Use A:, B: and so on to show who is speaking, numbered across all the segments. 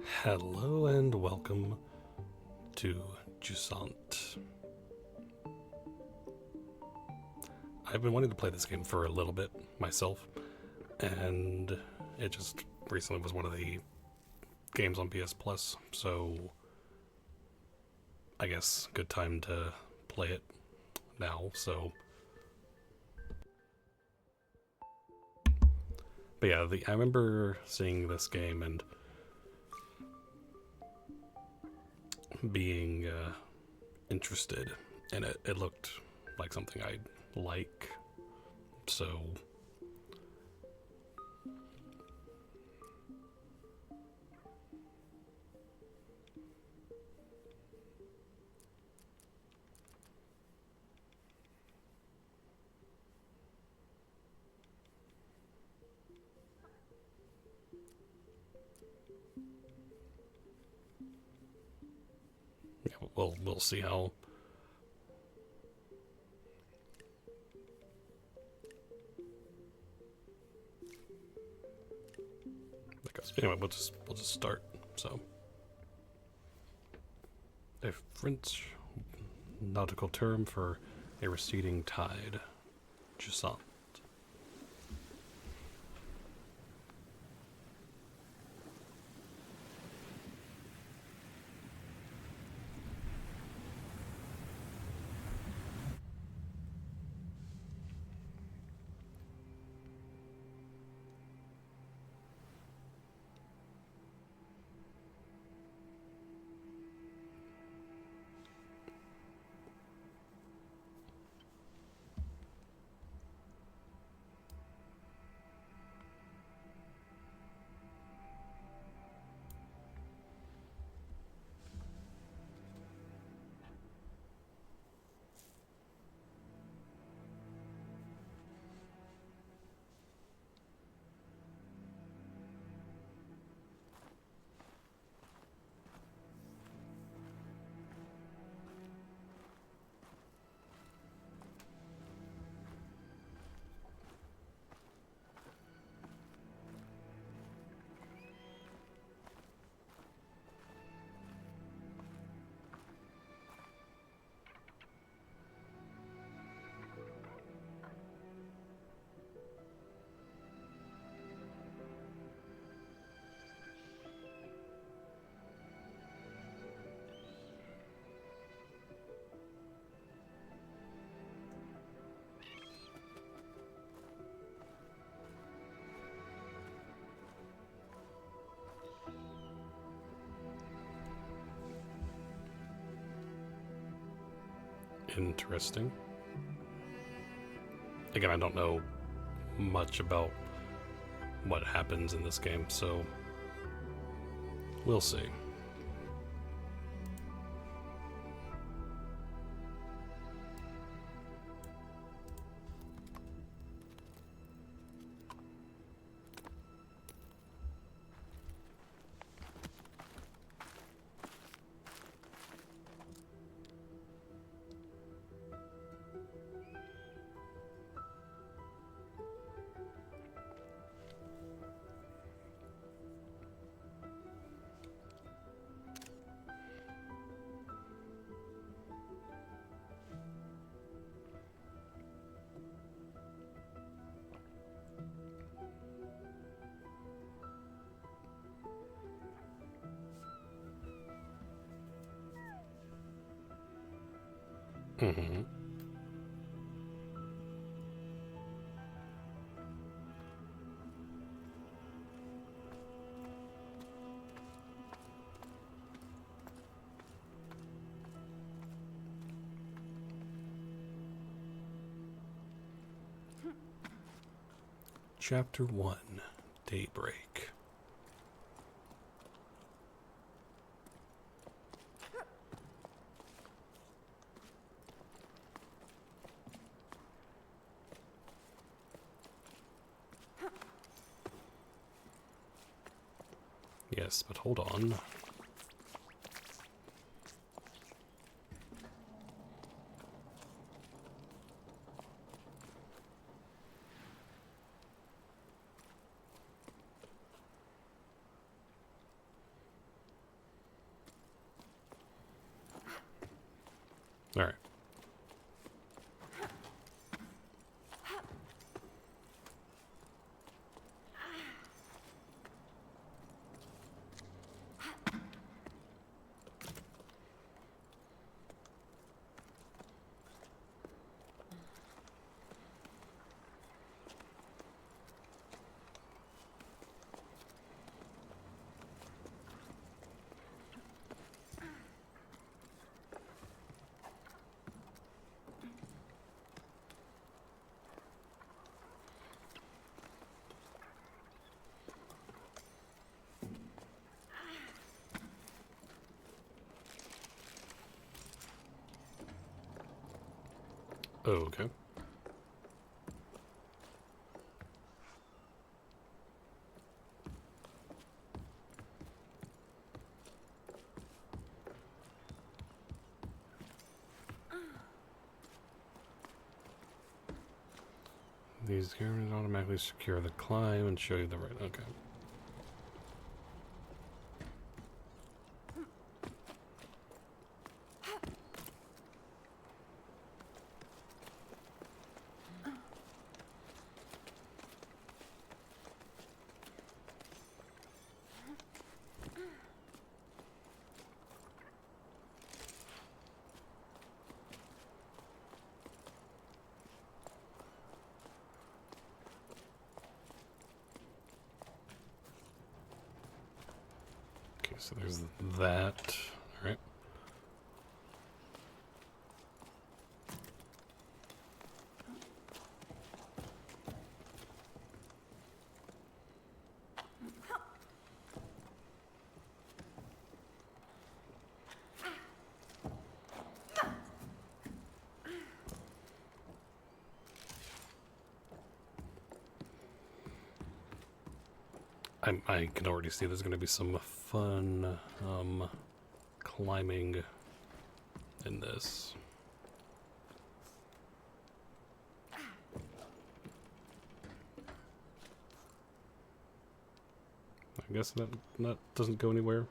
A: Hello and welcome to Jusant. I've been wanting to play this game for a little bit myself, and it just recently was one of the games on PS Plus, so I guess good time to play it now, But yeah, I remember seeing this game and being interested in it. It looked like something I'd like, so yeah, we'll see how. Anyway, we'll just start. So, a French nautical term for a receding tide, Jusant. Interesting. Again, I don't know much about what happens in this game, so we'll see. Mm-hmm. Chapter 1, Daybreak. Yes, but hold on. All right. Oh, okay. These cameras automatically secure the climb and show you the right. Okay. Okay, so there's that. All right. I can already see there's going to be some fun climbing in this. I guess that doesn't go anywhere.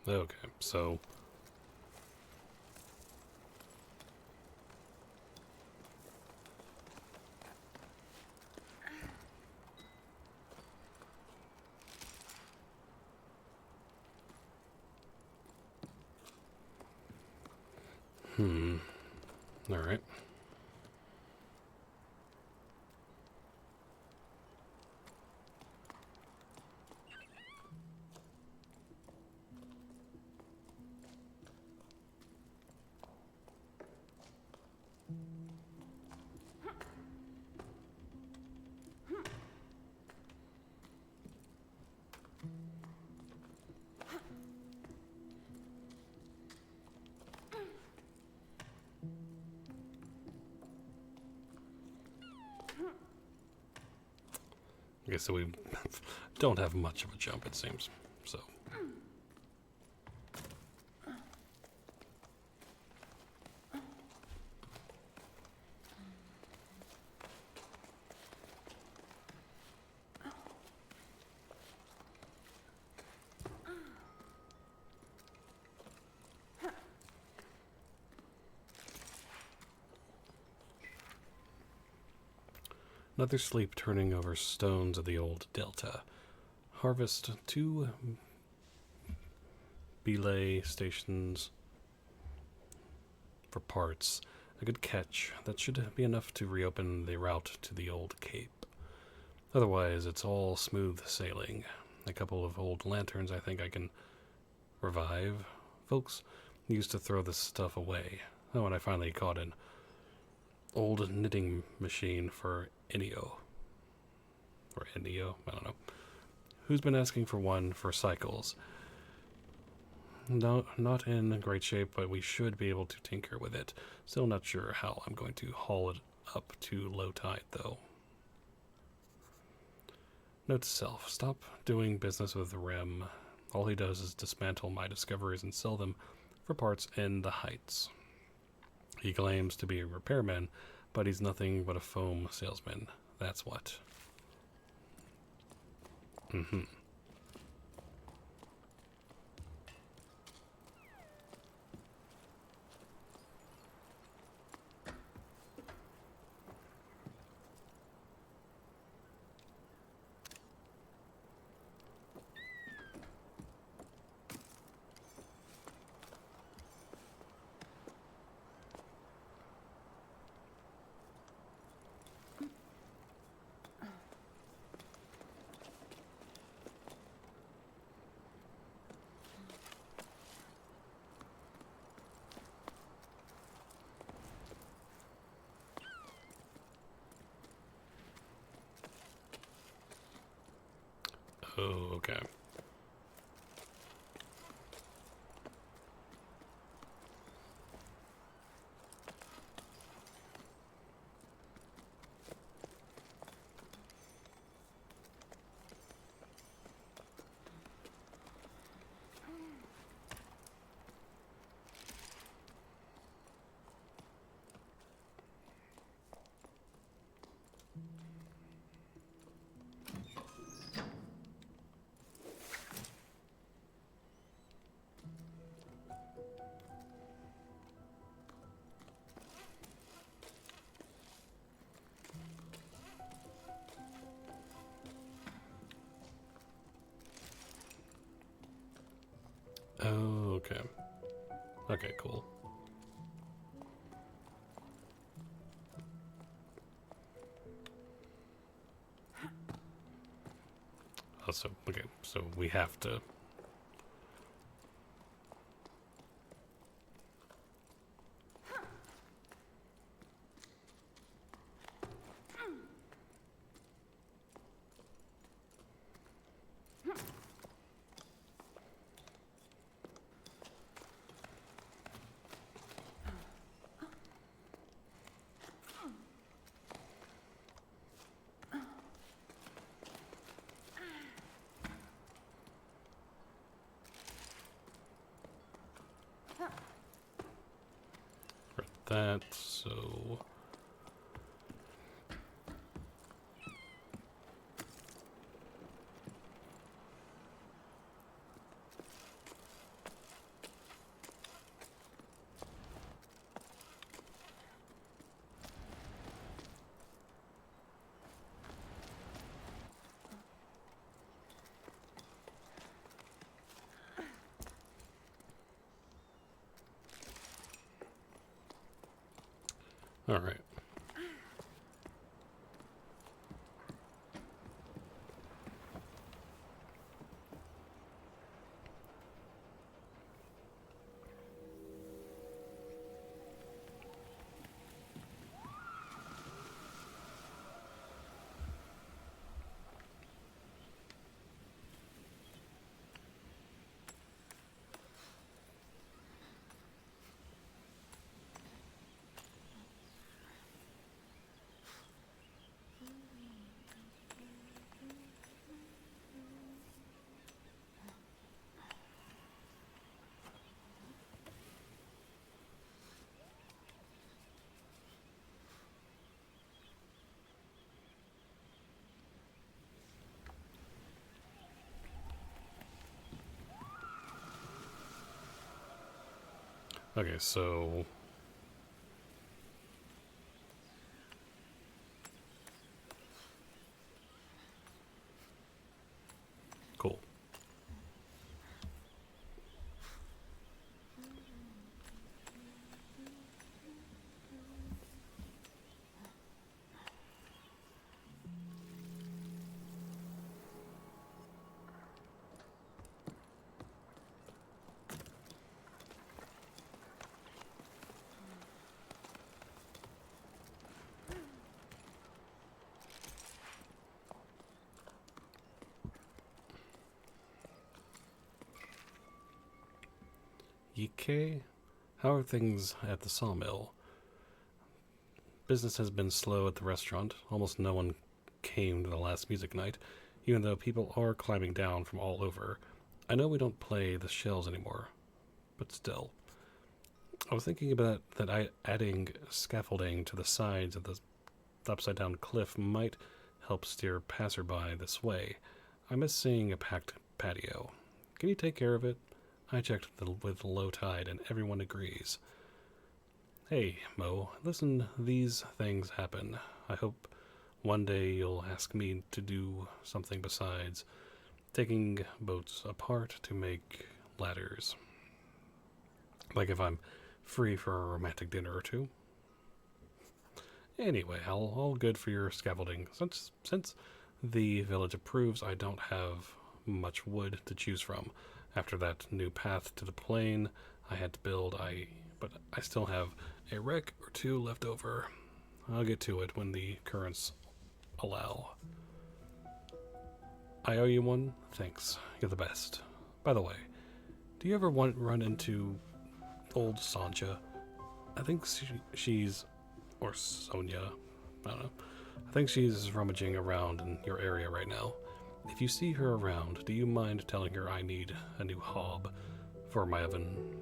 A: Okay, so all right. Okay, so we don't have much of a jump, it seems. So Another sleep turning over stones of the old delta. Harvest 2 belay stations for parts. A good catch. That should be enough to reopen the route to the old cape. Otherwise, it's all smooth sailing. A couple of old lanterns I think I can revive. Folks used to throw this stuff away. Oh, and I finally caught an old knitting machine for Ennio. Or Ennio, I don't know. Who's been asking for one for cycles? No, not in great shape, but we should be able to tinker with it. Still not sure how I'm going to haul it up to low tide, though. Note to self, stop doing business with Rem. All he does is dismantle my discoveries and sell them for parts in the Heights. He claims to be a repairman, but he's nothing but a foam salesman. That's what. Oh, okay. Oh, okay. Okay, cool. Oh, so, okay, so we have to... that, so... All right. Okay, so... Yike? How are things at the sawmill? Business has been slow at the restaurant. Almost no one came to the last music night, even though people are climbing down from all over. I know we don't play the shells anymore, but still. I was thinking about adding scaffolding to the sides of the upside down cliff might help steer passerby this way. I miss seeing a packed patio. Can you take care of it? I checked with low tide and everyone agrees. Hey, Mo, listen, these things happen. I hope one day you'll ask me to do something besides taking boats apart to make ladders. Like if I'm free for a romantic dinner or two. Anyway, all good for your scaffolding. Since the village approves, I don't have much wood to choose from. After that new path to the plain I had to build, but I still have a wreck or two left over. I'll get to it when the currents allow. I owe you one. Thanks. You're the best. By the way, do you ever run into old Sancha? I think she's... or Sonia. I don't know. I think she's rummaging around in your area right now. If you see her around, do you mind telling her I need a new hob for my oven?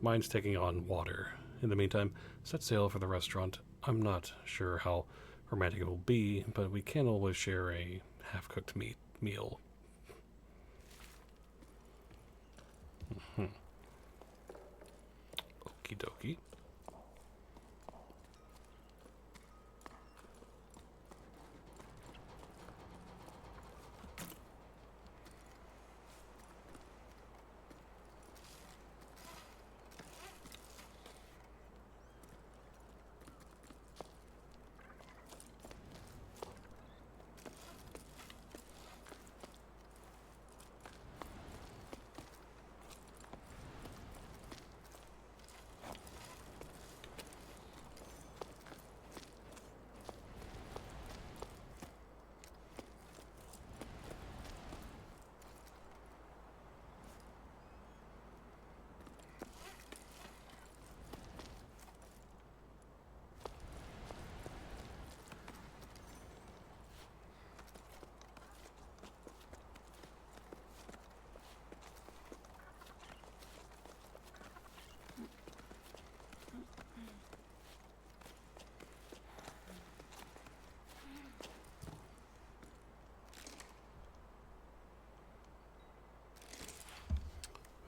A: Mine's taking on water. In the meantime, set sail for the restaurant. I'm not sure how romantic it will be, but we can always share a half-cooked meal. Okie dokie.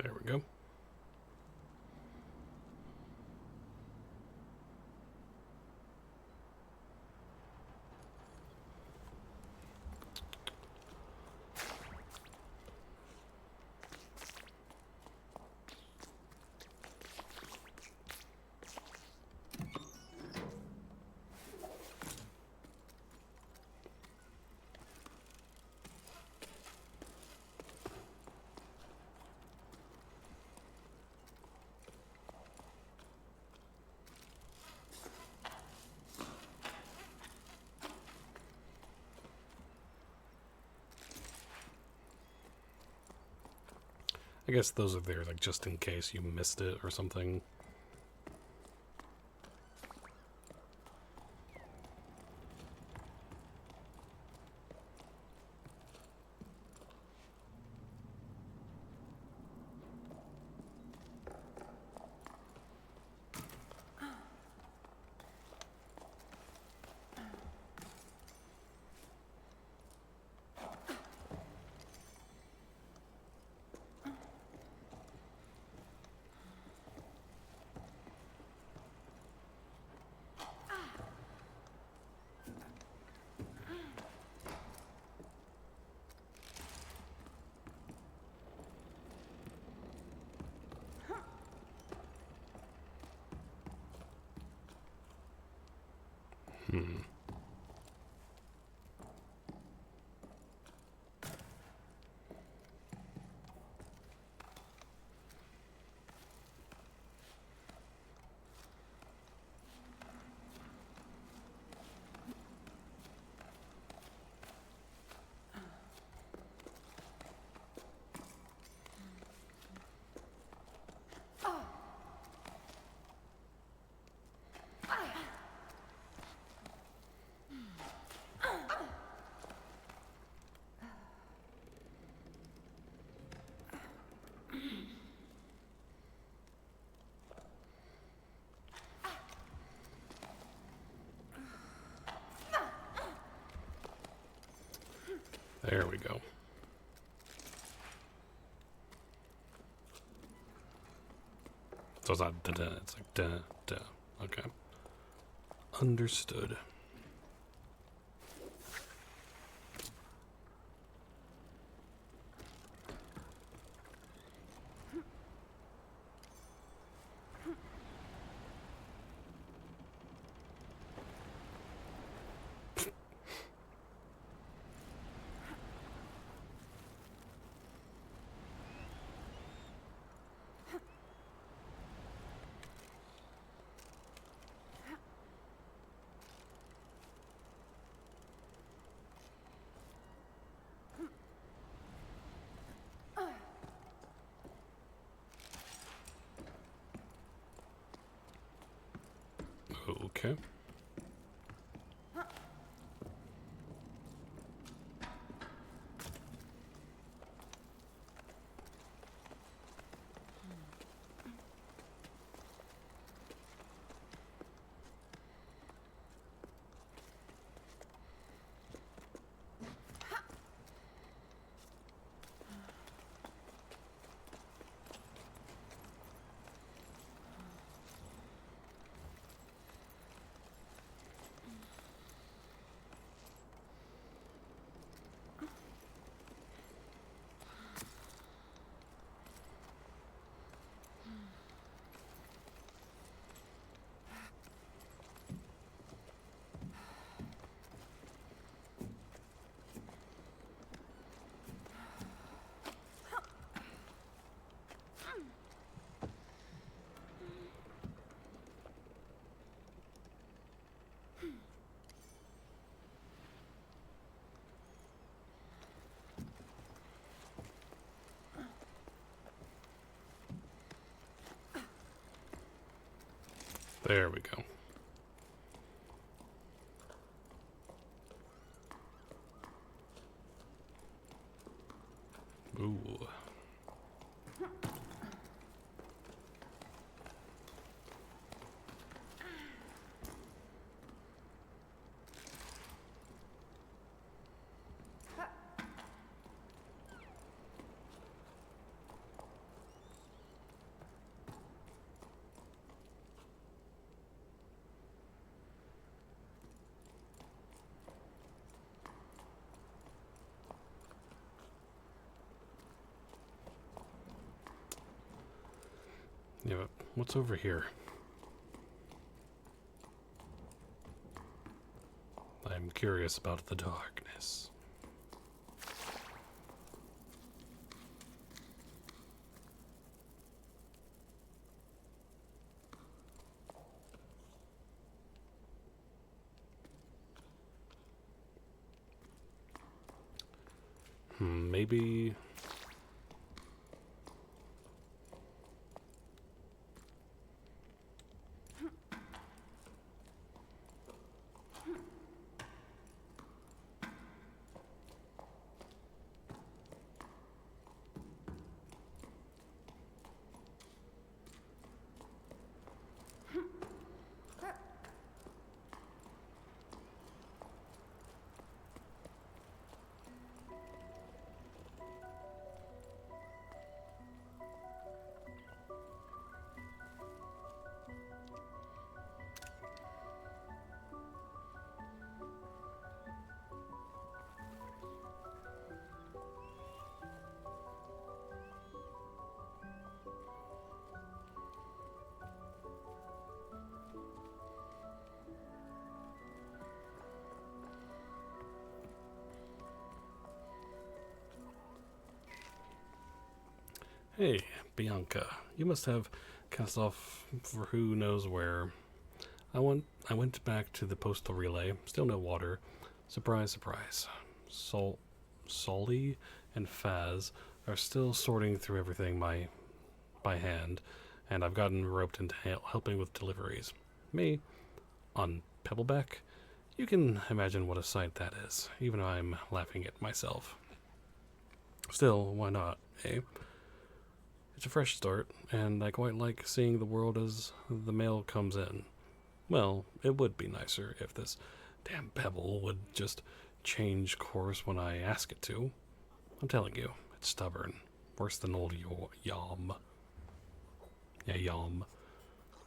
A: There we go. I guess those are there, like, just in case you missed it or something. There we go. So it's not da-da, it's like da-da. Okay. Understood. Okay. There we go. Ooh. Yeah, but what's over here? I'm curious about the darkness. Maybe... Hey, Bianca, you must have cast off for who knows where. I went back to the postal relay. Still no water. Surprise, surprise. Solly and Faz are still sorting through everything by hand, and I've gotten roped into helping with deliveries. Me, on Pebbleback, you can imagine what a sight that is, even though I'm laughing at myself. Still, why not, eh? It's a fresh start, and I quite like seeing the world as the mail comes in. Well, it would be nicer if this damn pebble would just change course when I ask it to. I'm telling you, it's stubborn. Worse than old Yom. Yeah, Yom.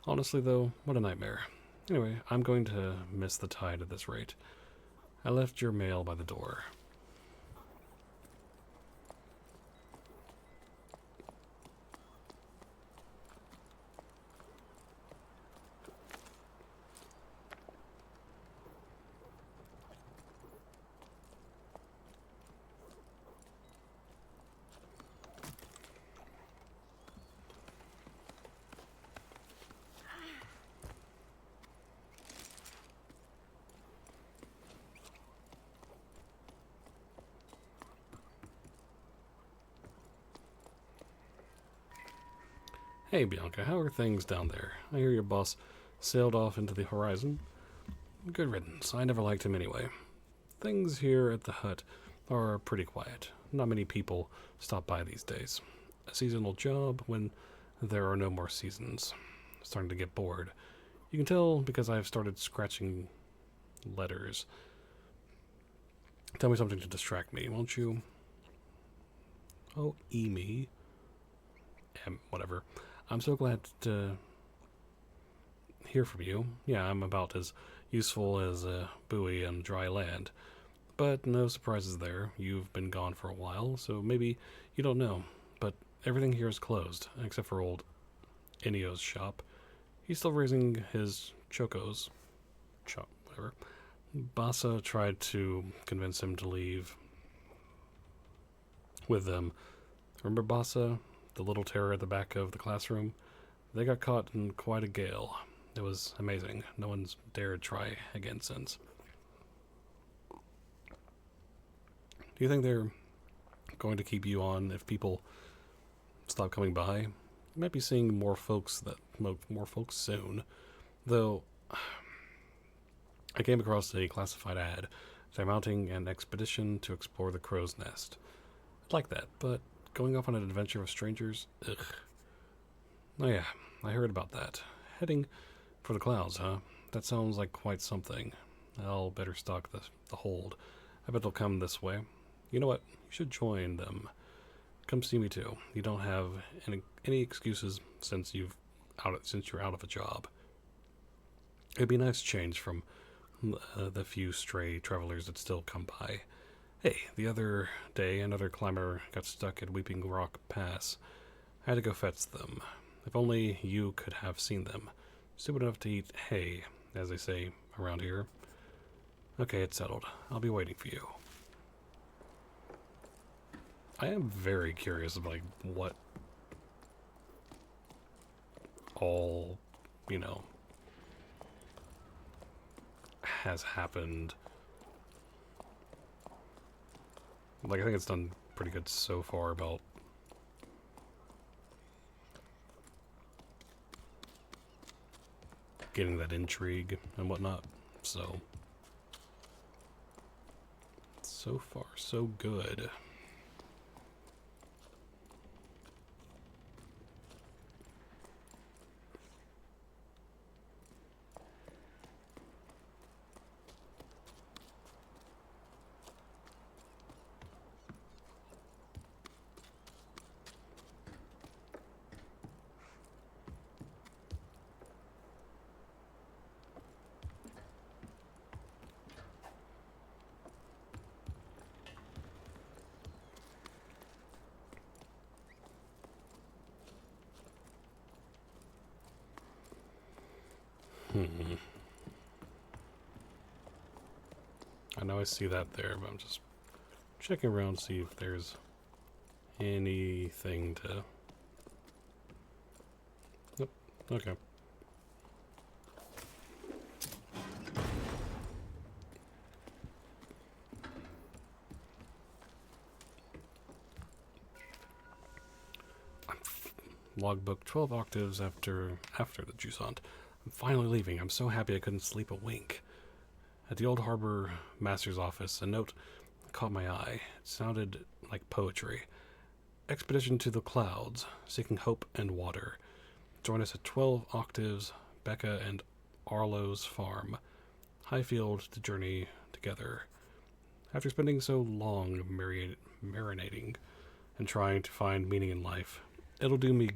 A: Honestly, though, what a nightmare. Anyway, I'm going to miss the tide at this rate. I left your mail by the door. Hey, Bianca, how are things down there? I hear your boss sailed off into the horizon. Good riddance. I never liked him anyway. Things here at the hut are pretty quiet. Not many people stop by these days. A seasonal job when there are no more seasons. Starting to get bored. You can tell because I've started scratching letters. Tell me something to distract me, won't you? Oh, me. Whatever. I'm so glad to hear from you. Yeah, I'm about as useful as a buoy on dry land. But no surprises there. You've been gone for a while, so maybe you don't know. But everything here is closed, except for old Inio's shop. He's still raising his chocos. Whatever. Bassa tried to convince him to leave with them. Remember Bassa? The little terror at the back of the classroom? They got caught in quite a gale. It was amazing. No one's dared try again since. Do you think they're going to keep you on if people stop coming by? You might be seeing more folks soon. Though I came across a classified ad. They're mounting an expedition to explore the crow's nest. I'd like that, but going off on an adventure with strangers? Ugh. Oh yeah, I heard about that. Heading for the clouds, huh? That sounds like quite something. I'll better stock the hold. I bet they'll come this way. You know what? You should join them. Come see me too. You don't have any excuses since you're out of a job. It'd be a nice change from the few stray travelers that still come by. Hey, the other day another climber got stuck at Weeping Rock Pass. I had to go fetch them. If only you could have seen them. Stupid enough to eat hay, as they say around here. Okay, it's settled. I'll be waiting for you. I am very curious of, like, what all, has happened. Like, I think it's done pretty good so far about getting that intrigue and whatnot. So far, so good. I know I see that there, but I'm just checking around to see if there's anything to... Nope. Okay. Logbook 12 octaves after the Jusant. I'm finally leaving. I'm so happy I couldn't sleep a wink. At the old harbor master's office, a note caught my eye. It sounded like poetry. Expedition to the clouds, seeking hope and water. Join us at 12 octaves, Becca and Arlo's farm. Highfield to journey together. After spending so long marinating and trying to find meaning in life, it'll do me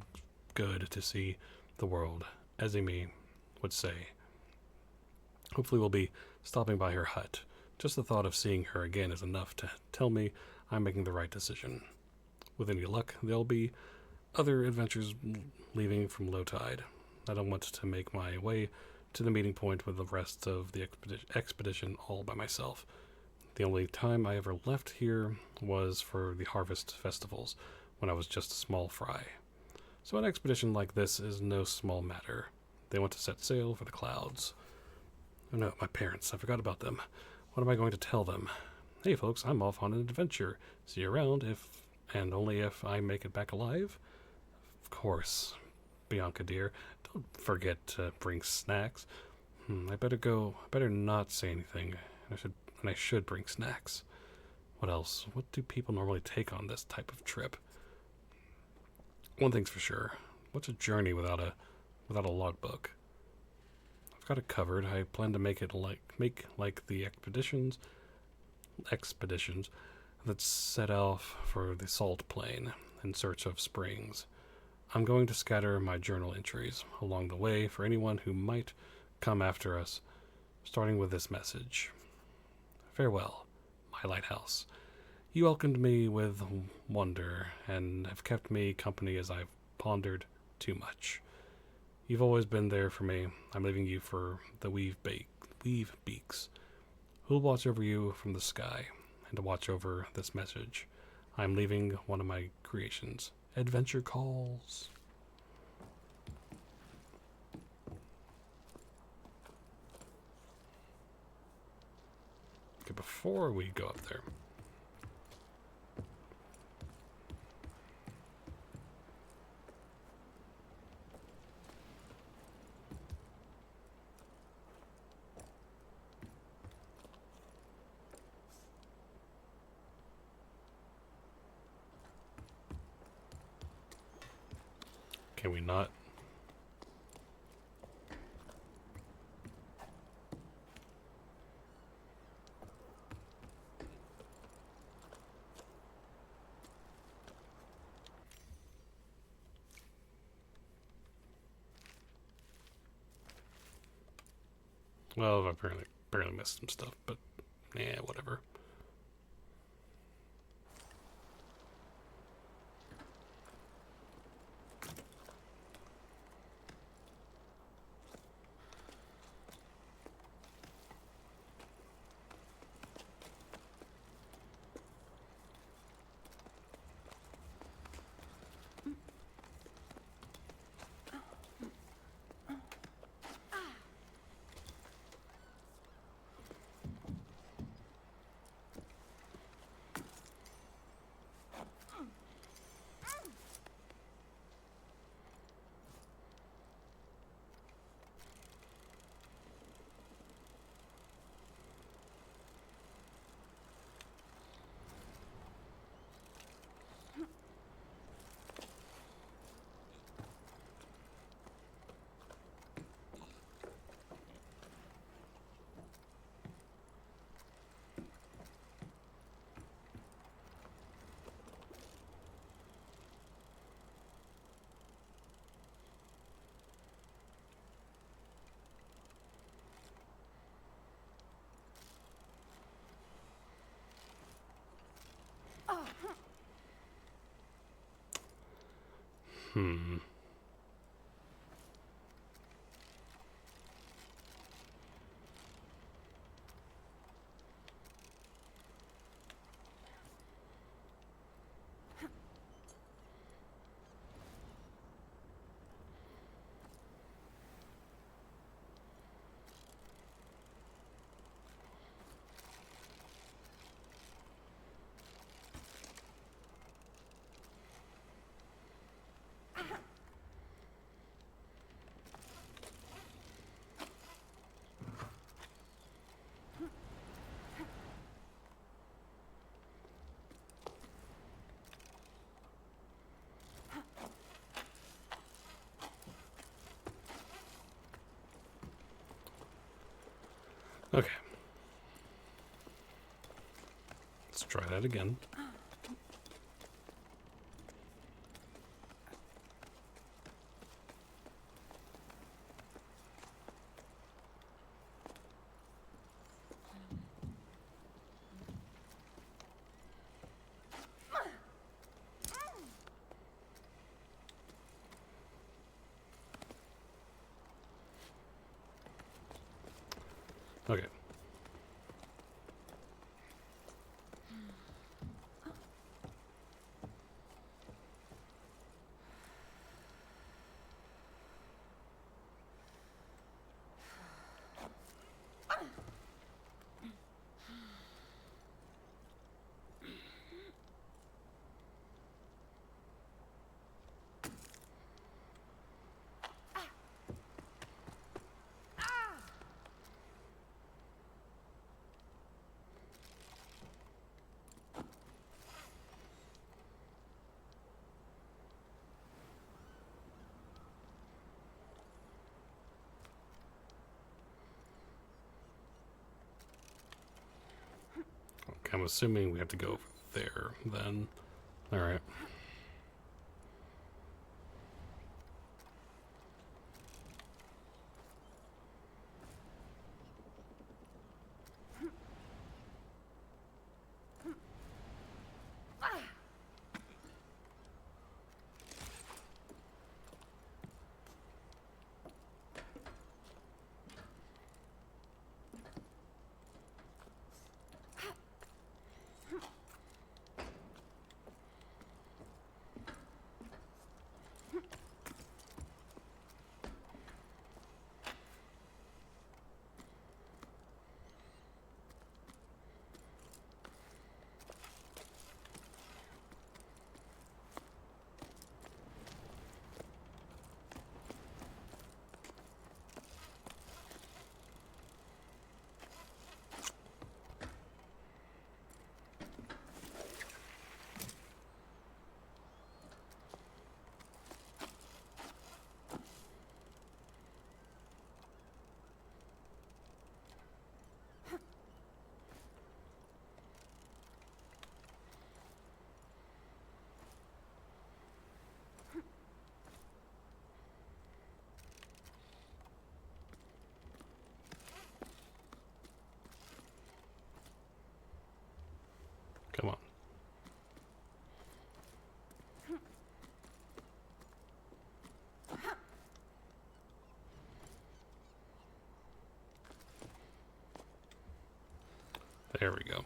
A: good to see the world, as Amy would say. Hopefully we'll be stopping by her hut. Just the thought of seeing her again is enough to tell me I'm making the right decision. With any luck, there'll be other adventures leaving from low tide. I don't want to make my way to the meeting point with the rest of the expedition all by myself. The only time I ever left here was for the harvest festivals, when I was just a small fry. So an expedition like this is no small matter. They want to set sail for the clouds. Oh no, my parents. I forgot about them. What am I going to tell them? Hey folks, I'm off on an adventure. See you around if, and only if I make it back alive? Of course. Bianca dear, don't forget to bring snacks. I better not say anything. I should bring snacks. What else? What do people normally take on this type of trip? One thing's for sure. What's a journey without a logbook? I've got it covered. I plan to make like the expeditions that set off for the salt plain in search of springs. I'm going to scatter my journal entries along the way for anyone who might come after us, starting with this message. Farewell, my lighthouse. You welcomed me with wonder and have kept me company as I've pondered too much. You've always been there for me. I'm leaving you for the weave beaks, who'll watch over you from the sky and to watch over this message. I'm leaving one of my creations. Adventure calls. Okay, before we go up there, can we not? Well, I've barely missed some stuff, but yeah, whatever. Hmm. Okay. try that again. Okay. I'm assuming we have to go over there then. Alright. Come on. There we go.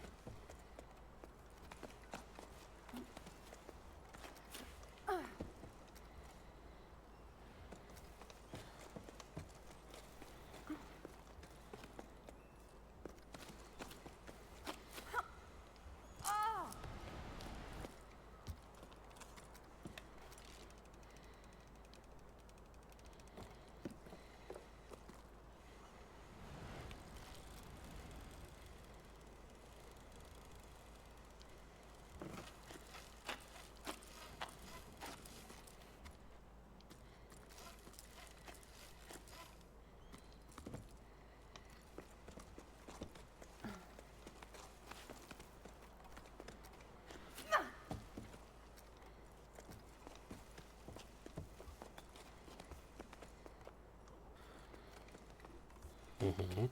A: Mm-hmm.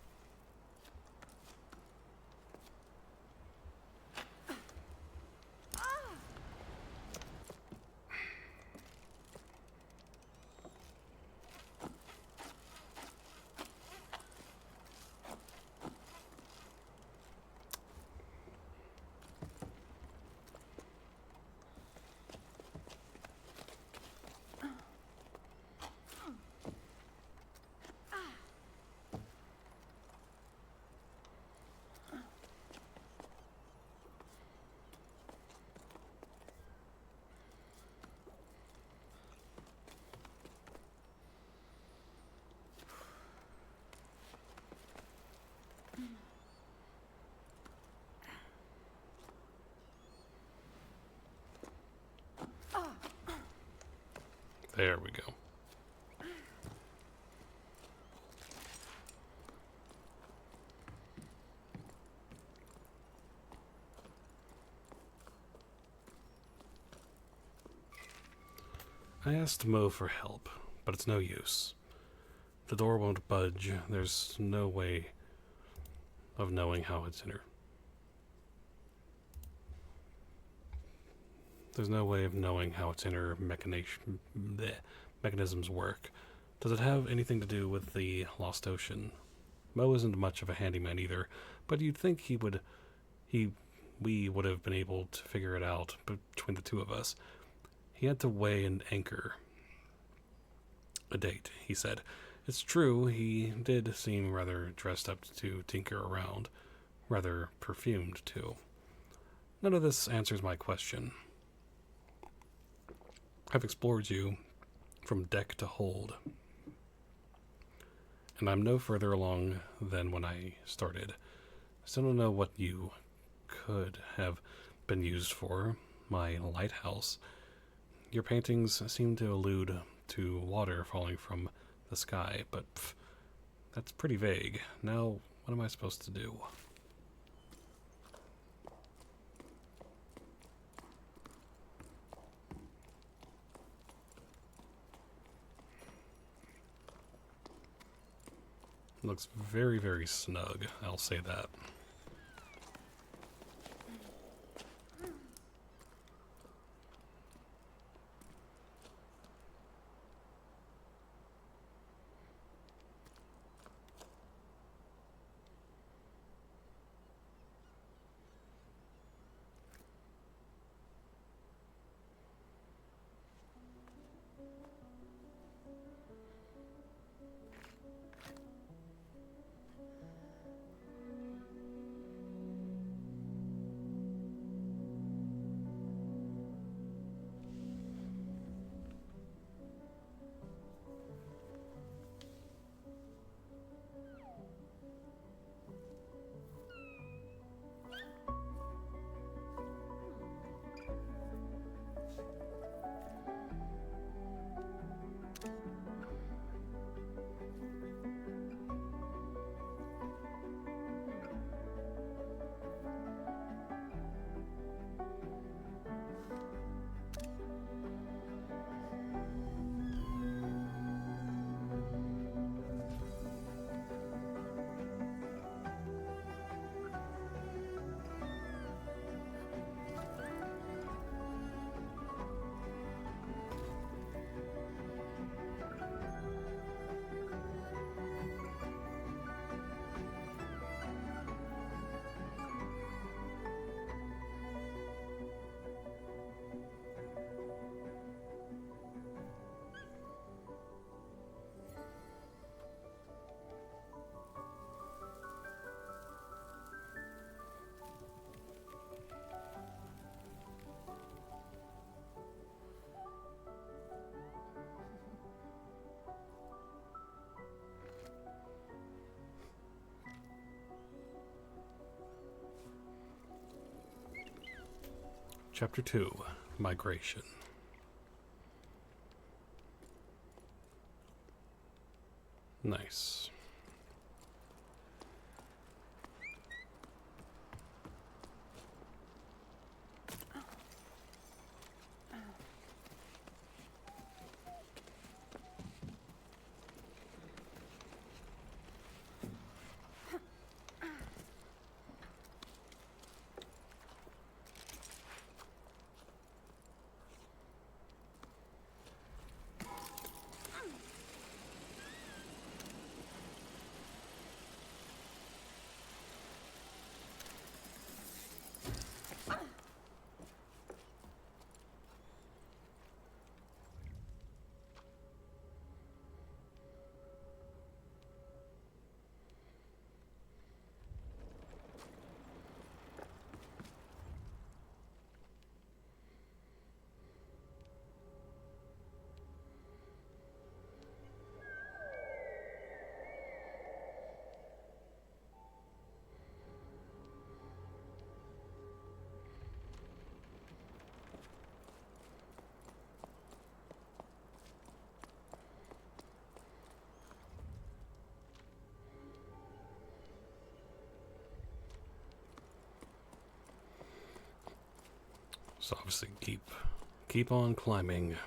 A: There we go. I asked Mo for help, but it's no use. The door won't budge. There's no way of knowing how its inner... There's no way of knowing how its inner mechanisms work. Does it have anything to do with the Lost Ocean? Mo isn't much of a handyman either, but you'd think we would have been able to figure it out between the two of us. He had to weigh an anchor. A date, he said. It's true, he did seem rather dressed up to tinker around. Rather perfumed, too. None of this answers my question. I've explored you from deck to hold, and I'm no further along than when I started. I still don't know what you could have been used for. My lighthouse. Your paintings seem to allude to water falling from the sky, but that's pretty vague. Now, what am I supposed to do? Looks very, very snug, I'll say that. Chapter 2, Migration. Nice. So obviously keep on climbing.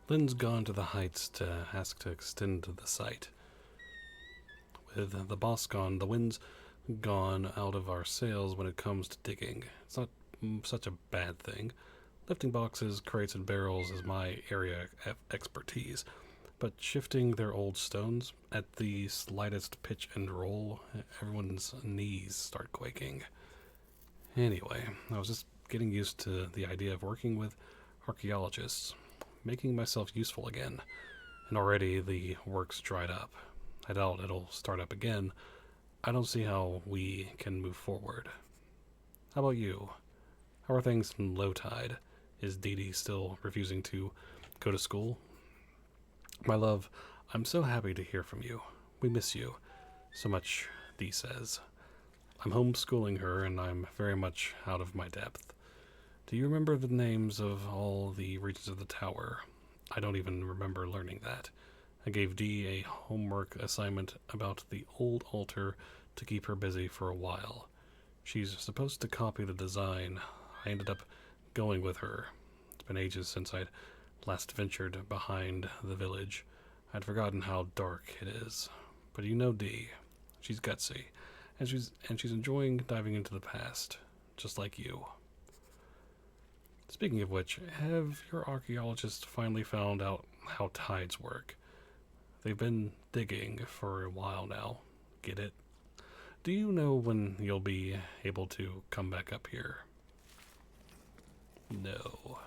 A: Lynn's gone to the heights to ask to extend the site. With the boss gone, the wind's gone out of our sails when it comes to digging. It's not such a bad thing. Lifting boxes, crates, and barrels is my area of expertise, but shifting their old stones at the slightest pitch and roll, everyone's knees start quaking. Anyway, I was just getting used to the idea of working with archaeologists, making myself useful again, and already the work's dried up. I doubt it'll start up again. I don't see how we can move forward. How about you? How are things in low tide? Is Dee Dee still refusing to go to school? My love, I'm so happy to hear from you. We miss you so much, Dee says. I'm homeschooling her, and I'm very much out of my depth. Do you remember the names of all the regions of the tower? I don't even remember learning that. I gave Dee a homework assignment about the old altar to keep her busy for a while. She's supposed to copy the design. I ended up going with her. It's been ages since I'd last ventured behind the village. I'd forgotten how dark it is. But you know Dee. She's gutsy, and she's enjoying diving into the past, just like you. Speaking of which, have your archaeologists finally found out how tides work? They've been digging for a while now. Get it? Do you know when you'll be able to come back up here? No.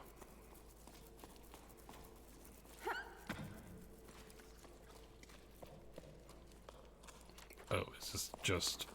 A: Oh, is this just...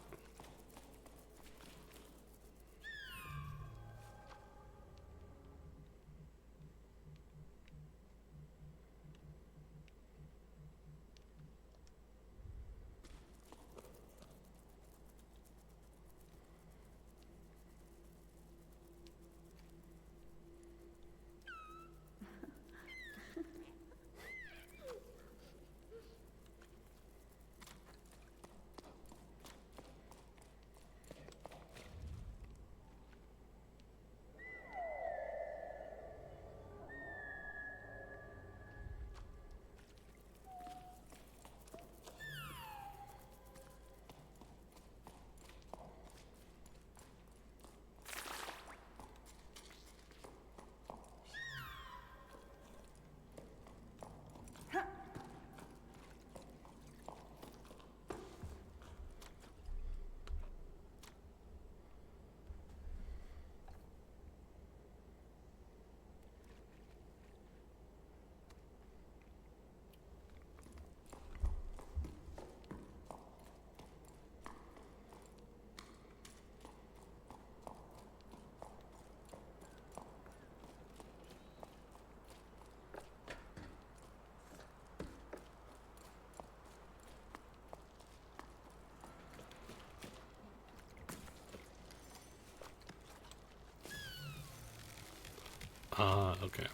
A: okay.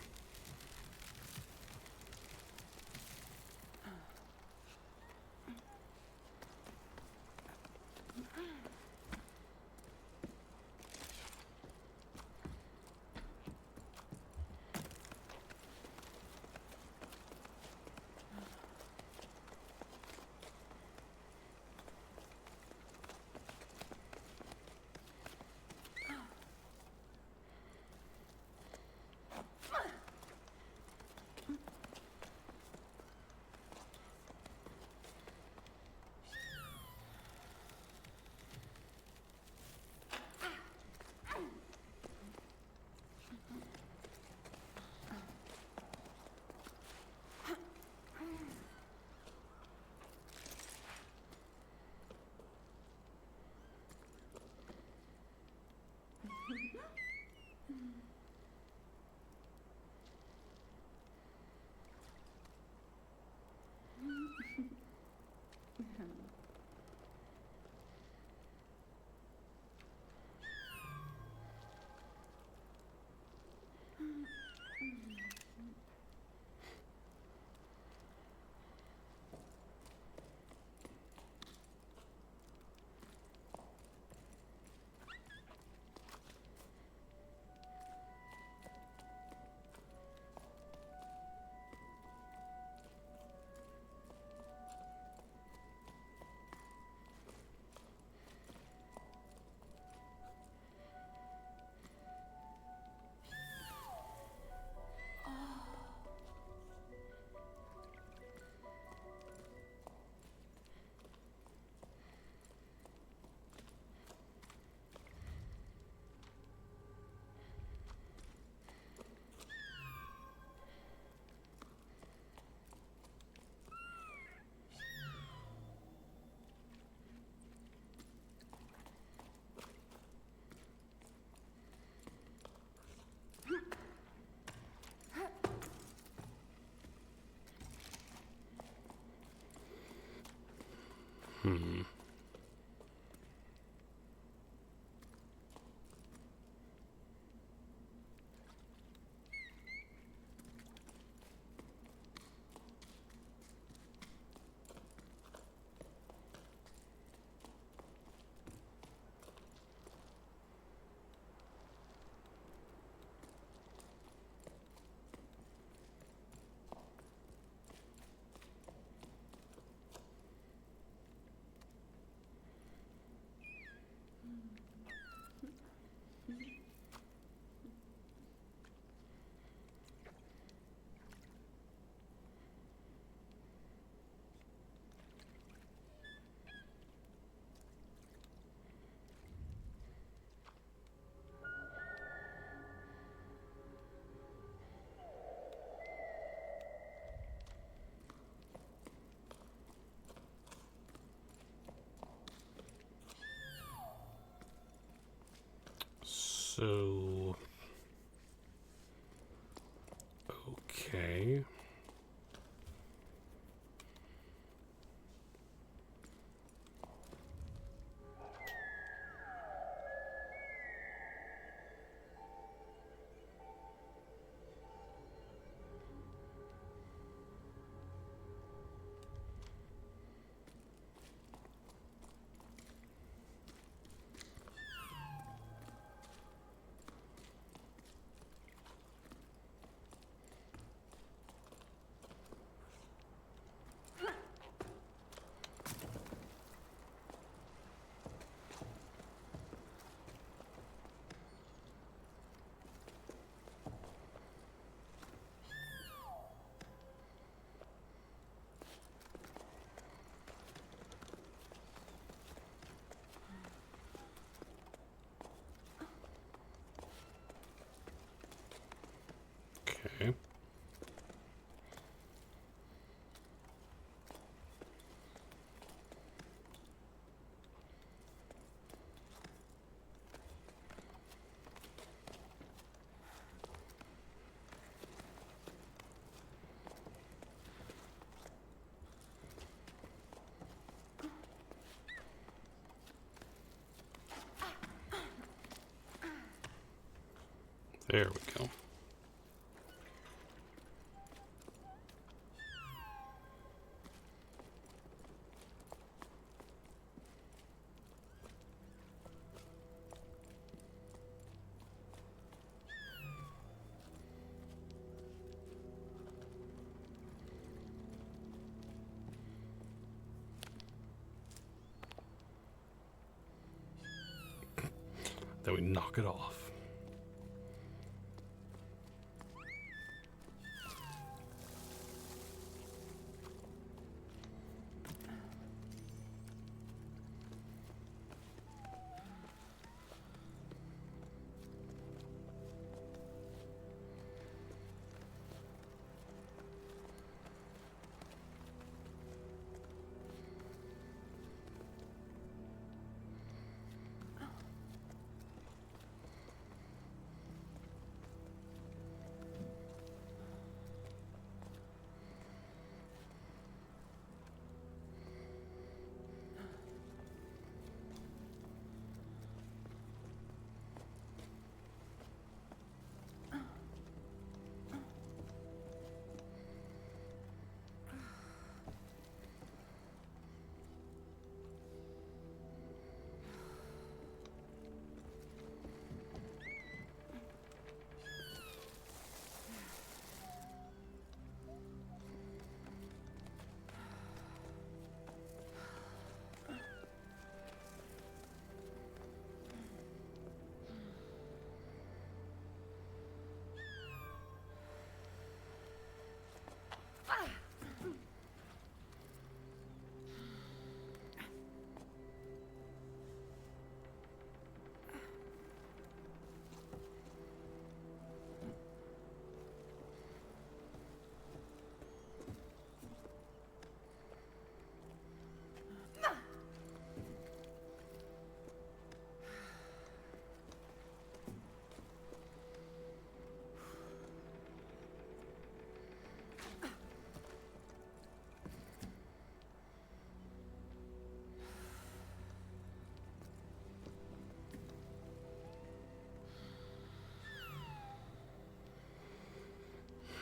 A: So... Okay. Okay. There we go. Then we knock it off.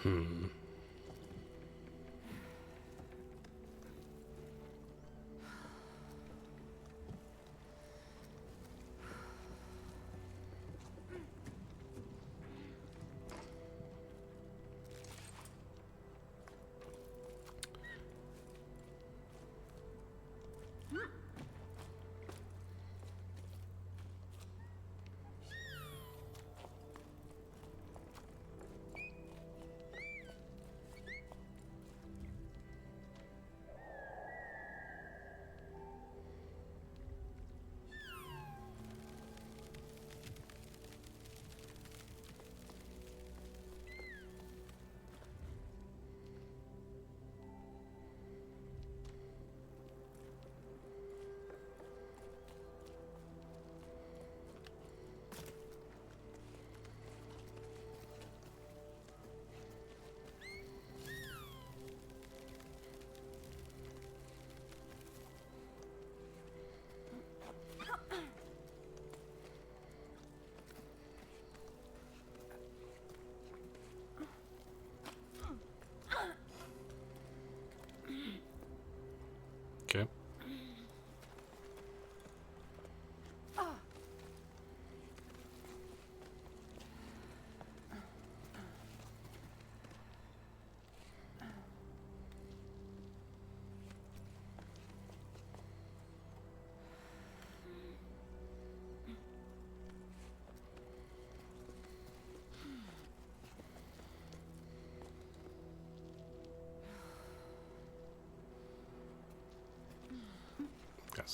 A: Hmm.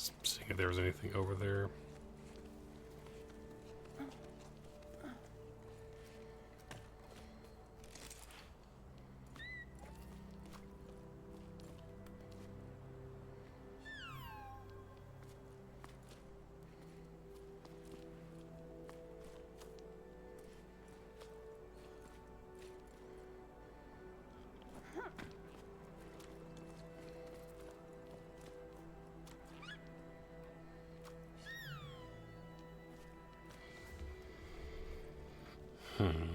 A: Just seeing if there was anything over there. Hmm.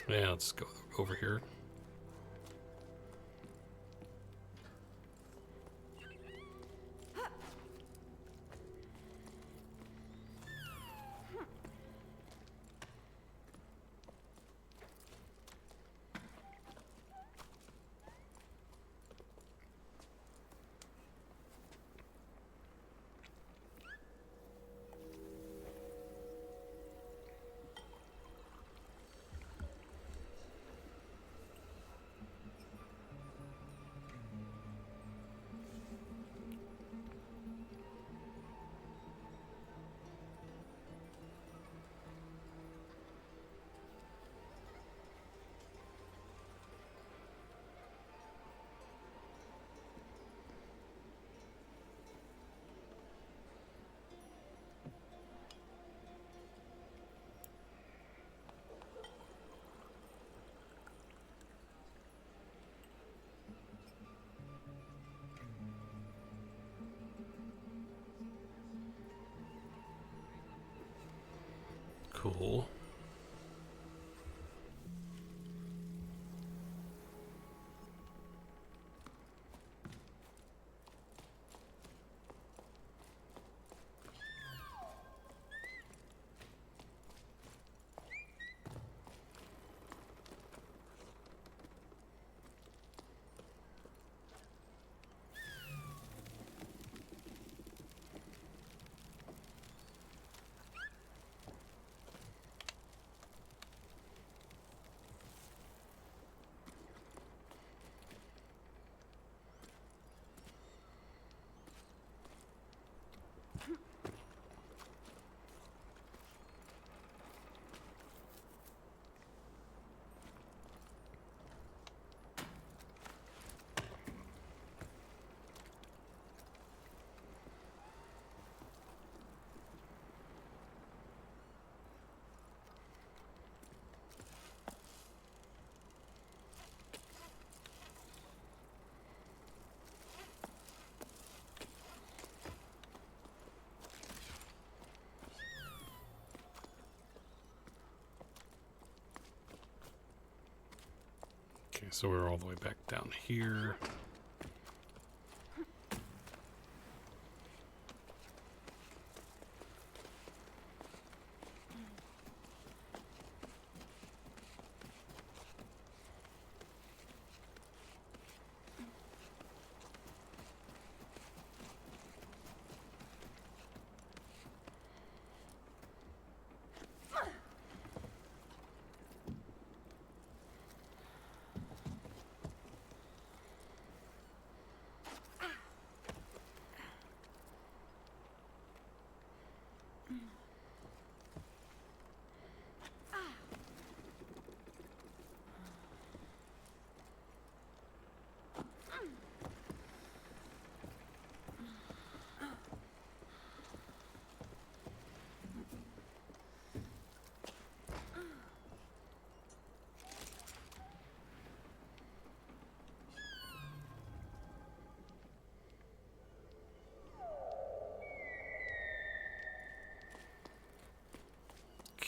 A: Yeah, let's go over here. Cool. So we're all the way back down here.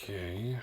A: Okay.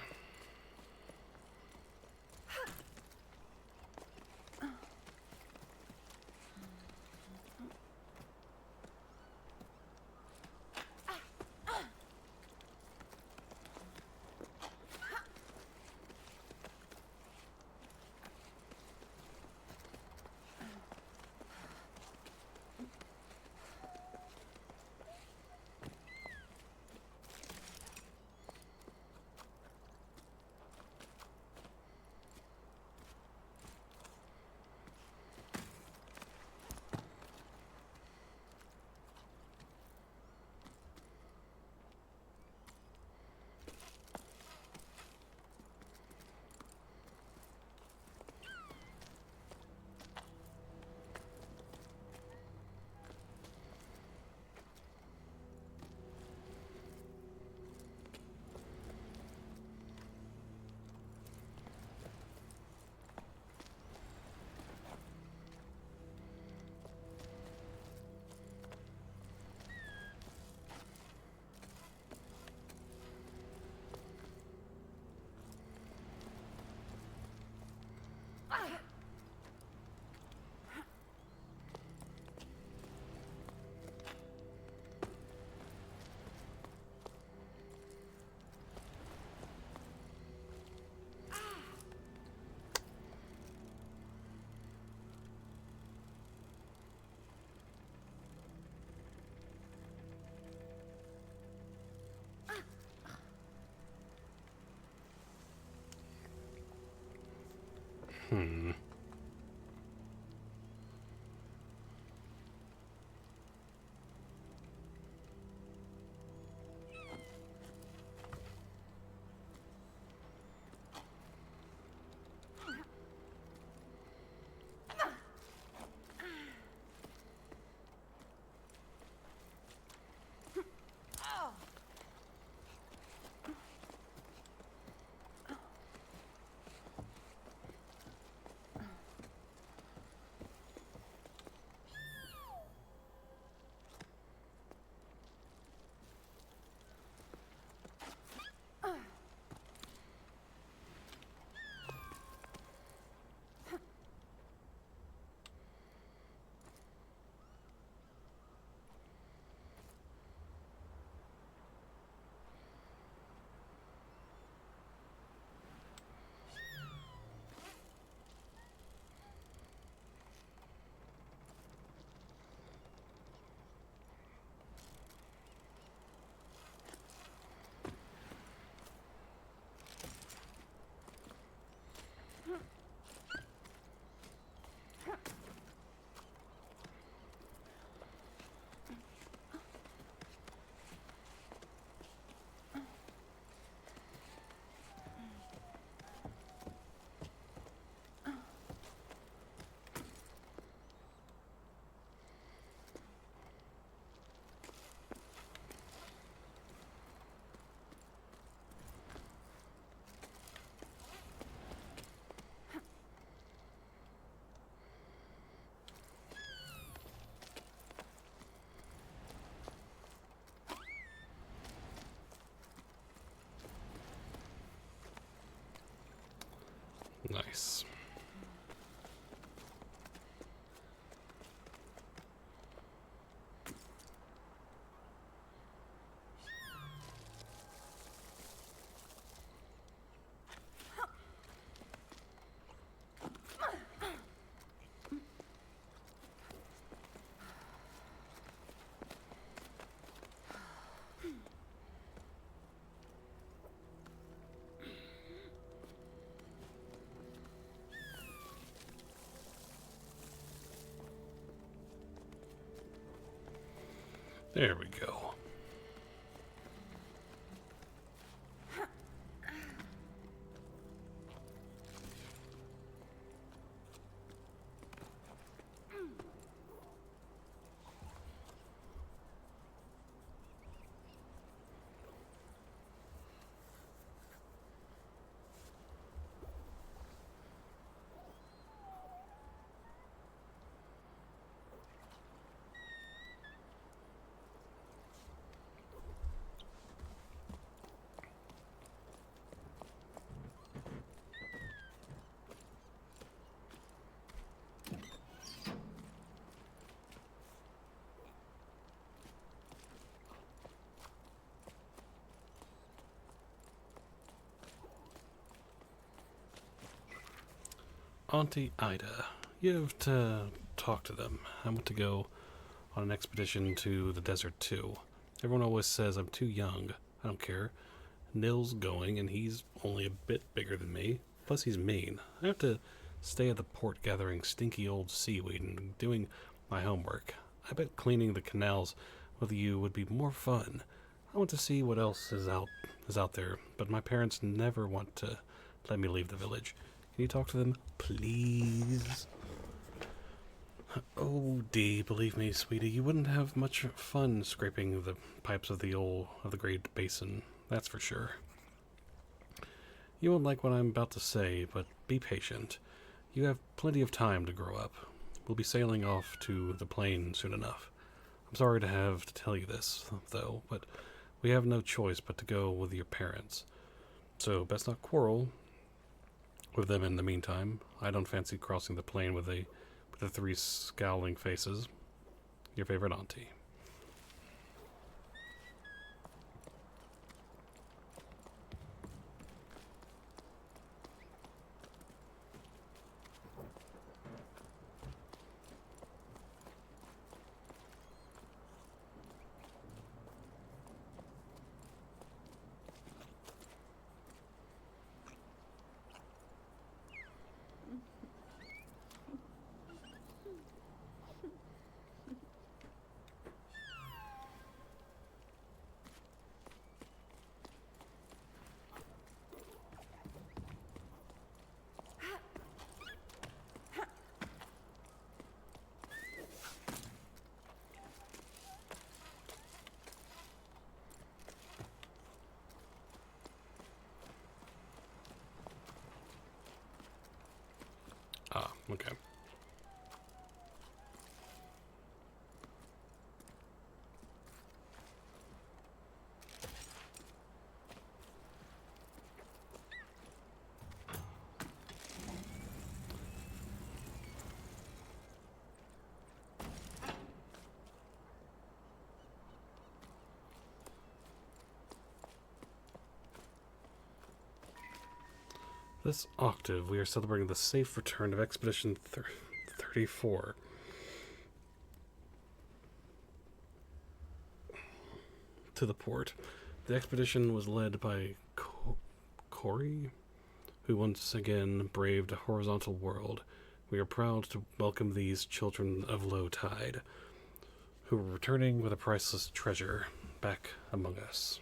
A: Hmm. Nice. There we go. Auntie Ida, you have to talk to them. I want to go on an expedition to the desert too. Everyone always says I'm too young. I don't care. Nil's going, and he's only a bit bigger than me. Plus, he's mean. I have to stay at the port gathering stinky old seaweed and doing my homework. I bet cleaning the canals with you would be more fun. I want to see what else is out there, but my parents never want to let me leave the village. Can you talk to them, please? Oh, Dee, believe me, sweetie, you wouldn't have much fun scraping the pipes of the Great Basin. That's for sure. You won't like what I'm about to say, but be patient. You have plenty of time to grow up. We'll be sailing off to the plain soon enough. I'm sorry to have to tell you this, though, but we have no choice but to go with your parents. So best not quarrel with them in the meantime. I don't fancy crossing the plain with the three scowling faces. Your favorite auntie. Ah, okay. This octave, we are celebrating the safe return of Expedition 34 to the port. The expedition was led by Corey, who once again braved a horizontal world. We are proud to welcome these children of low tide, who are returning with a priceless treasure back among us.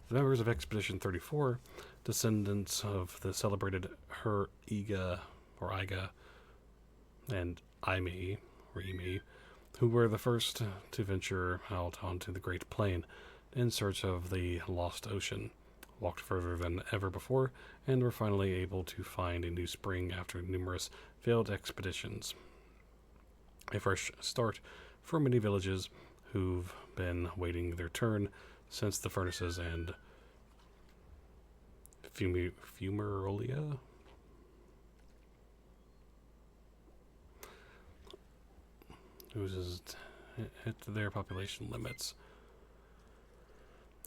A: The members of Expedition 34, descendants of the celebrated Iga, and Imi, who were the first to venture out onto the Great Plain in search of the lost ocean, walked further than ever before, and were finally able to find a new spring after numerous failed expeditions. A fresh start for many villages who've been waiting their turn since the furnaces and fumarolia hit their population limits.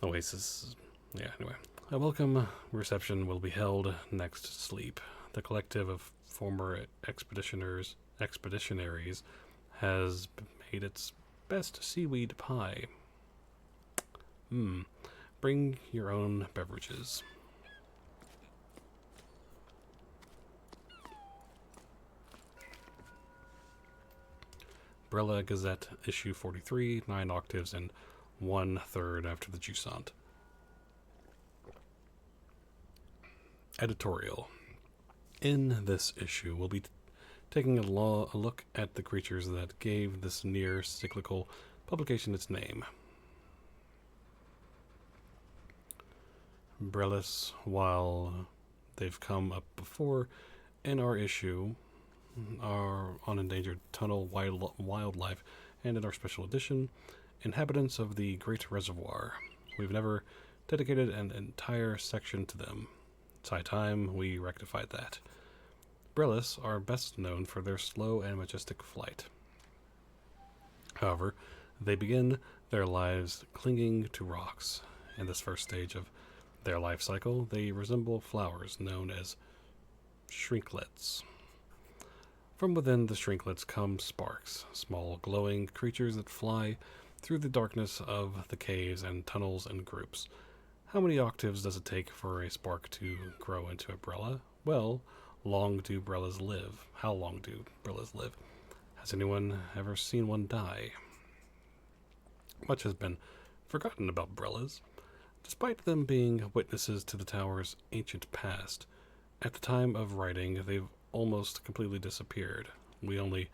A: Oasis. Yeah, anyway. A welcome reception will be held next sleep. The collective of former expeditionaries has made its best seaweed pie. Bring your own beverages. Brella Gazette, issue 43, 9 octaves and 1/3 after the Jusant. Editorial. In this issue, we'll be taking a look at the creatures that gave this near cyclical publication its name. Brelis, while they've come up before in our issue, are on endangered tunnel wildlife, and in our special edition, inhabitants of the Great Reservoir. We've never dedicated an entire section to them. It's high time we rectified that. Brelis are best known for their slow and majestic flight. However, they begin their lives clinging to rocks. In this first stage of their life cycle, they resemble flowers known as shrinklets. From within the shrinklets come sparks, small glowing creatures that fly through the darkness of the caves and tunnels in groups. How many octaves does it take for a spark to grow into a Brella? Well, long do Brellas live? How long do Brellas live? Has anyone ever seen one die? Much has been forgotten about Brellas, despite them being witnesses to the tower's ancient past. At the time of writing, they've almost completely disappeared. We only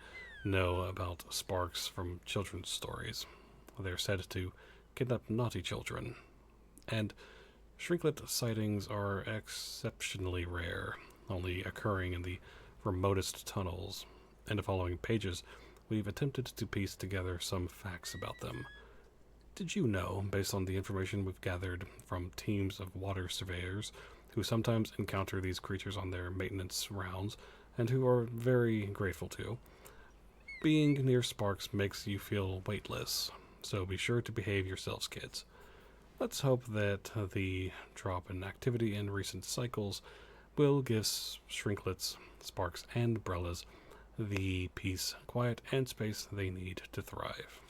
A: know about sparks from children's stories. They're said to kidnap naughty children, and shrinklet sightings are exceptionally rare, only occurring in the remotest tunnels. In the following pages, we've attempted to piece together some facts about them. Did you know, based on the information we've gathered from teams of water surveyors who sometimes encounter these creatures on their maintenance rounds, and who are very grateful to, being near sparks makes you feel weightless, so be sure to behave yourselves, kids. Let's hope that the drop in activity in recent cycles will give shrinklets, sparks, and Brellas the peace, quiet, and space they need to thrive.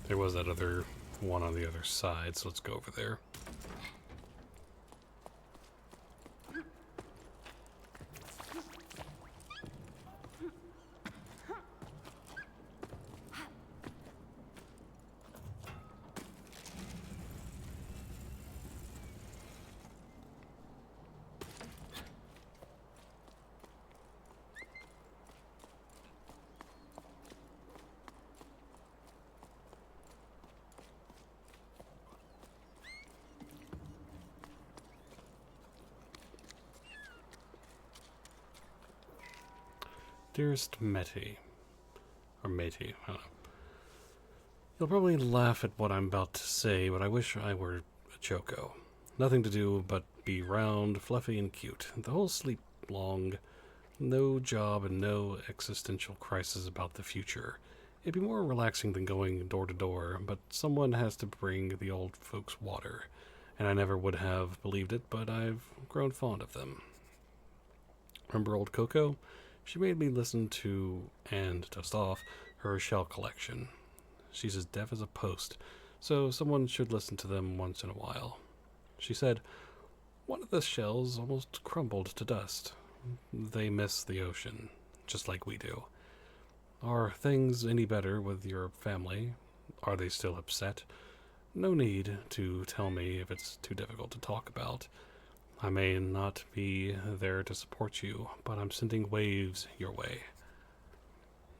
A: There was that other one on the other side, so let's go over there. Dearest Metty, or Matey, I don't know. You'll probably laugh at what I'm about to say, but I wish I were a Choco. Nothing to do but be round, fluffy, and cute. The whole sleep long. No job and no existential crisis about the future. It'd be more relaxing than going door to door, but someone has to bring the old folks water, and I never would have believed it, but I've grown fond of them. Remember old Coco? She made me listen to and dust off her shell collection. She's as deaf as a post, so someone should listen to them once in a while. She said, one of the shells almost crumbled to dust. They miss the ocean, just like we do. Are things any better with your family? Are they still upset? No need to tell me if it's too difficult to talk about. I may not be there to support you, but I'm sending waves your way.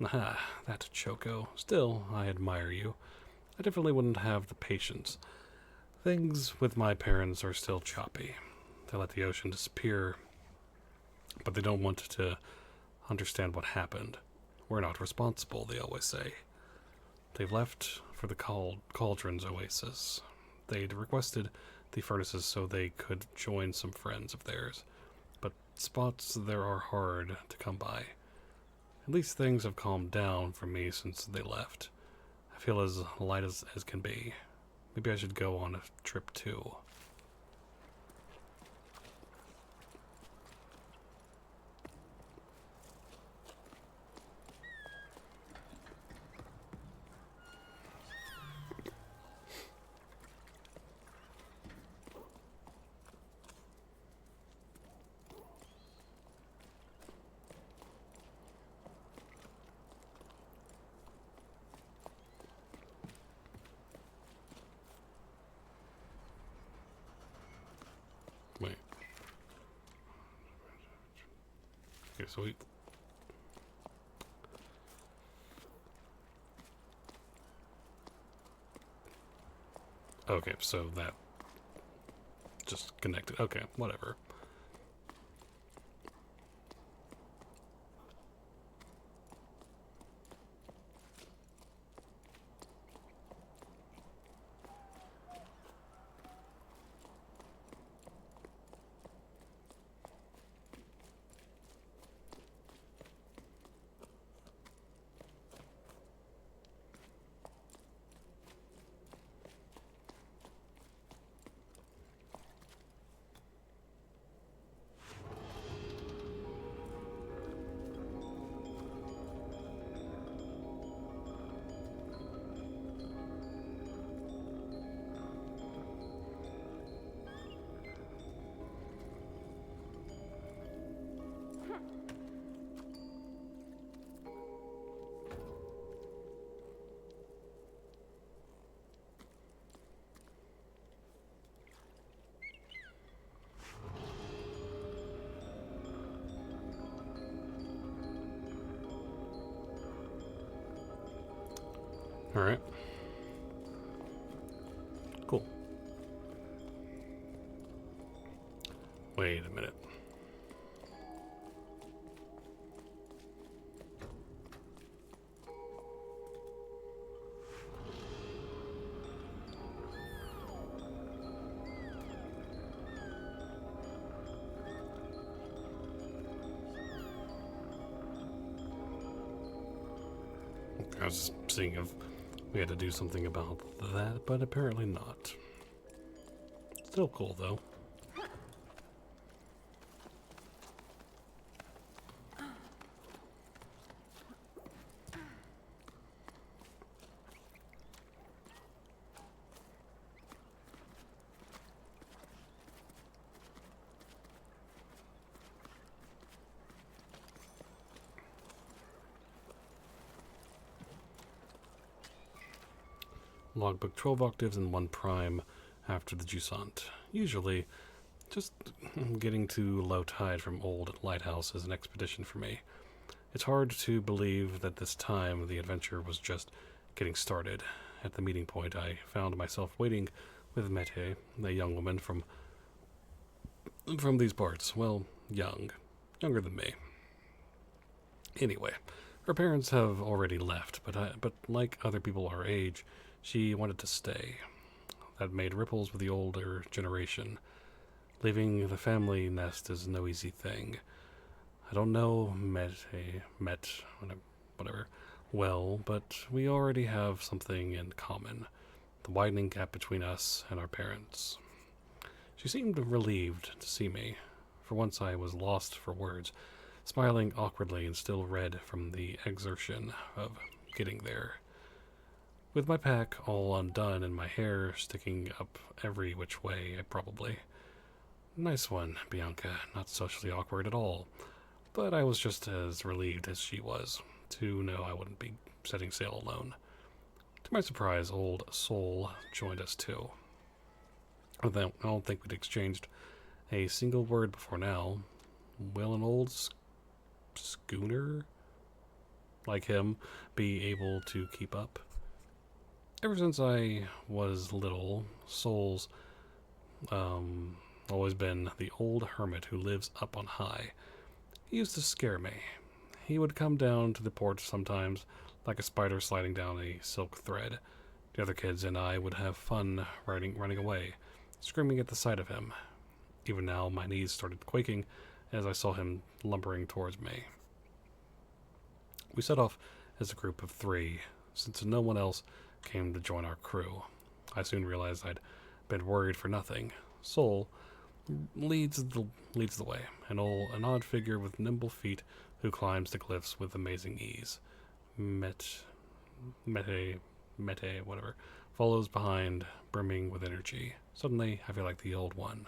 A: Ah, that Choco. Still, I admire you. I definitely wouldn't have the patience. Things with my parents are still choppy. They let the ocean disappear, but they don't want to understand what happened. We're not responsible, they always say. They've left for the Cauldron's oasis. They'd requested the furnaces so they could join some friends of theirs, but spots there are hard to come by. At least things have calmed down for me since they left. I feel as light as can be. Maybe I should go on a trip too. Wait. Okay, so we... Okay, so that just connected. Okay, whatever. Alright. Cool. Wait a minute. I was just seeing if we had to do something about that, but apparently not. Still cool, though. Logbook 12 octaves and 1 prime after the Jusant. Usually, just getting to low tide from old lighthouse is an expedition for me. It's hard to believe that this time the adventure was just getting started. At the meeting point, I found myself waiting with Mete, a young woman from these parts. Well, younger than me. Anyway, her parents have already left, but like other people our age, she wanted to stay. That made ripples with the older generation. Leaving the family nest is no easy thing. I don't know whatever, well, but we already have something in common. The widening gap between us and our parents. She seemed relieved to see me. For once I was lost for words, smiling awkwardly and still red from the exertion of getting there. With my pack all undone and my hair sticking up every which way, probably. Nice one, Bianca. Not socially awkward at all. But I was just as relieved as she was, to know I wouldn't be setting sail alone. To my surprise, old Soul joined us too. I don't think we'd exchanged a single word before now. Will an old schooner like him be able to keep up? Ever since I was little, Soul's always been the old hermit who lives up on high. He used to scare me. He would come down to the port sometimes, like a spider sliding down a silk thread, The other kids and I would have fun running away, screaming at the sight of him. Even now, my knees started quaking as I saw him lumbering towards me. We set off as a group of 3, since no one else came to join our crew. I soon realized I'd been worried for nothing. Soul leads the way, an odd figure with nimble feet who climbs the cliffs with amazing ease. Mete, whatever, follows behind, brimming with energy. Suddenly, I feel like the old one.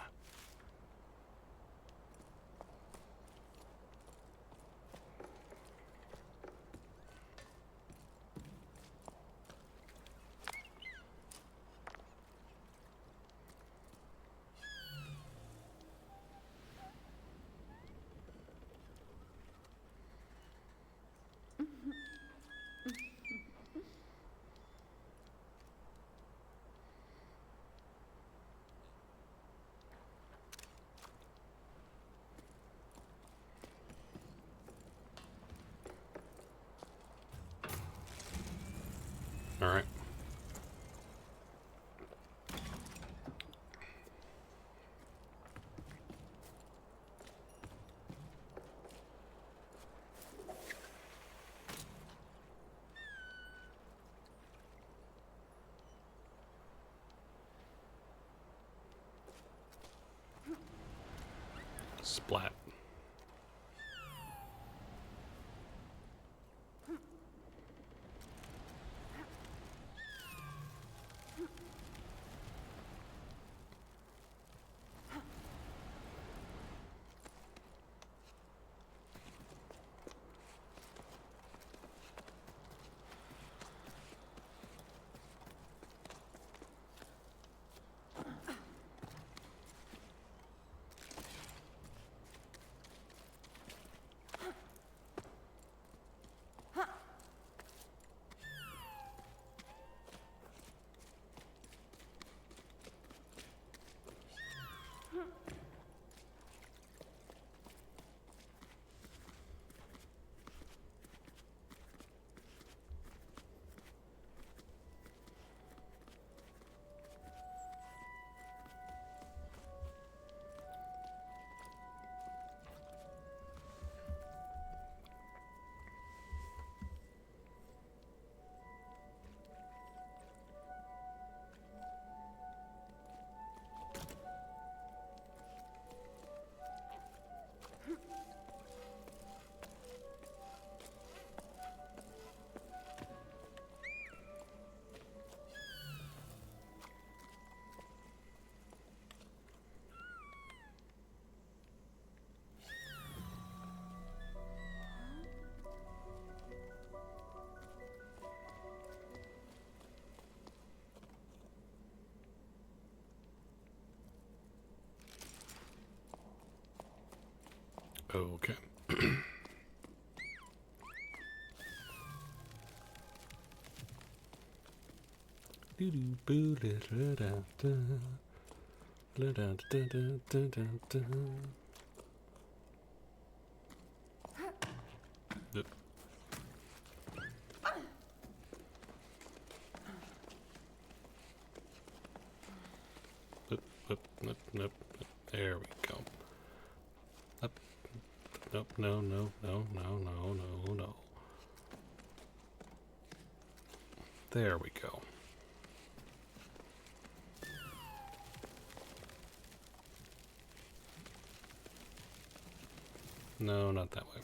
A: Alright. Splat. Okay. Nope. There we go. Up. Nope. No. There we go. No, not that way.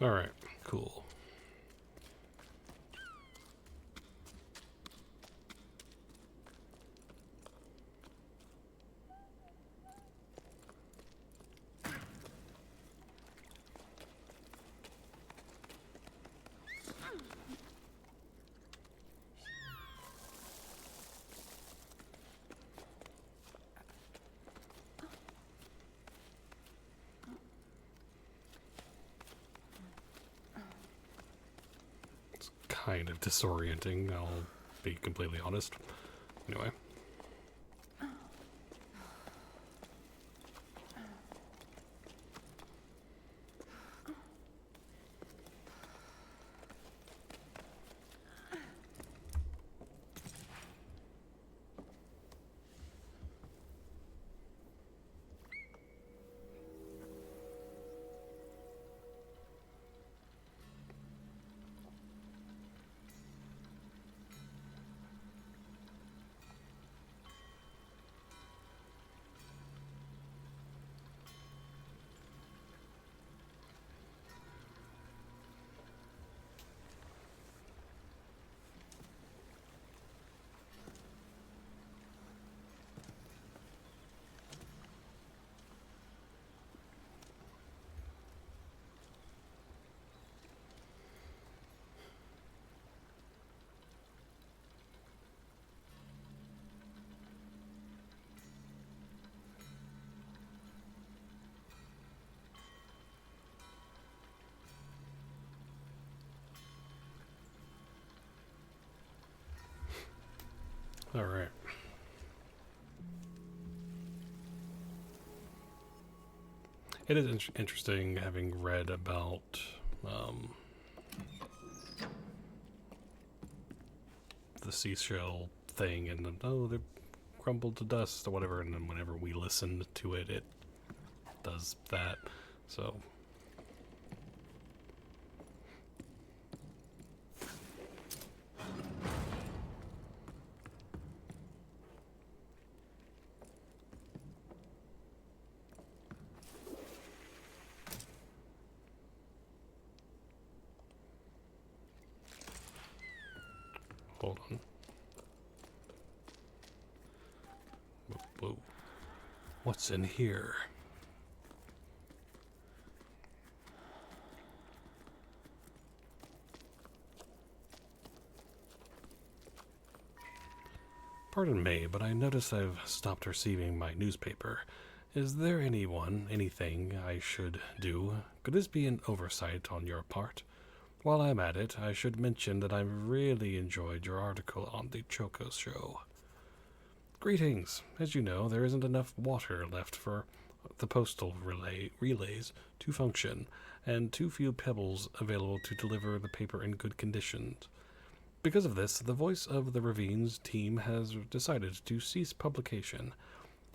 A: All right, cool. kind of disorienting, I'll be completely honest. Anyway. Alright. It is interesting having read about the seashell thing, and oh, they're crumbled to dust or whatever, and then whenever we listen to it, it does that. So hold on. Whoa. What's in here? Pardon me, but I notice I've stopped receiving my newspaper. Is there anything I should do? Could this be an oversight on your part? While I'm at it, I should mention that I really enjoyed your article on the Choco Show. Greetings. As you know, there isn't enough water left for the postal relays to function, and too few pebbles available to deliver the paper in good condition. Because of this, the Voice of the Ravines team has decided to cease publication.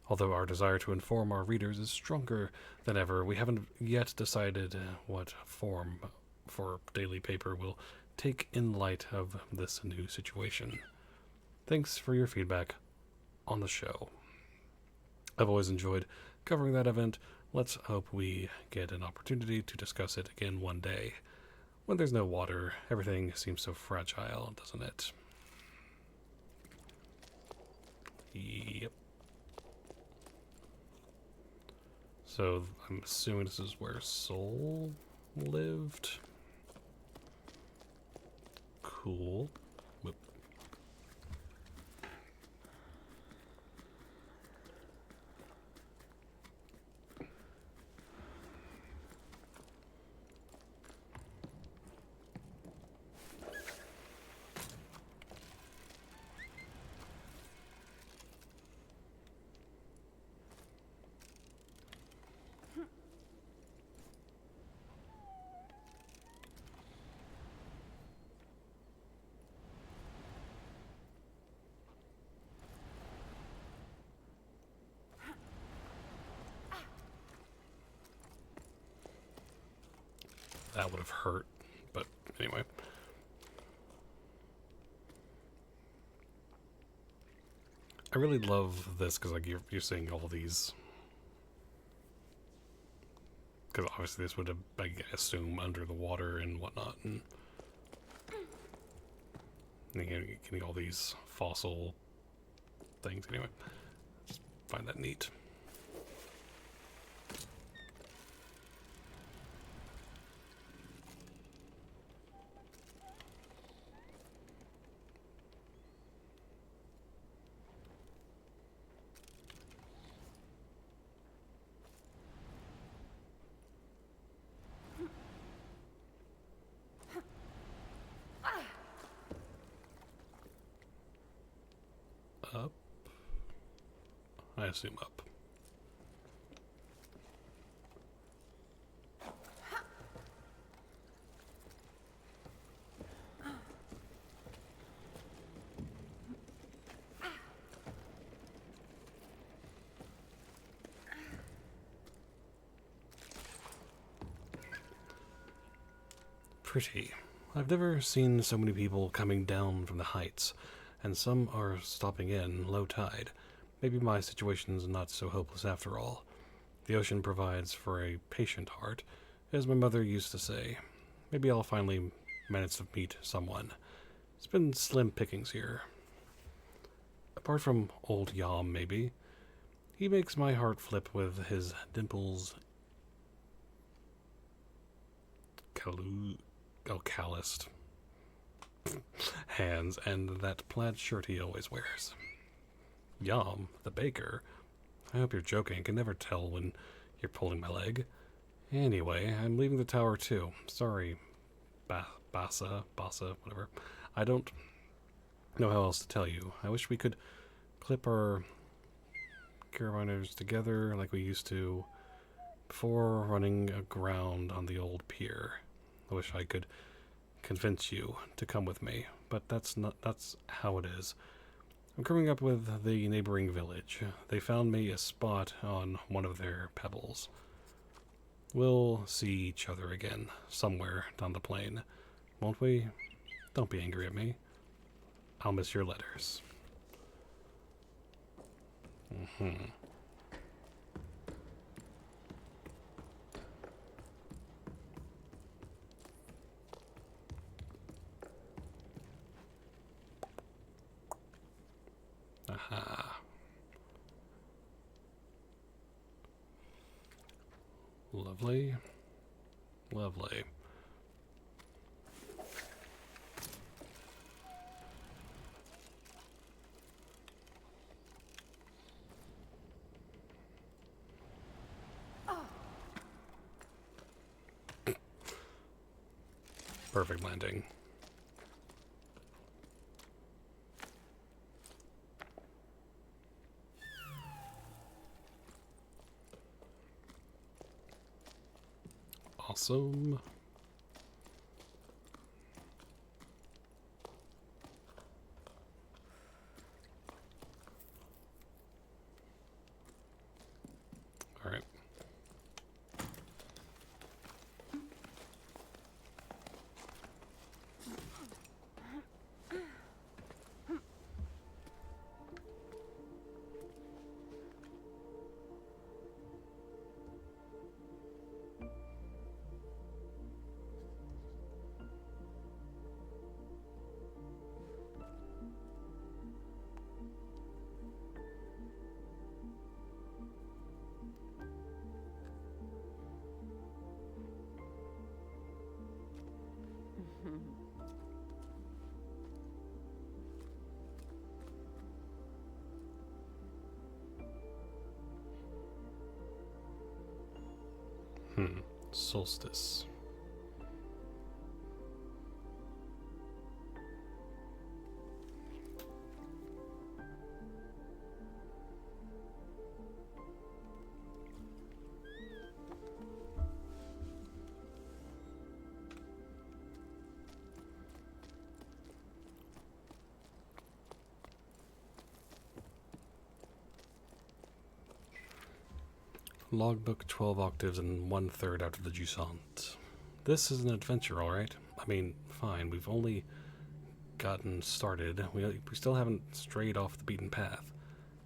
A: Although our desire to inform our readers is stronger than ever, we haven't yet decided what form for daily paper will take in light of this new situation. Thanks for your feedback on the show. I've always enjoyed covering that event. Let's hope we get an opportunity to discuss it again one day. When there's no water, everything seems so fragile, doesn't it? Yep. So, I'm assuming this is where Soul lived. Cool. Whoop. That would have hurt, but anyway. I really love this because like you're seeing all these, because obviously this would have, I assume, under the water and whatnot, and getting all these fossil things. Anyway, just find that neat. assume up. Pretty. I've never seen so many people coming down from the heights, and some are stopping in low tide. Maybe my situation's not so hopeless after all. The ocean provides for a patient heart, as my mother used to say. Maybe I'll finally manage to meet someone. It's been slim pickings here. Apart from old Yam, maybe. He makes my heart flip with his dimples calloused hands and that plaid shirt he always wears. Yam, the baker. I hope you're joking. I can never tell when you're pulling my leg. Anyway, I'm leaving the tower too. Sorry, Bassa, whatever. I don't know how else to tell you. I wish we could clip our carabiners together like we used to before running aground on the old pier. I wish I could convince you to come with me, but that's how it is. I'm coming up with the neighboring village. They found me a spot on one of their pebbles. We'll see each other again somewhere down the plain, won't we? Don't be angry at me. I'll miss your letters. Aha. Lovely. Lovely. Perfect landing. Awesome. All right. Solstice. Logbook 12 octaves and 1/3 out of the Jusant. This is an adventure, alright? I mean, fine, we've only gotten started. We still haven't strayed off the beaten path.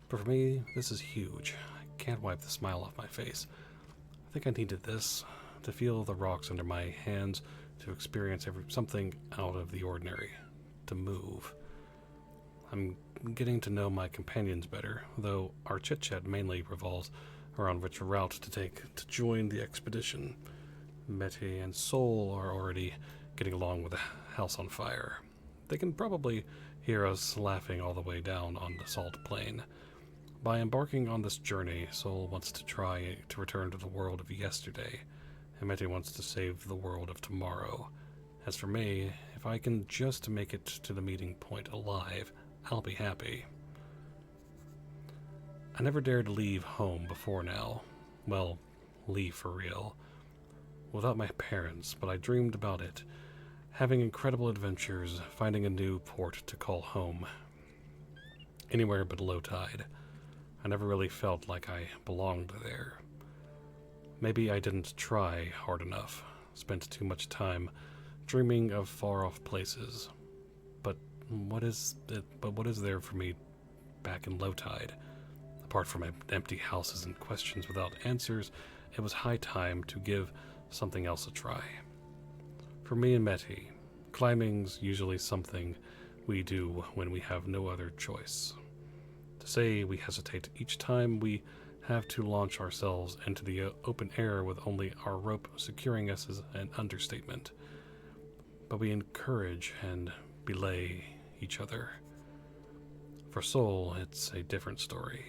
A: But for me, this is huge. I can't wipe the smile off my face. I think I needed this, to feel the rocks under my hands, to experience something out of the ordinary, to move. I'm getting to know my companions better, though our chit-chat mainly revolves around which route to take to join the expedition. Mete and Sol are already getting along with the house on fire. They can probably hear us laughing all the way down on the salt plain. By embarking on this journey, Sol wants to try to return to the world of yesterday, and Mete wants to save the world of tomorrow. As for me, if I can just make it to the meeting point alive, I'll be happy. I never dared leave home before now. Well, leave for real. Without my parents, but I dreamed about it. Having incredible adventures, finding a new port to call home. Anywhere but low tide. I never really felt like I belonged there. Maybe I didn't try hard enough. Spent too much time dreaming of far-off places. But what is there for me back in low tide? Apart from empty houses and questions without answers, it was high time to give something else a try. For me and Meti, climbing's usually something we do when we have no other choice. To say we hesitate each time we have to launch ourselves into the open air with only our rope securing us is an understatement. But we encourage and belay each other. For Soul, it's a different story.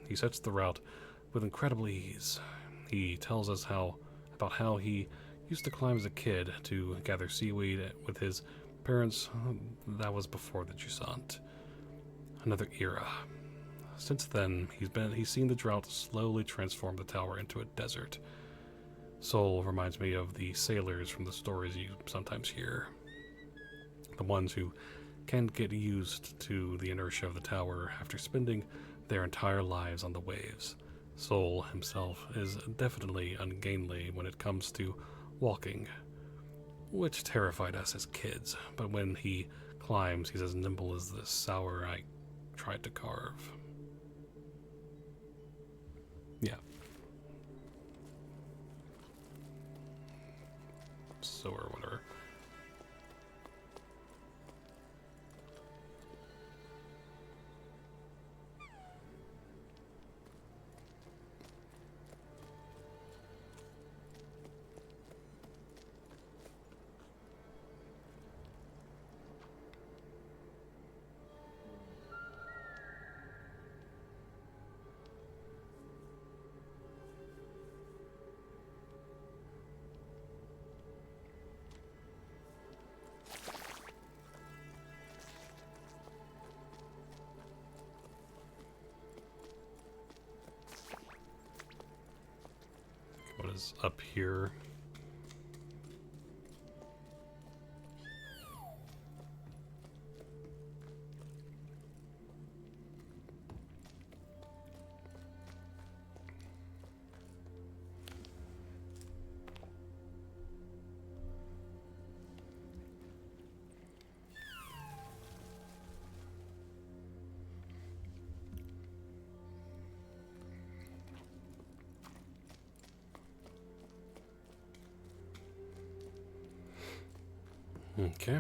A: He sets the route with incredible ease. He tells us about how he used to climb as a kid to gather seaweed with his parents. That was before the Jusant. Another era. Since then, he's seen the drought slowly transform the tower into a desert. Soul reminds me of the sailors from the stories you sometimes hear. The ones who can't get used to the inertia of the tower after spending their entire lives on the waves. Soul himself is definitely ungainly when it comes to walking, which terrified us as kids, but when he climbs, he's as nimble as the sour I tried to carve. Yeah. So or whatever. What is up here? Okay.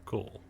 A: Cool.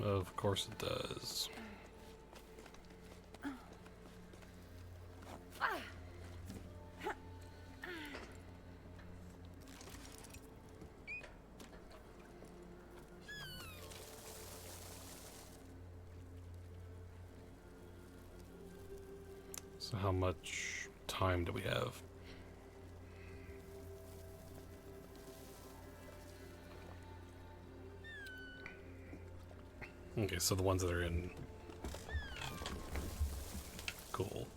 A: Of course it does. So how much time do we have? Okay, so the ones that are in... Cool.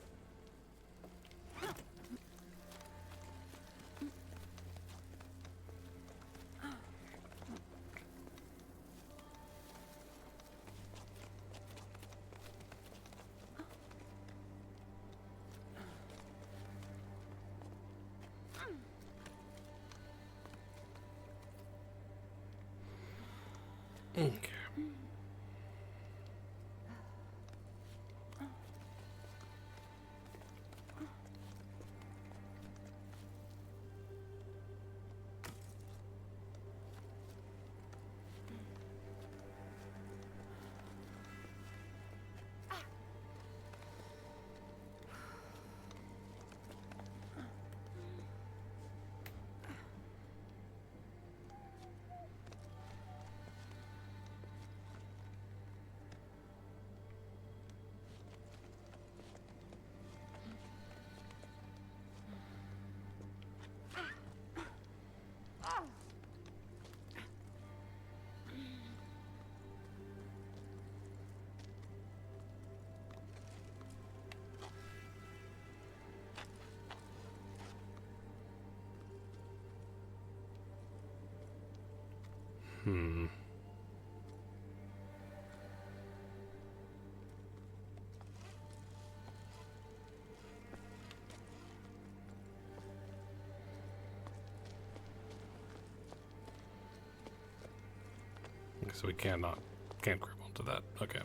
A: Okay. Hmm. So we can't grab onto that. Okay.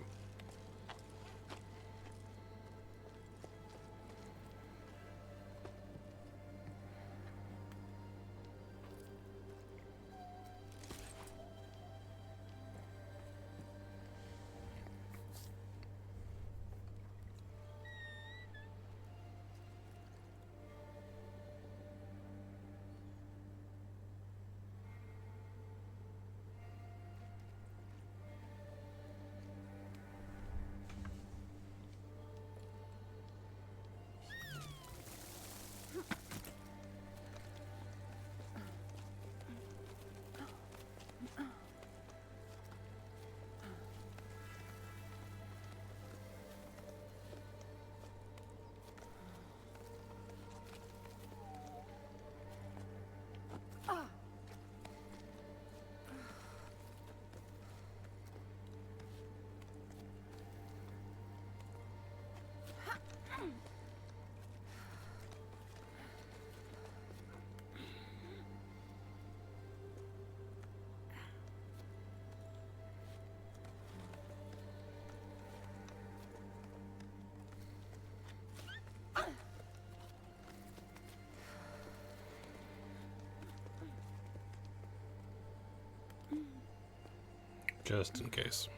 A: Just in case.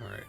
A: All right.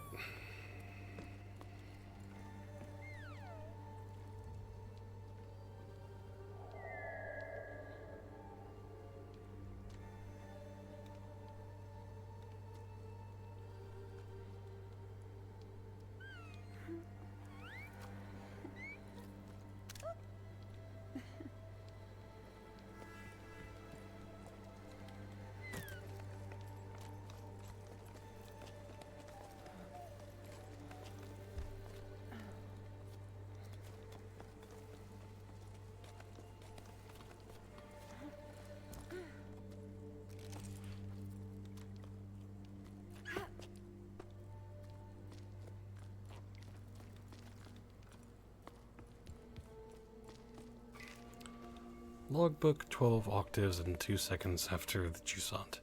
A: Logbook 12 octaves and 2 seconds after the Jusant.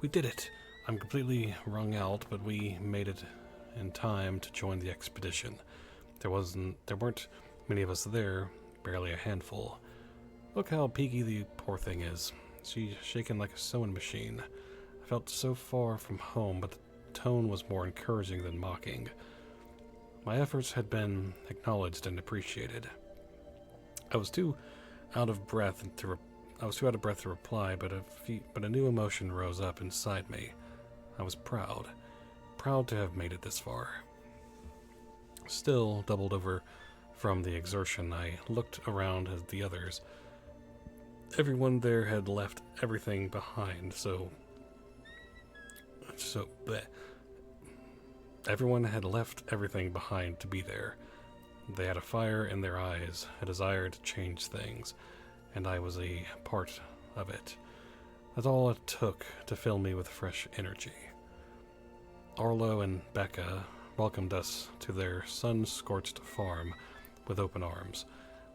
A: We did it! I'm completely wrung out, but we made it in time to join the expedition. There weren't many of us there, barely a handful. Look how peaky the poor thing is. She's shaken like a sewing machine. I felt so far from home, but the tone was more encouraging than mocking. My efforts had been acknowledged and appreciated. I was too out of breath to reply, but a new emotion rose up inside me. I was proud to have made it this far. Still doubled over from the exertion, I looked around at the others. Everyone there had left everything behind, bleh. Everyone had left everything behind to be there. They had a fire in their eyes, a desire to change things, and I was a part of it. That's all it took to fill me with fresh energy. Arlo and Becca welcomed us to their sun-scorched farm with open arms.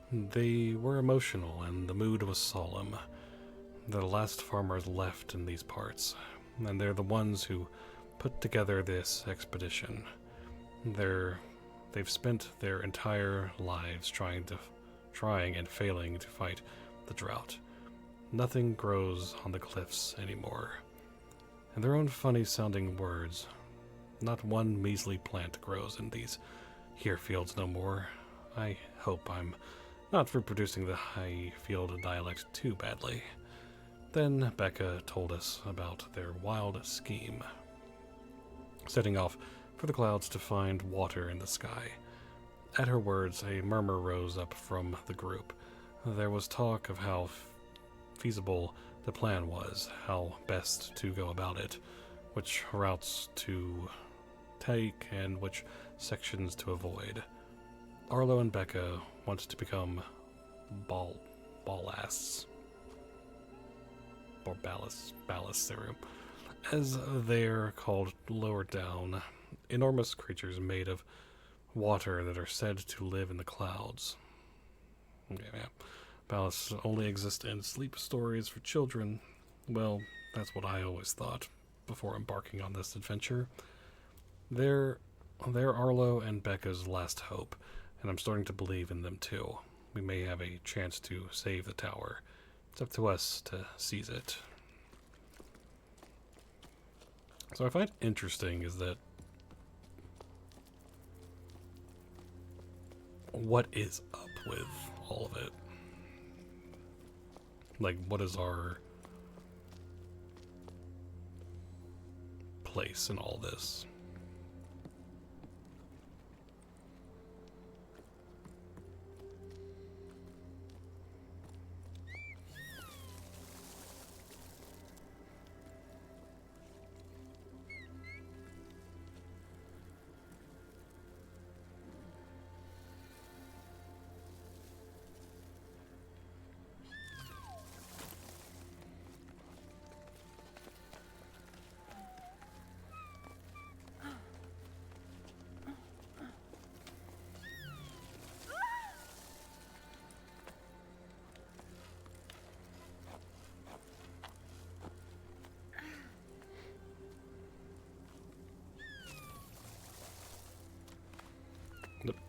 A: They were emotional, and the mood was solemn. They're the last farmers left in these parts, and they're the ones who put together this expedition. They've spent their entire lives trying and failing to fight the drought. Nothing grows on the cliffs anymore. In their own funny-sounding words, not one measly plant grows in these here fields no more. I hope I'm not reproducing the Highfield dialect too badly. Then Becca told us about their wild scheme, setting off for the clouds to find water in the sky. At her words, a murmur rose up from the group. There was talk of how feasible the plan was, how best to go about it, which routes to take and which sections to avoid. Arlo and Becca want to become ballasts, or ballast serum, as they're called lower down, enormous creatures made of water that are said to live in the clouds. Okay, yeah. Ballasts only exist in sleep stories for children. Well, that's what I always thought before embarking on this adventure. They're Arlo and Becca's last hope, and I'm starting to believe in them too. We may have a chance to save the tower. It's up to us to seize it. So what I find interesting is that what is up with all of it? Like, what is our place in all this? Nope.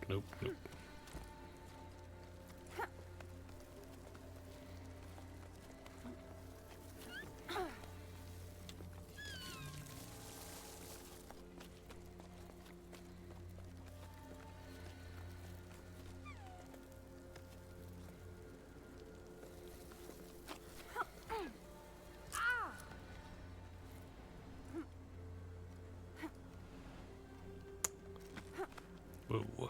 A: Whoa.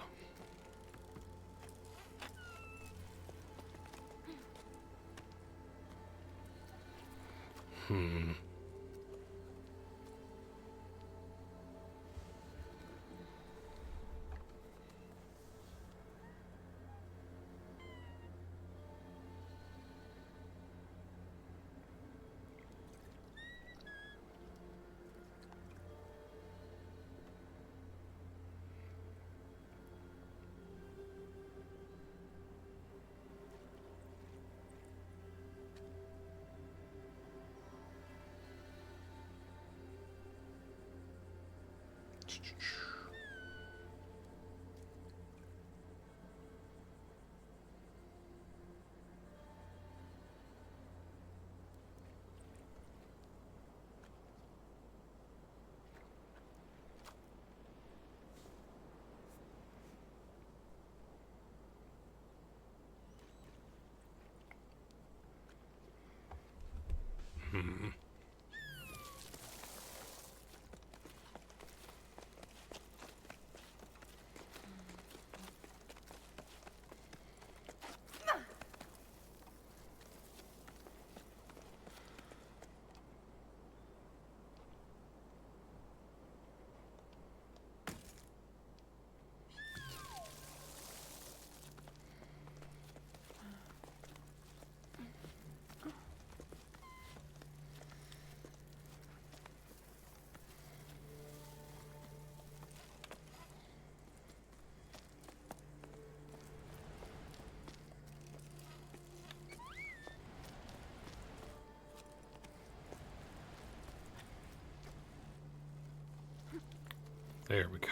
A: There we go.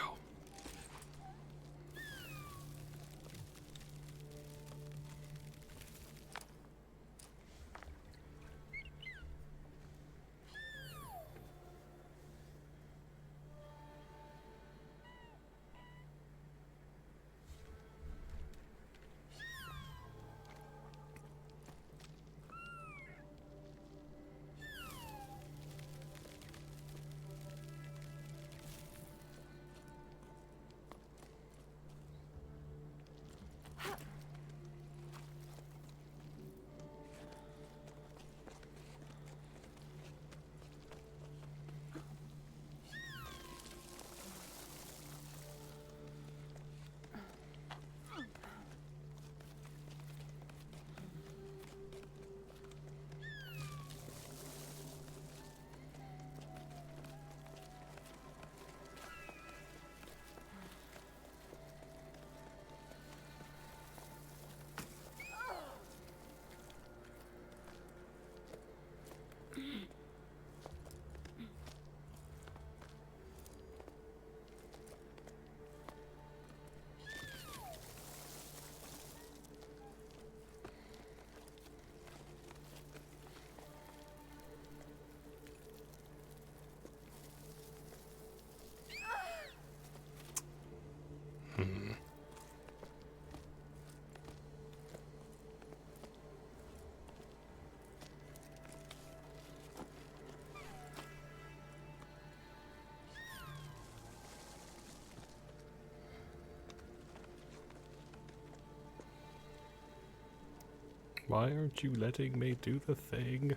A: Why aren't you letting me do the thing?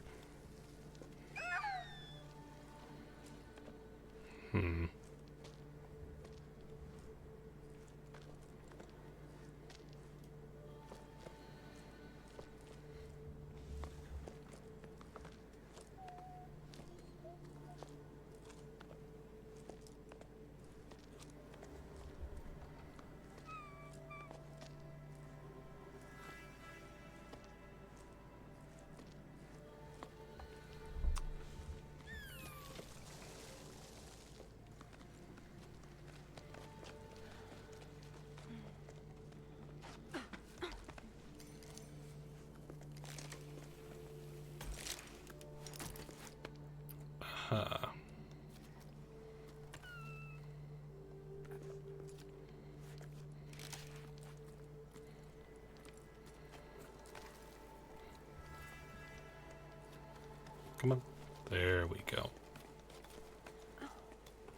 A: Come on. There we go.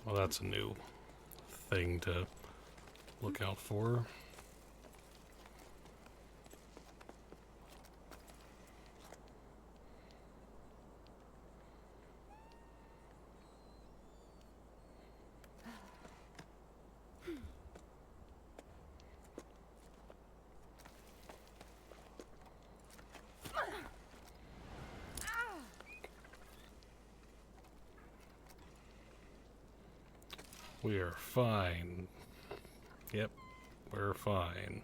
A: Well, that's a new thing to look out for. We're fine. Yep, we're fine.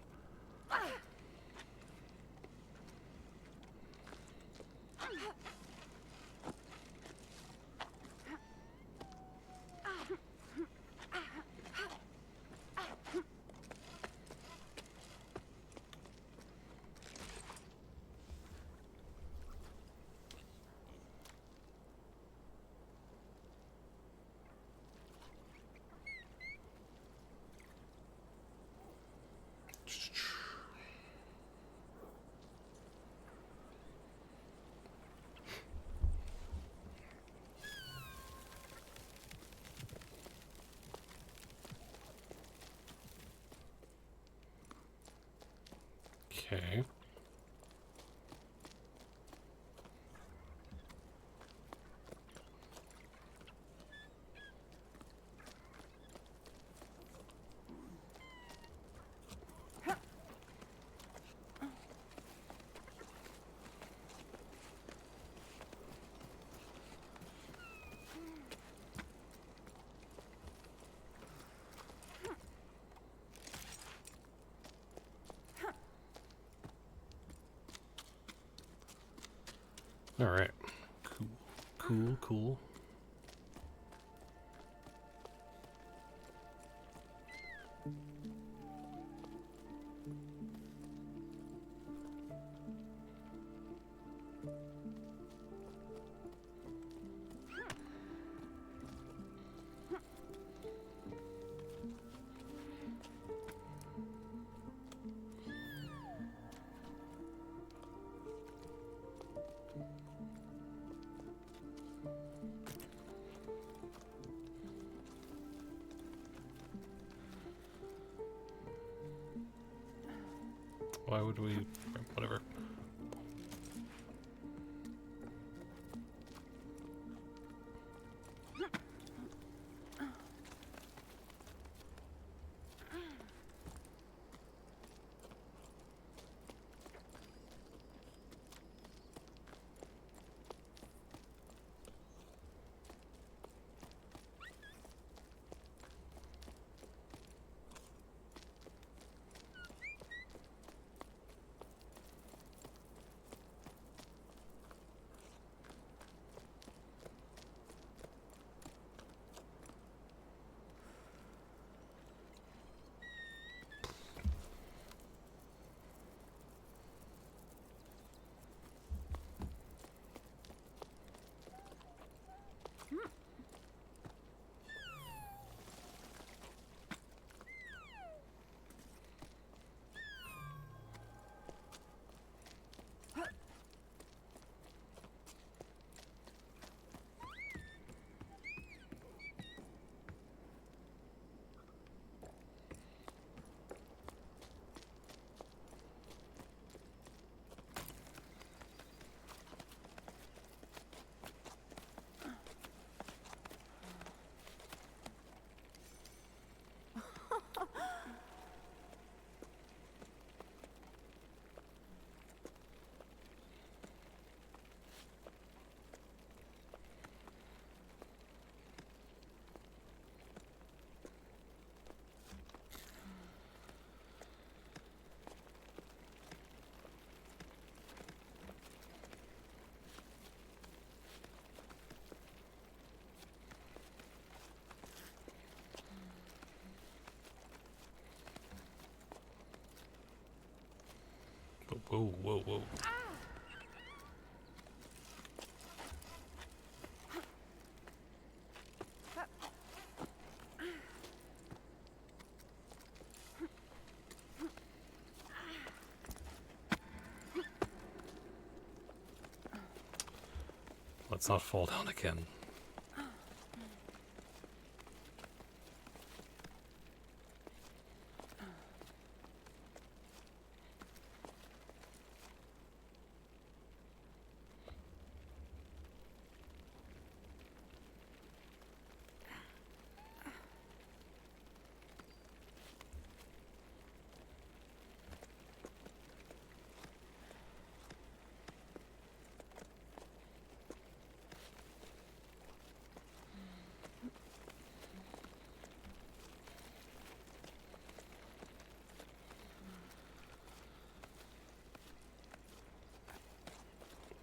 A: Okay. All right. Cool. Why would we... Whatever. Whoa, whoa, whoa. Let's not fall down again.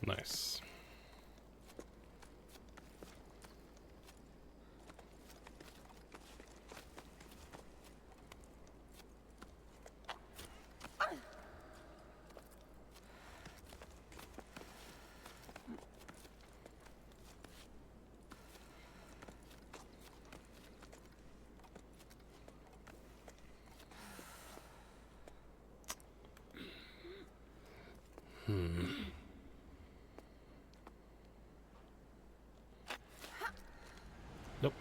A: Nice. Nope.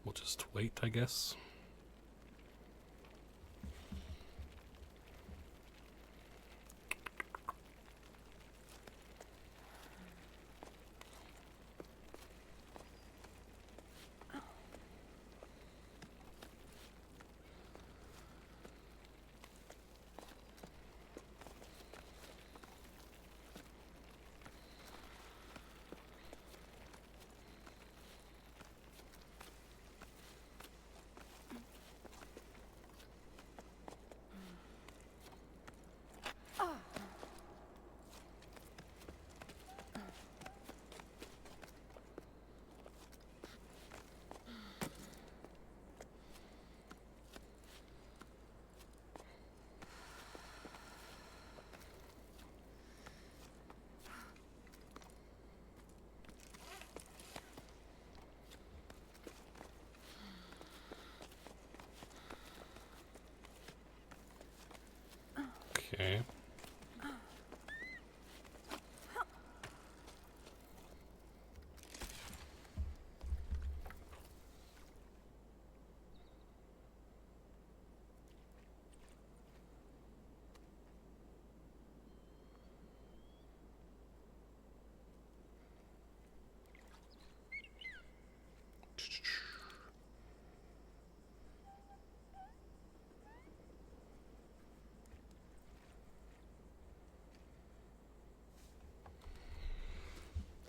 A: We'll just wait, I guess.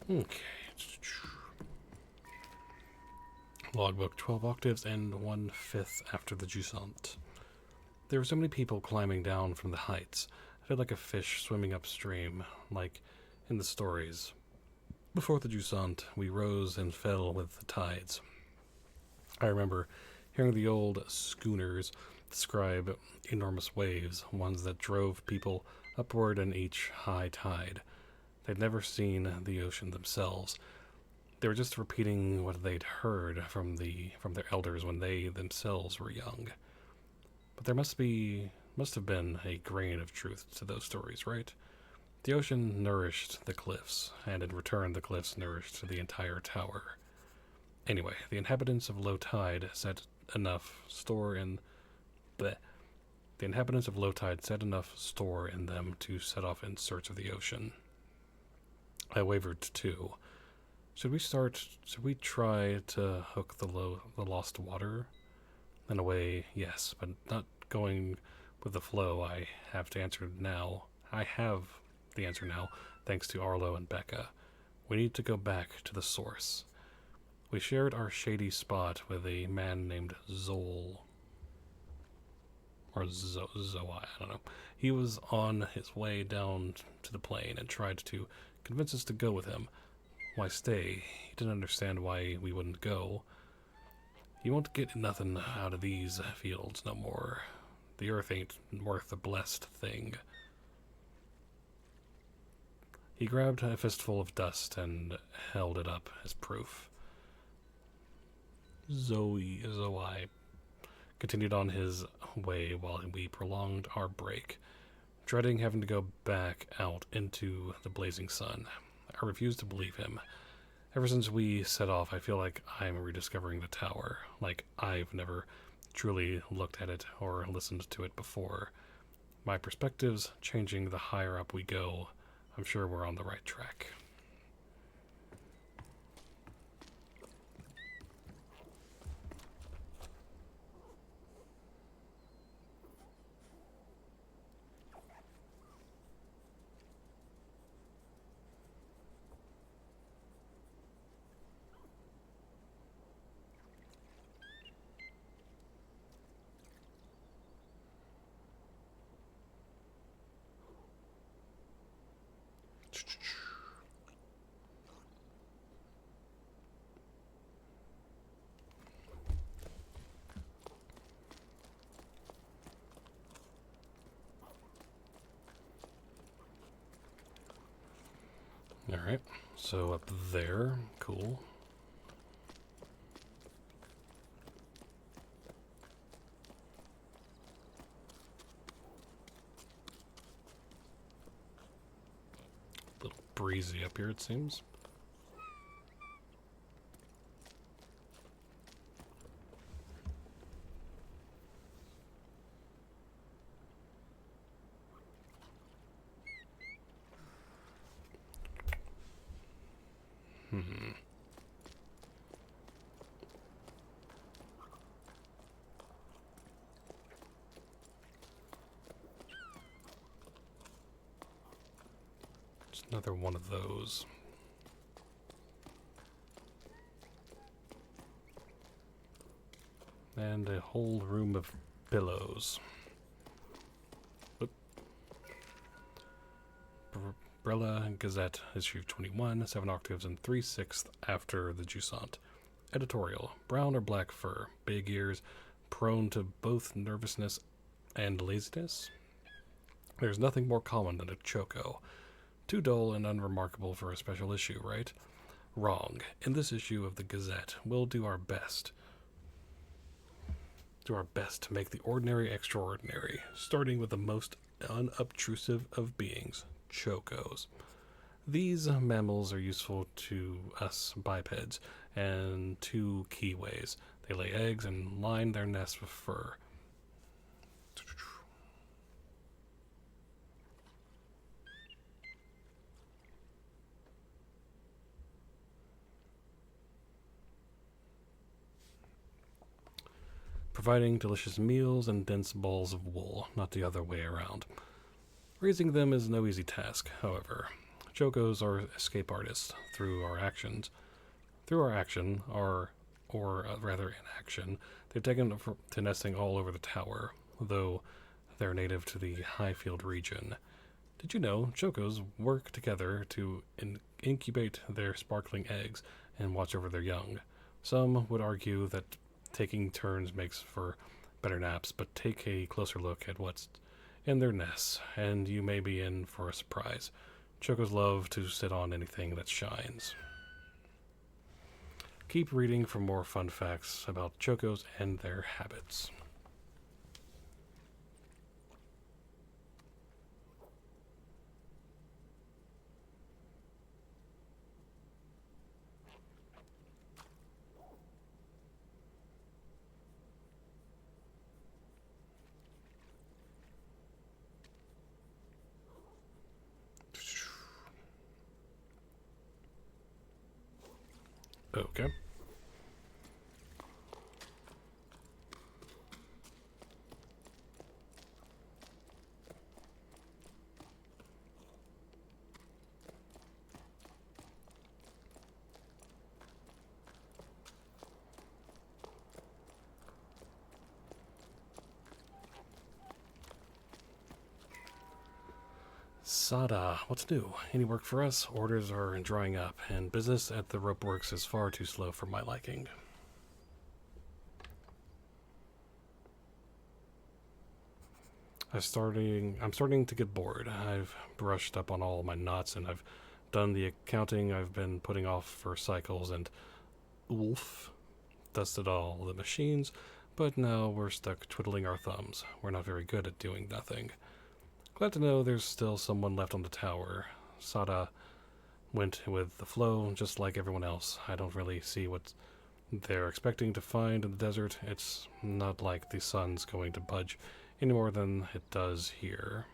A: Okay. Logbook 12 octaves and 1/5 after the Jusant. There were so many people climbing down from the heights. I felt like a fish swimming upstream, like in the stories. Before the Jusant, we rose and fell with the tides. I remember hearing the old schooners describe enormous waves, ones that drove people upward in each high tide. They'd never seen the ocean themselves. They were just repeating what they'd heard from their elders when they themselves were young. But there must have been a grain of truth to those stories, right? The ocean nourished the cliffs, and in return the cliffs nourished the entire tower. Anyway, the inhabitants of low tide set enough store in bleh, the inhabitants of low tide set enough store in them to set off in search of the ocean. I wavered too. Should we try to hook the lost water? In a way, yes, but not going with the flow. I have the answer now, thanks to Arlo and Becca. We need to go back to the source. We shared our shady spot with a man named Zol. Or Zoai, I don't know. He was on his way down to the plain and tried to convince us to go with him. Why stay? He didn't understand why we wouldn't go. You won't get nothing out of these fields no more. The earth ain't worth a blessed thing. He grabbed a fistful of dust and held it up as proof. Zoai continued on his way while we prolonged our break, dreading having to go back out into the blazing sun. I refused to believe him. Ever since we set off, I feel like I'm rediscovering the tower, like I've never truly looked at it or listened to it before. My perspective's changing the higher up we go. I'm sure we're on the right track. Alright, so up there, cool. A little breezy up here, it seems. Just another one of those. And a whole room of pillows. Umbrella Gazette, issue 21, 7 octaves and 3/6 after the Jusant. Editorial: brown or black fur, big ears, prone to both nervousness and laziness. There's nothing more common than a choco. Too dull and unremarkable for a special issue, right? Wrong. In this issue of the Gazette, we'll do our best. To make the ordinary extraordinary, starting with the most unobtrusive of beings, chocos. These mammals are useful to us bipeds in two key ways. They lay eggs and line their nests with fur. Providing delicious meals and dense balls of wool, not the other way around. Raising them is no easy task, however. Chocos are escape artists through our actions. Through our action, or rather inaction, they've taken to nesting all over the tower, though they're native to the Highfield region. Did you know Chocos work together to incubate their sparkling eggs and watch over their young? Some would argue that taking turns makes for better naps, but take a closer look at what's in their nests, and you may be in for a surprise. Chocos love to sit on anything that shines. Keep reading for more fun facts about Chocos and their habits. Okay. Sada, what's new? Any work for us? Orders are drying up, and business at the rope works is far too slow for my liking. I'm starting to get bored. I've brushed up on all my knots, and I've done the accounting I've been putting off for cycles, and oof, dusted all the machines, but now we're stuck twiddling our thumbs. We're not very good at doing nothing. Glad to know there's still someone left on the tower. Sada went with the flow, just like everyone else. I don't really see what they're expecting to find in the desert. It's not like the sun's going to budge any more than it does here.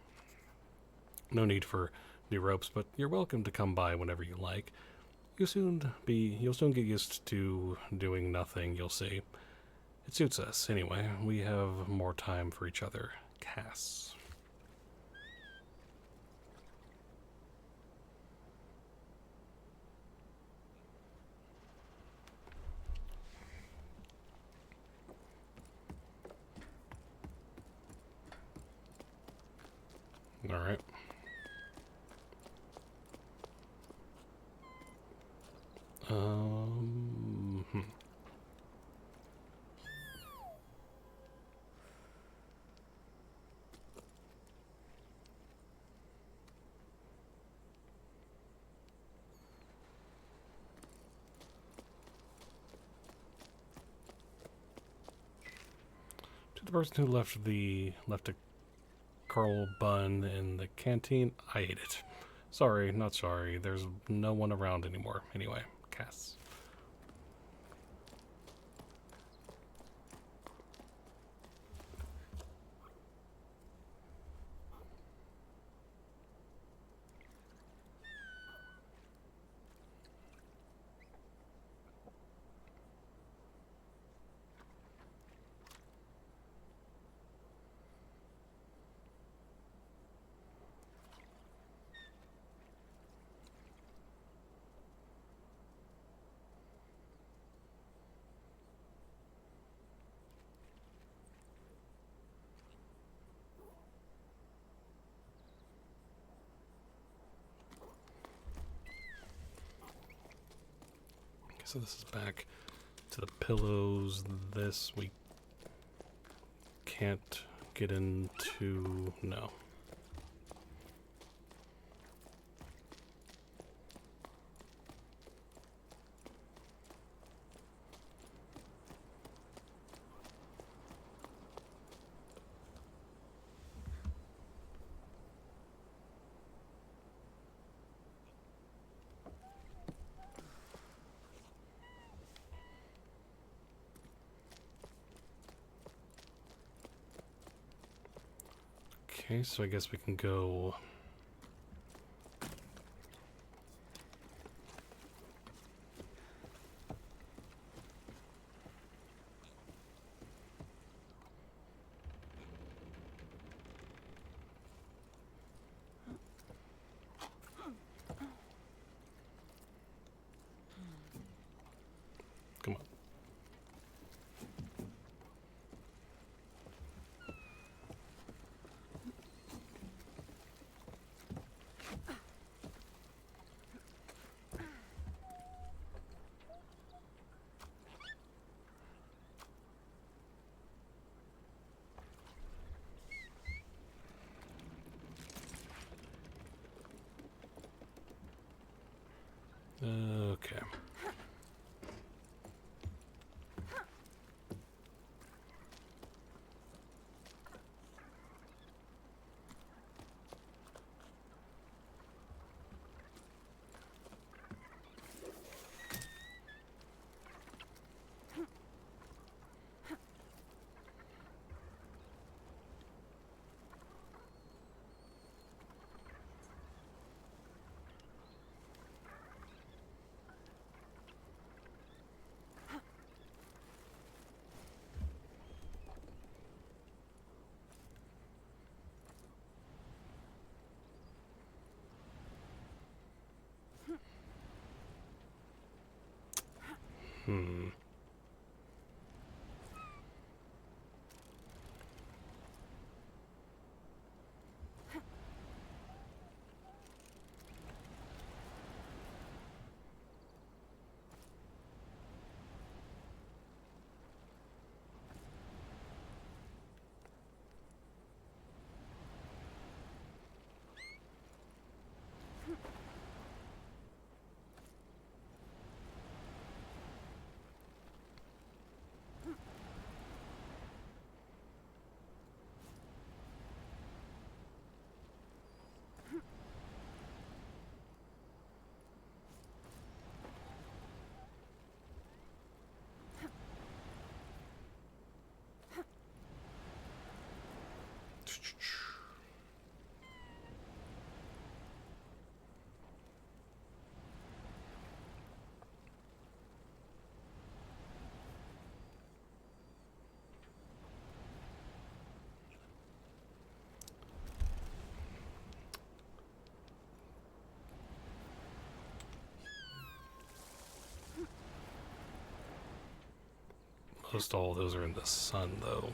A: No need for new ropes, but you're welcome to come by whenever you like. You'll soon get used to doing nothing, you'll see. It suits us, anyway. We have more time for each other. Cass. Alright. To the person who left a Carl bun in the canteen, I ate it. Sorry, not sorry. There's no one around anymore. Anyway, Cass. So this is back to the pillows. This we can't get into. No. Okay, so I guess we can go. Hmm. Most all of those are in the sun, though.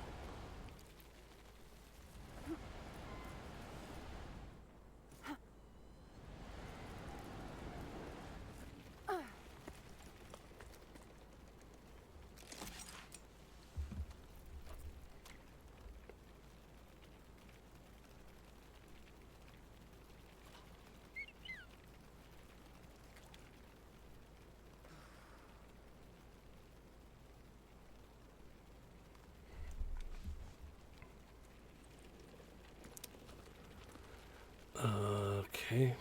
A: Okay.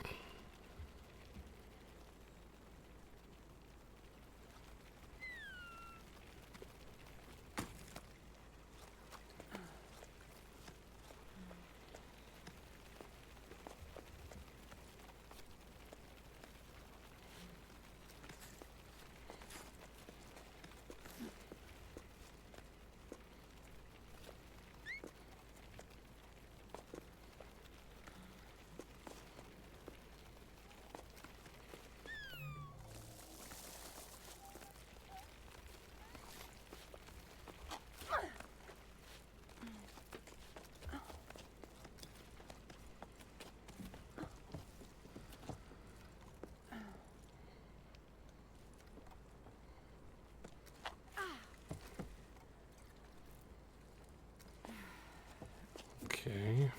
A: Okay.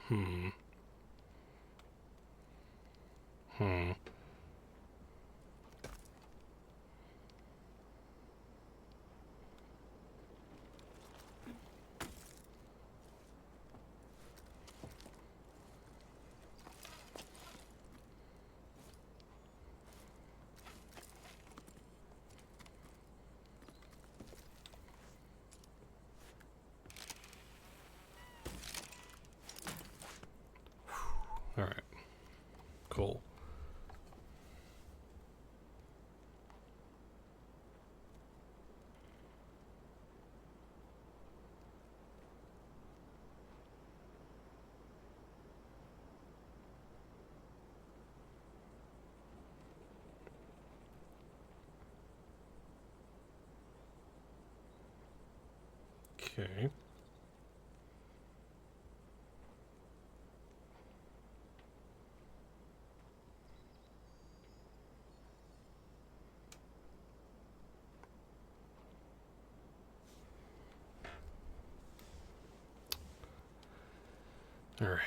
A: Hmm. Hmm. All right. Cool. Okay. All right.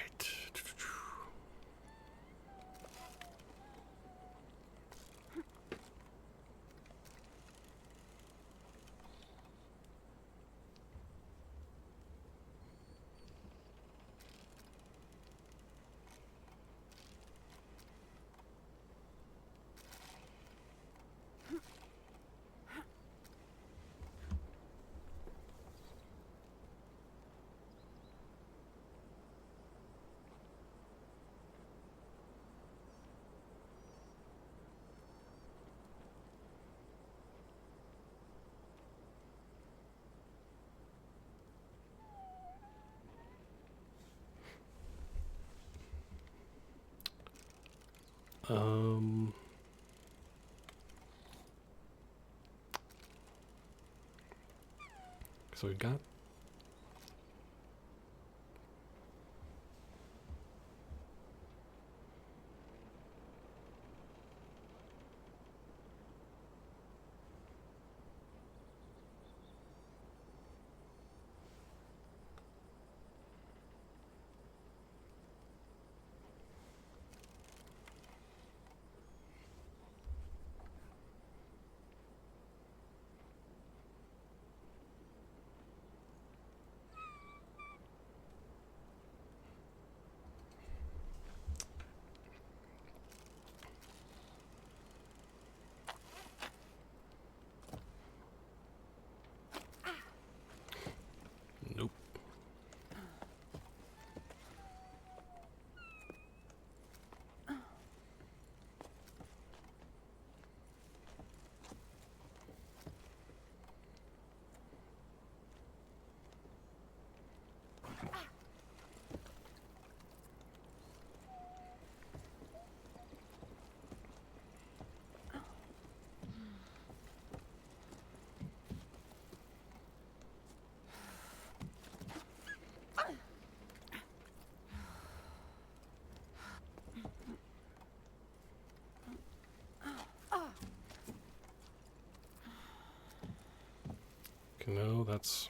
A: Um, so we've got nope. Okay, no, that's...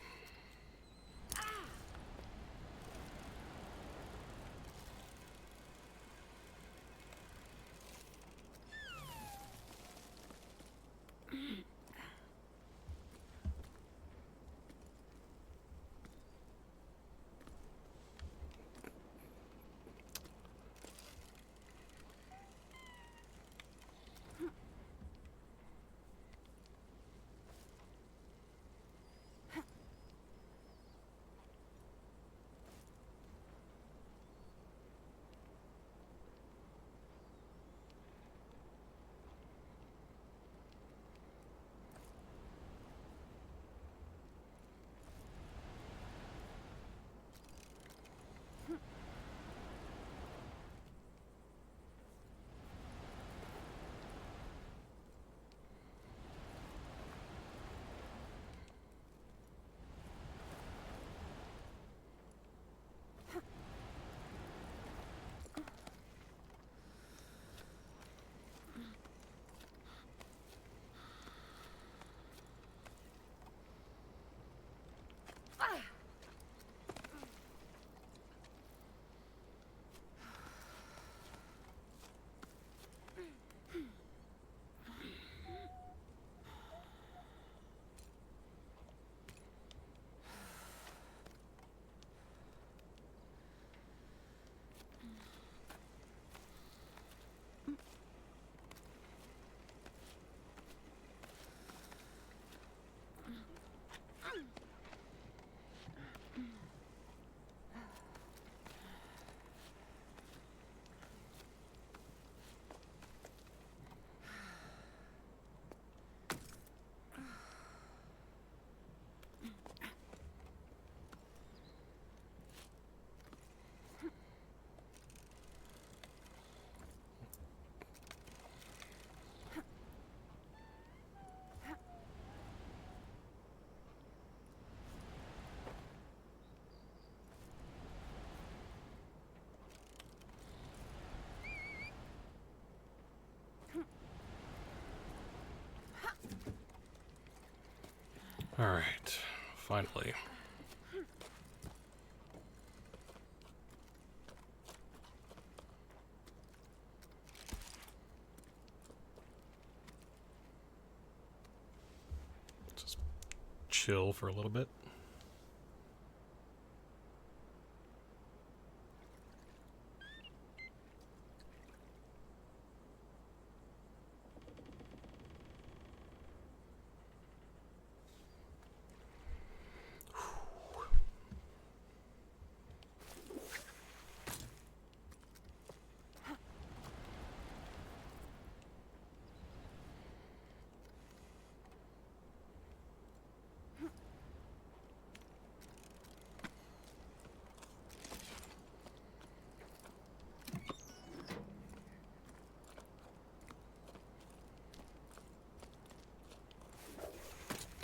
A: Alright, finally. Just chill for a little bit.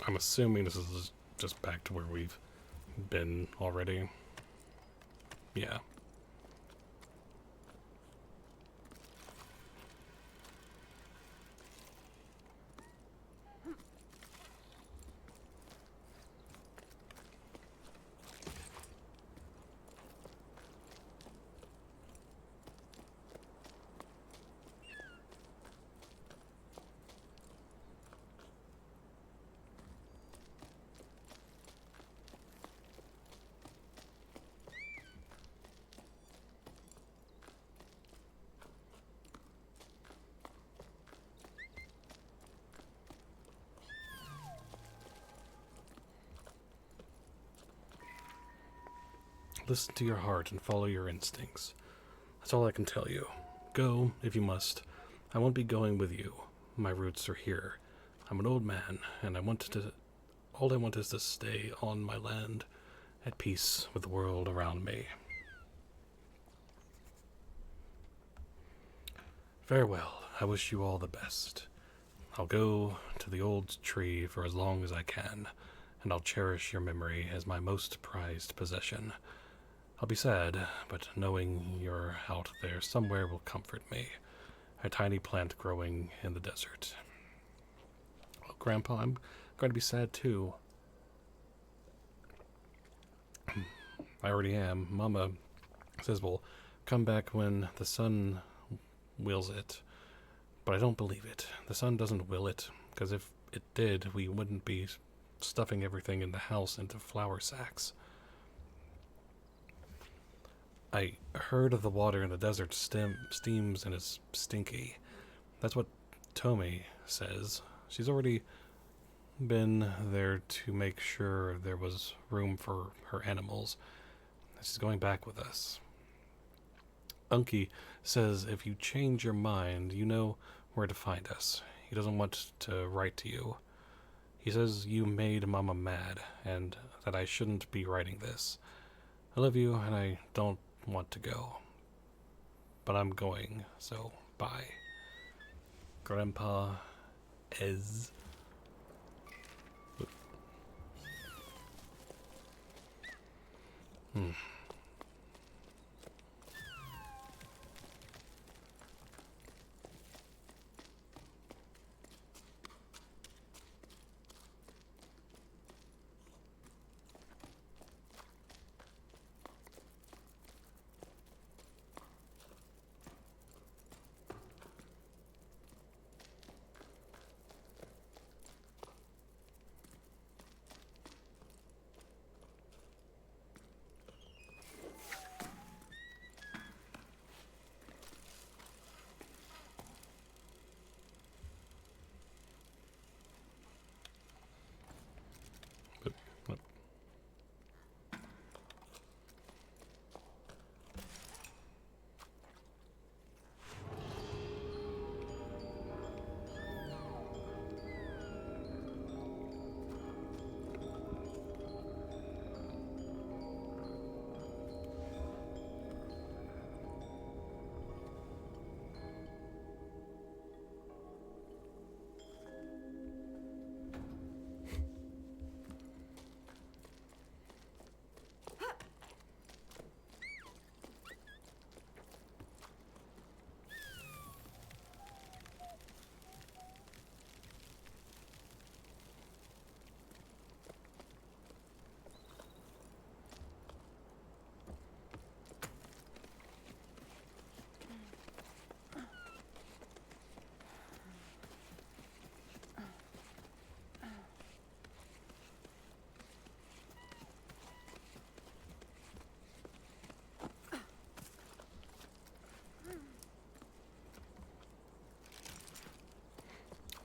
A: I'm assuming this is just back to where we've been already. Yeah. Listen to your heart and follow your instincts. That's all I can tell you. Go, if you must. I won't be going with you. My roots are here. I'm an old man, and all I want is to stay on my land, at peace with the world around me. Farewell. I wish you all the best. I'll go to the old tree for as long as I can, and I'll cherish your memory as my most prized possession. I'll be sad, but knowing you're out there somewhere will comfort me. A tiny plant growing in the desert. Oh, Grandpa, I'm going to be sad too. I already am. Mama says we'll come back when the sun wills it. But I don't believe it. The sun doesn't will it, because if it did, we wouldn't be stuffing everything in the house into flour sacks. I heard of the water in the desert steams and is stinky. That's what Tomei says. She's already been there to make sure there was room for her animals. She's going back with us. Unky says if you change your mind, you know where to find us. He doesn't want to write to you. He says you made Mama mad, and that I shouldn't be writing this. I love you, and I don't want to go. But I'm going, so bye. Grandpa Ez.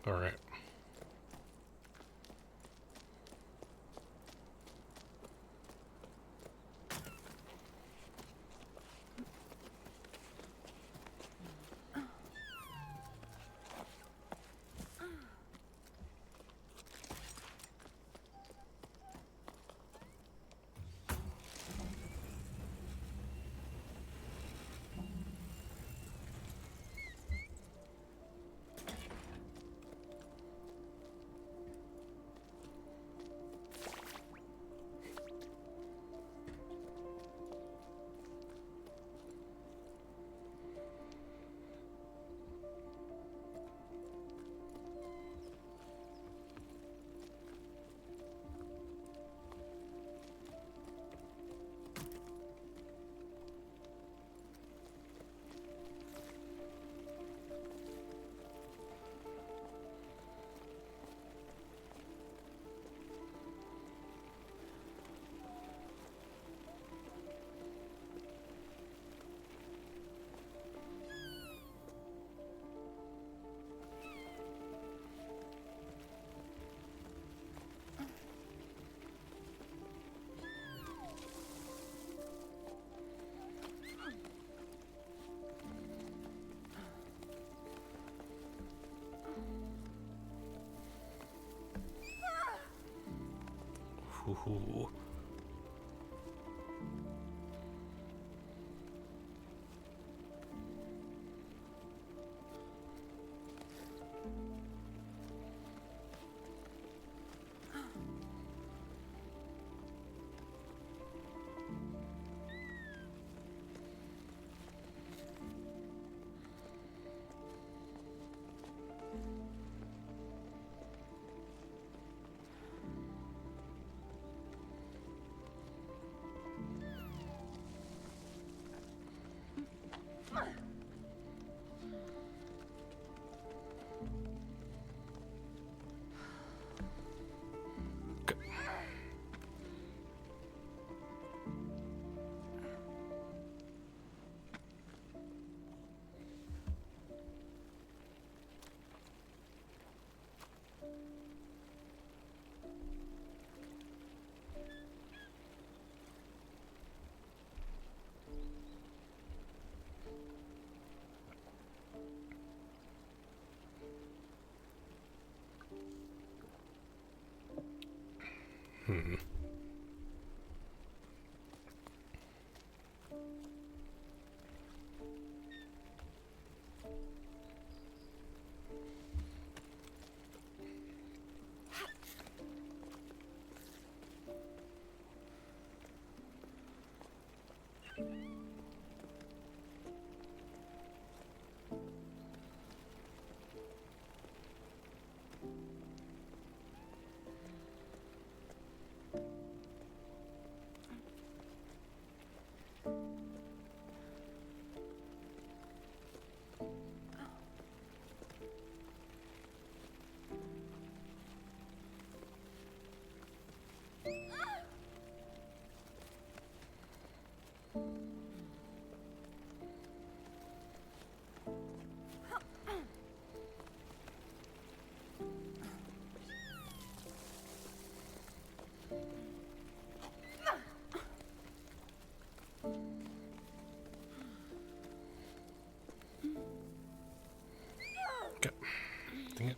A: All right. Ooh. Hmm. Okay. Dang it.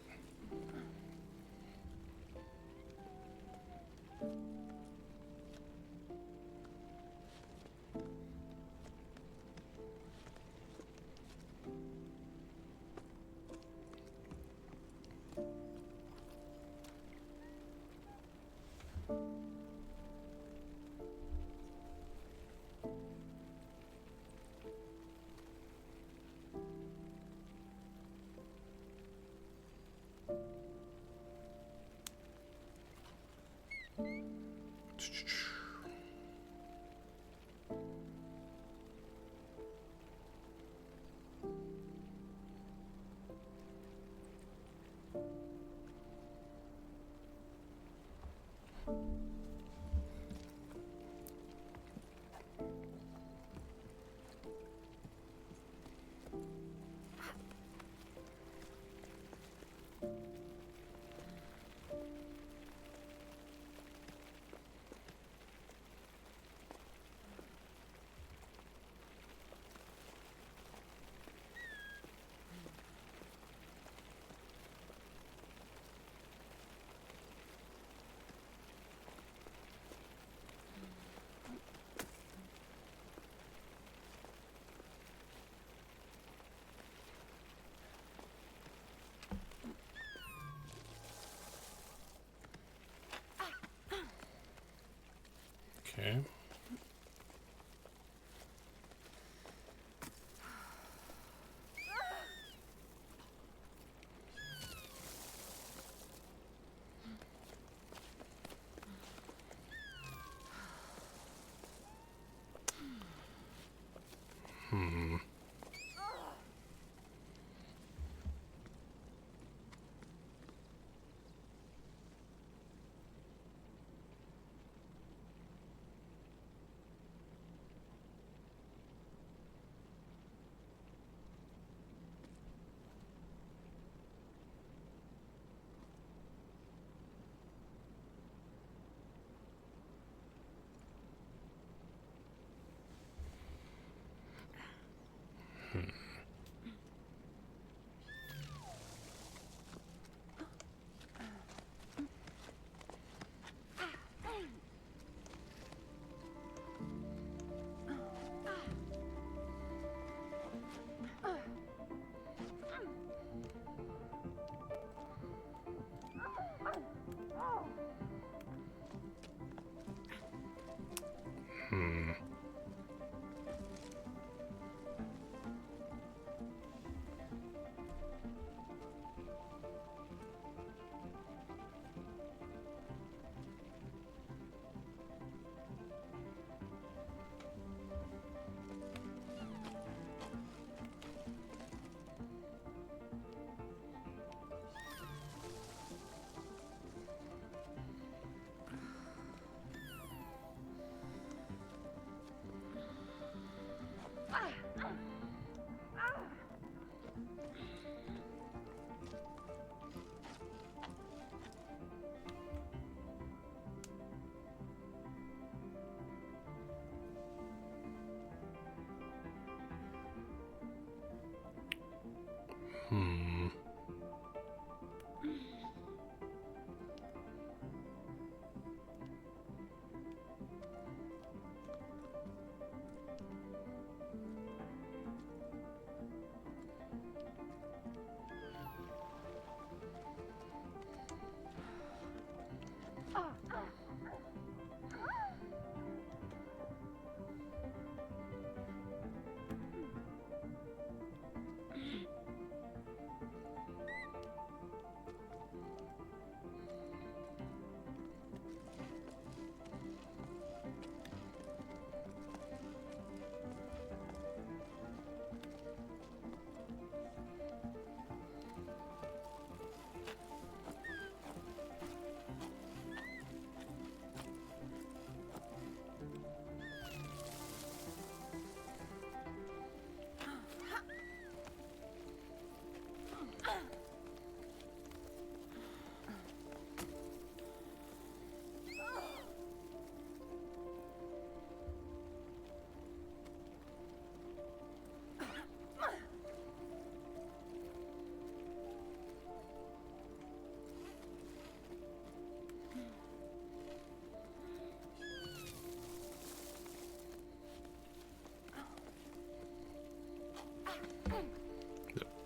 A: Okay. Hmm. Hmm.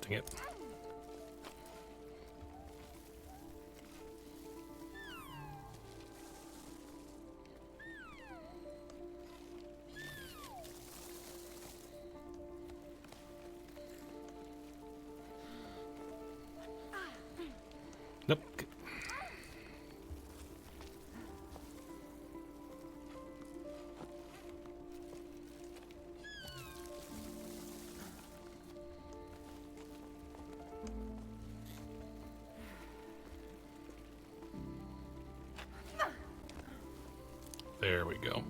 A: Dang it. Nope. There we go.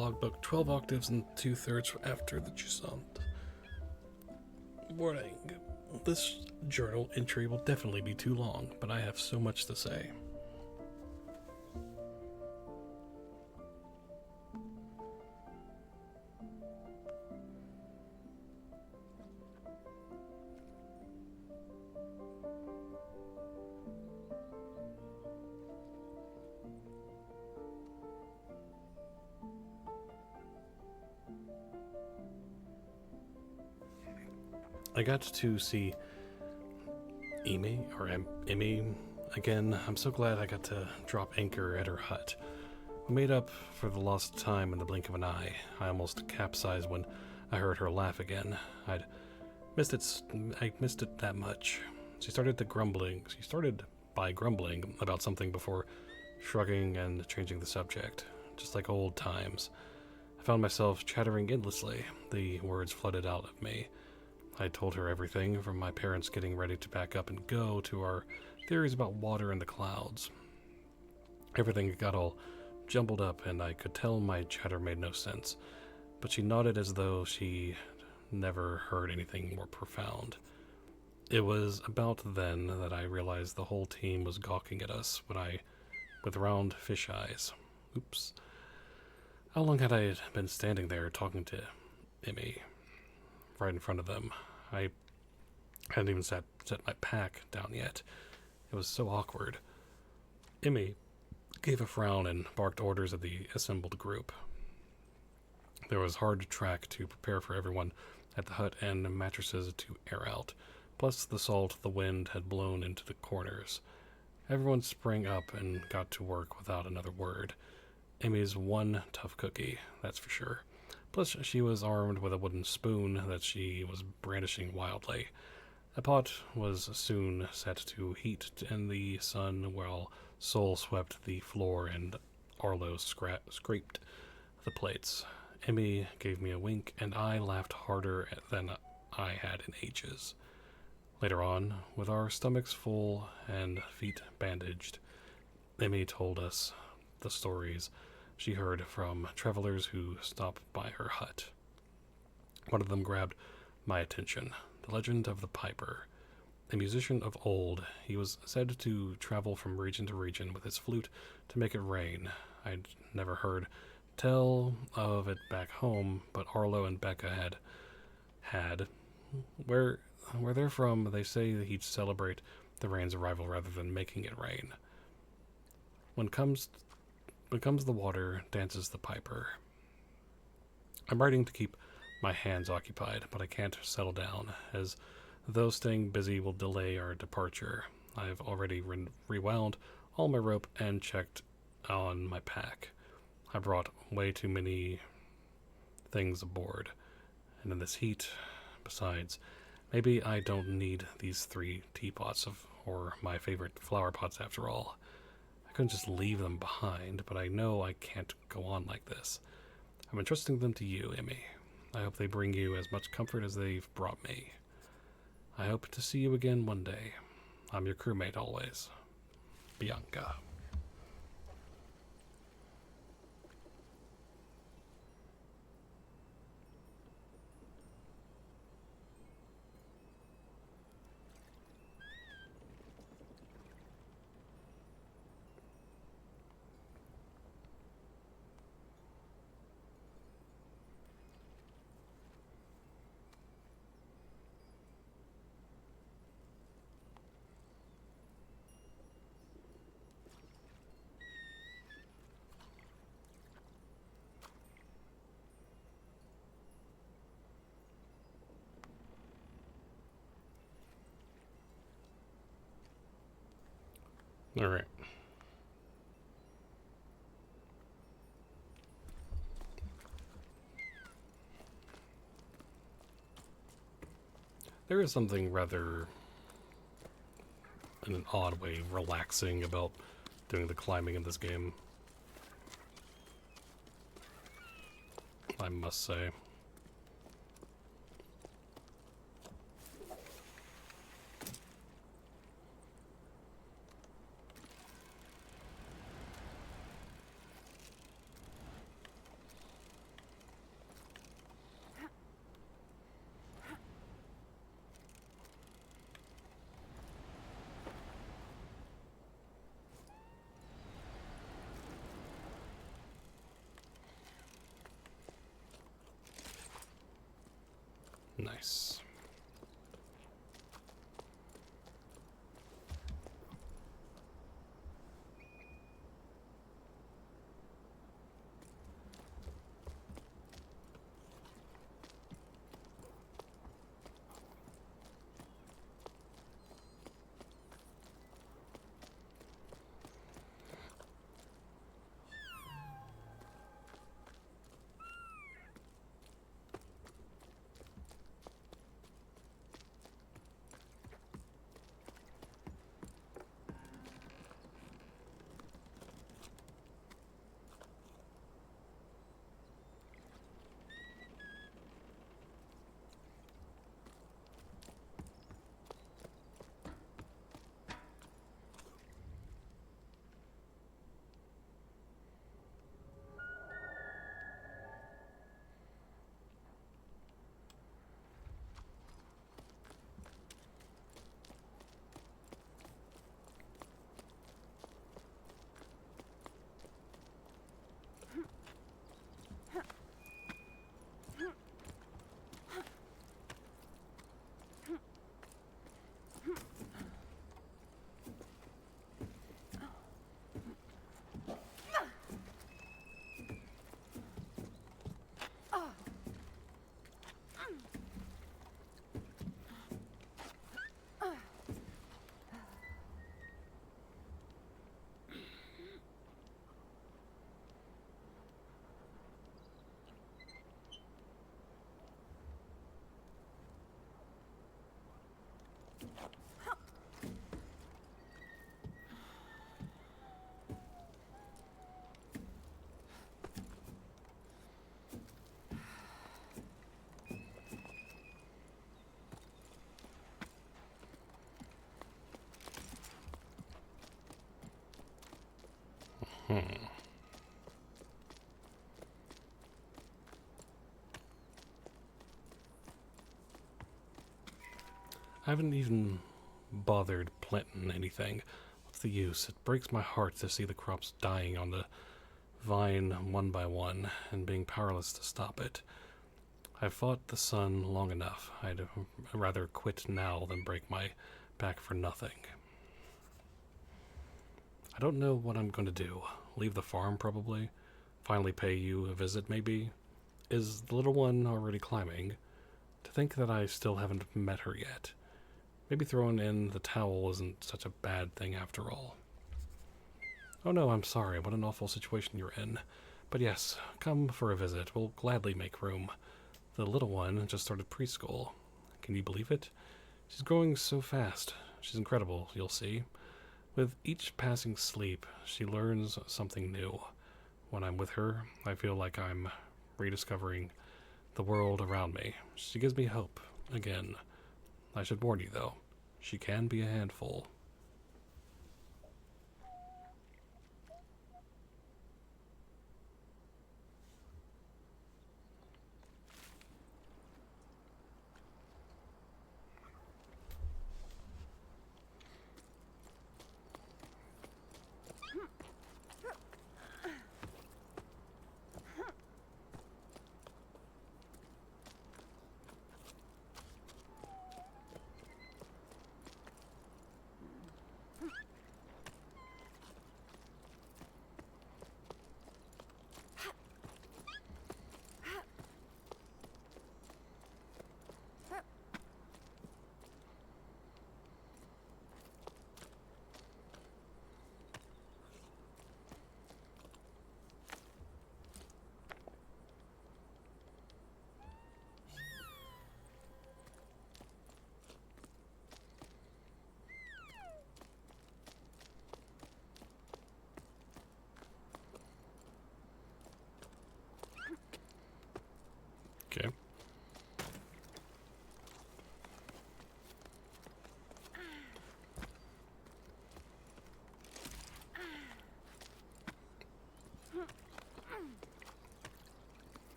A: logbook 12 octaves and 2/3 after the Jusant. Warning. This journal entry will definitely be too long, but I have so much to say. I got to see Emmy again. I'm so glad I got to drop anchor at her hut. We made up for the lost time in the blink of an eye. I almost capsized when I heard her laugh again. I missed it that much. She started by grumbling about something before shrugging and changing the subject, just like old times. I found myself chattering endlessly. The words flooded out of me. I told her everything, from my parents getting ready to pack up and go to our theories about water and the clouds. Everything got all jumbled up, and I could tell my chatter made no sense, but she nodded as though she never heard anything more profound. It was about then that I realized the whole team was gawking at us with round fish eyes. Oops. How long had I been standing there talking to Emmy? Right in front of them. I hadn't even set my pack down yet. It was so awkward. Emmy gave a frown and barked orders at the assembled group. There was hard track to prepare for everyone at the hut and mattresses to air out, plus the salt the wind had blown into the corners. Everyone sprang up and got to work without another word. Emmy's one tough cookie, that's for sure. Plus, she was armed with a wooden spoon that she was brandishing wildly. A pot was soon set to heat in the sun while Sol swept the floor and Arlo scraped the plates. Emmy gave me a wink, and I laughed harder than I had in ages. Later on, with our stomachs full and feet bandaged, Emmy told us the stories she heard from travelers who stopped by her hut. One of them grabbed my attention. The legend of the Piper. A musician of old, he was said to travel from region to region with his flute to make it rain. I'd never heard tell of it back home, but Arlo and Becca had. Where they're from, they say that he'd celebrate the rain's arrival rather than making it rain. When comes the water, dances the Piper. I'm writing to keep my hands occupied, but I can't settle down, as though staying busy will delay our departure. I've already rewound all my rope and checked on my pack. I brought way too many things aboard, and in this heat, besides, maybe I don't need these 3 teapots or my favorite flower pots after all. I couldn't just leave them behind, but I know I can't go on like this. I'm entrusting them to you, Emmy. I hope they bring you as much comfort as they've brought me. I hope to see you again one day. I'm your crewmate always. Bianca. All right. There is something rather, in an odd way, relaxing about doing the climbing in this game, I must say. Nice. I haven't even bothered planting anything. What's the use? It breaks my heart to see the crops dying on the vine one by one and being powerless to stop it. I've fought the sun long enough. I'd rather quit now than break my back for nothing. I don't know what I'm going to do. Leave the farm, probably. Finally pay you a visit, maybe. Is the little one already climbing? To think that I still haven't met her yet. Maybe throwing in the towel isn't such a bad thing after all. Oh no, I'm sorry. What an awful situation you're in. But yes, come for a visit. We'll gladly make room. The little one just started preschool. Can you believe it? She's growing so fast. She's incredible, you'll see. With each passing sleep, she learns something new. When I'm with her, I feel like I'm rediscovering the world around me. She gives me hope, again. I should warn you, though, she can be a handful. Okay.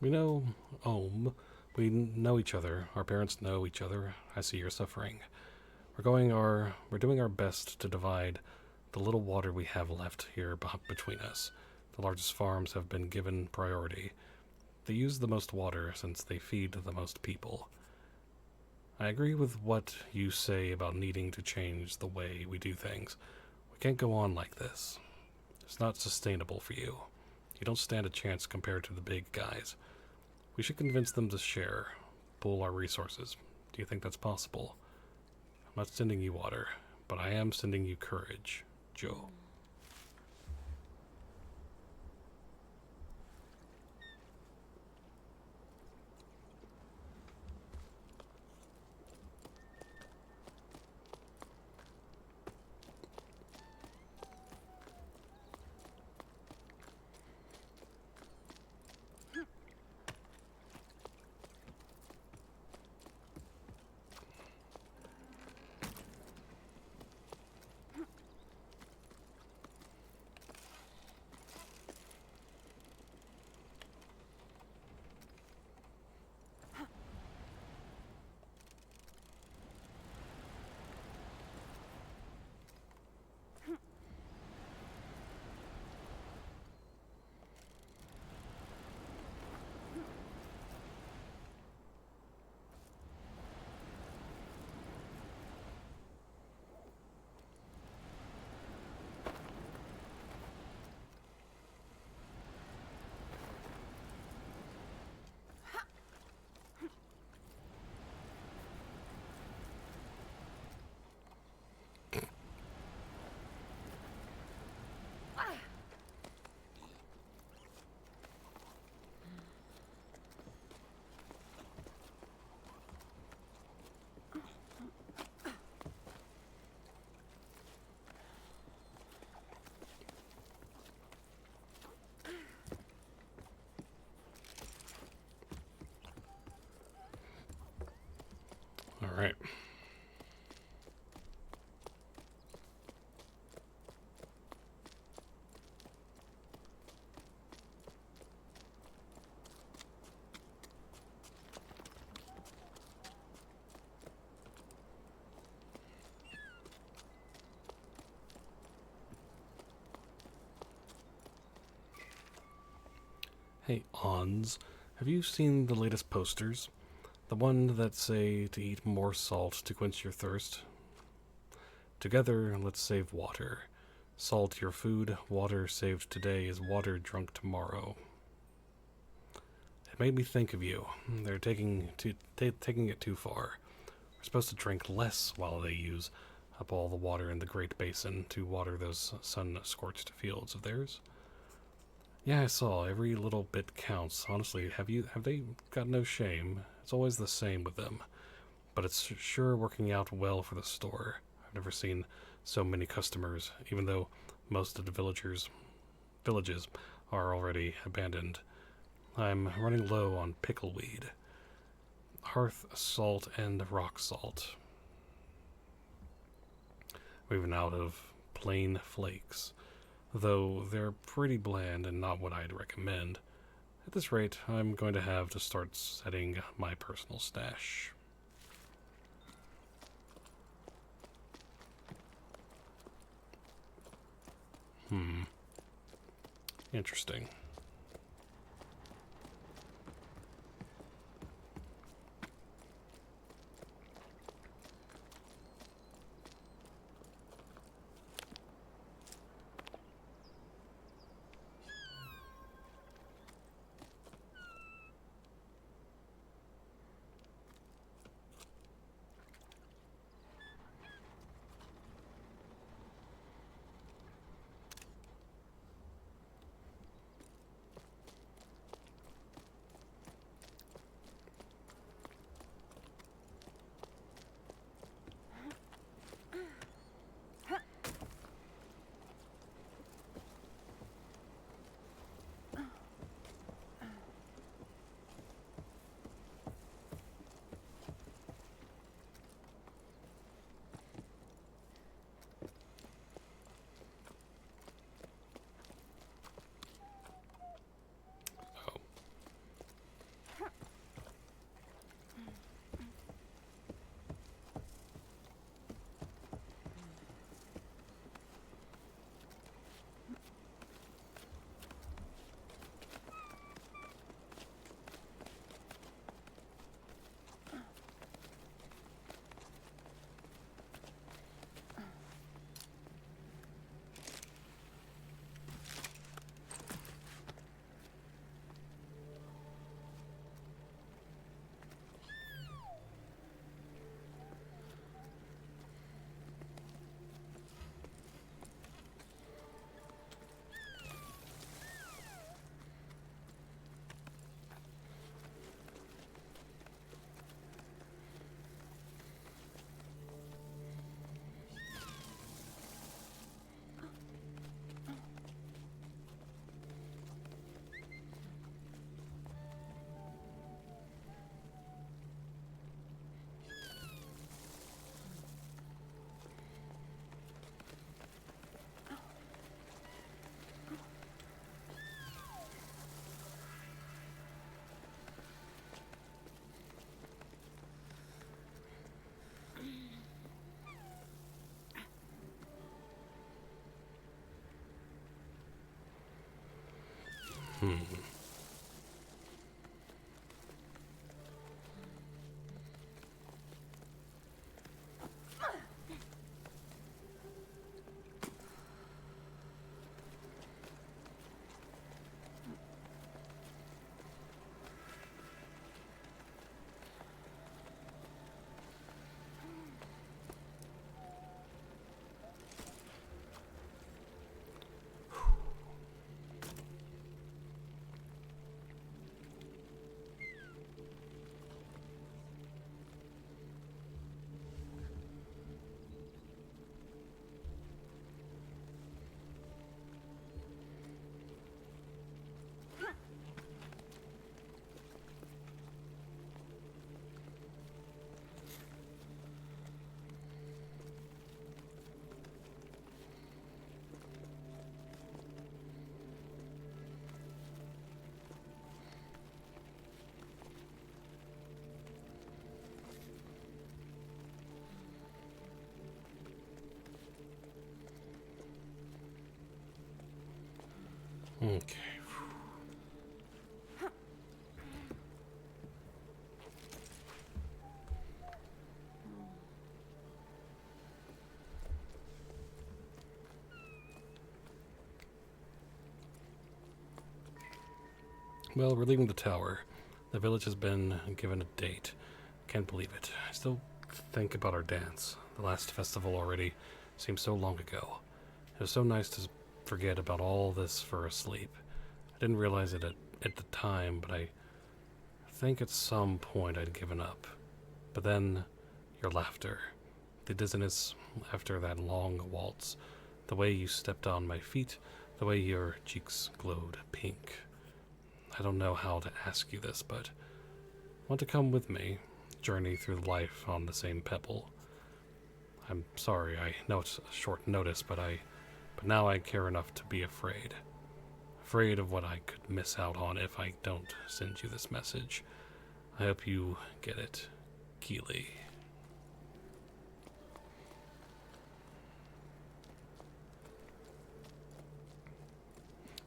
A: We know we know each other. Our parents know each other. I see you're suffering. We're doing our best to divide the little water we have left here between us. The largest farms have been given priority. They use the most water since they feed the most people. I agree with what you say about needing to change the way we do things. We can't go on like this. It's not sustainable for you. You don't stand a chance compared to the big guys. We should convince them to share, pool our resources. Do you think that's possible? I'm not sending you water, but I am sending you courage, Joe. All right. Hey, Ons, have you seen the latest posters? The one that say to eat more salt to quench your thirst? Together, let's save water. Salt your food, water saved today is water drunk tomorrow. It made me think of you. They're taking it too far. We're supposed to drink less while they use up all the water in the Great Basin to water those sun-scorched fields of theirs. Yeah, I saw. Every little bit counts. Honestly, have they got no shame? It's always the same with them. But it's sure working out well for the store. I've never seen so many customers, even though most of the villages are already abandoned. I'm running low on pickleweed, hearth salt, and rock salt. We've run out of plain flakes, though they're pretty bland and not what I'd recommend. At this rate, I'm going to have to start setting my personal stash. Interesting. Okay. Well, we're leaving the tower. The village has been given a date. Can't believe it. I still think about our dance. The last festival already seems so long ago. It was so nice to forget about all this for a sleep. I didn't realize it at the time, but I think at some point I'd given up. But then, your laughter. The dizziness after that long waltz. The way you stepped on my feet. The way your cheeks glowed pink. I don't know how to ask you this, but want to come with me? Journey through life on the same pebble. I'm sorry, I know it's a short notice, but now I care enough to be afraid. Afraid of what I could miss out on if I don't send you this message. I hope you get it. Keely.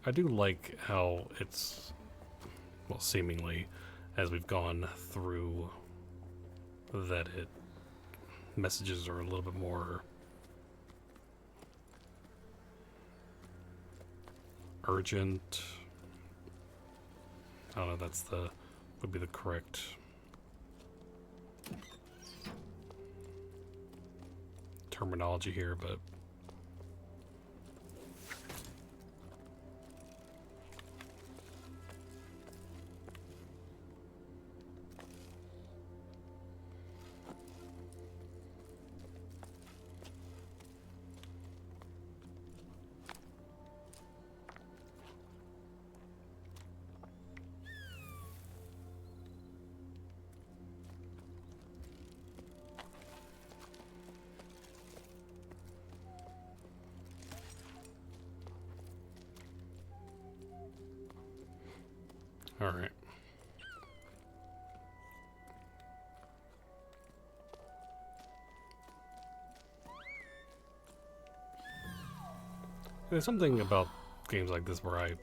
A: I do like how it's, well, seemingly, as we've gone through, that messages are a little bit more urgent. I don't know, would be the correct terminology here, but all right. There's something about games like this where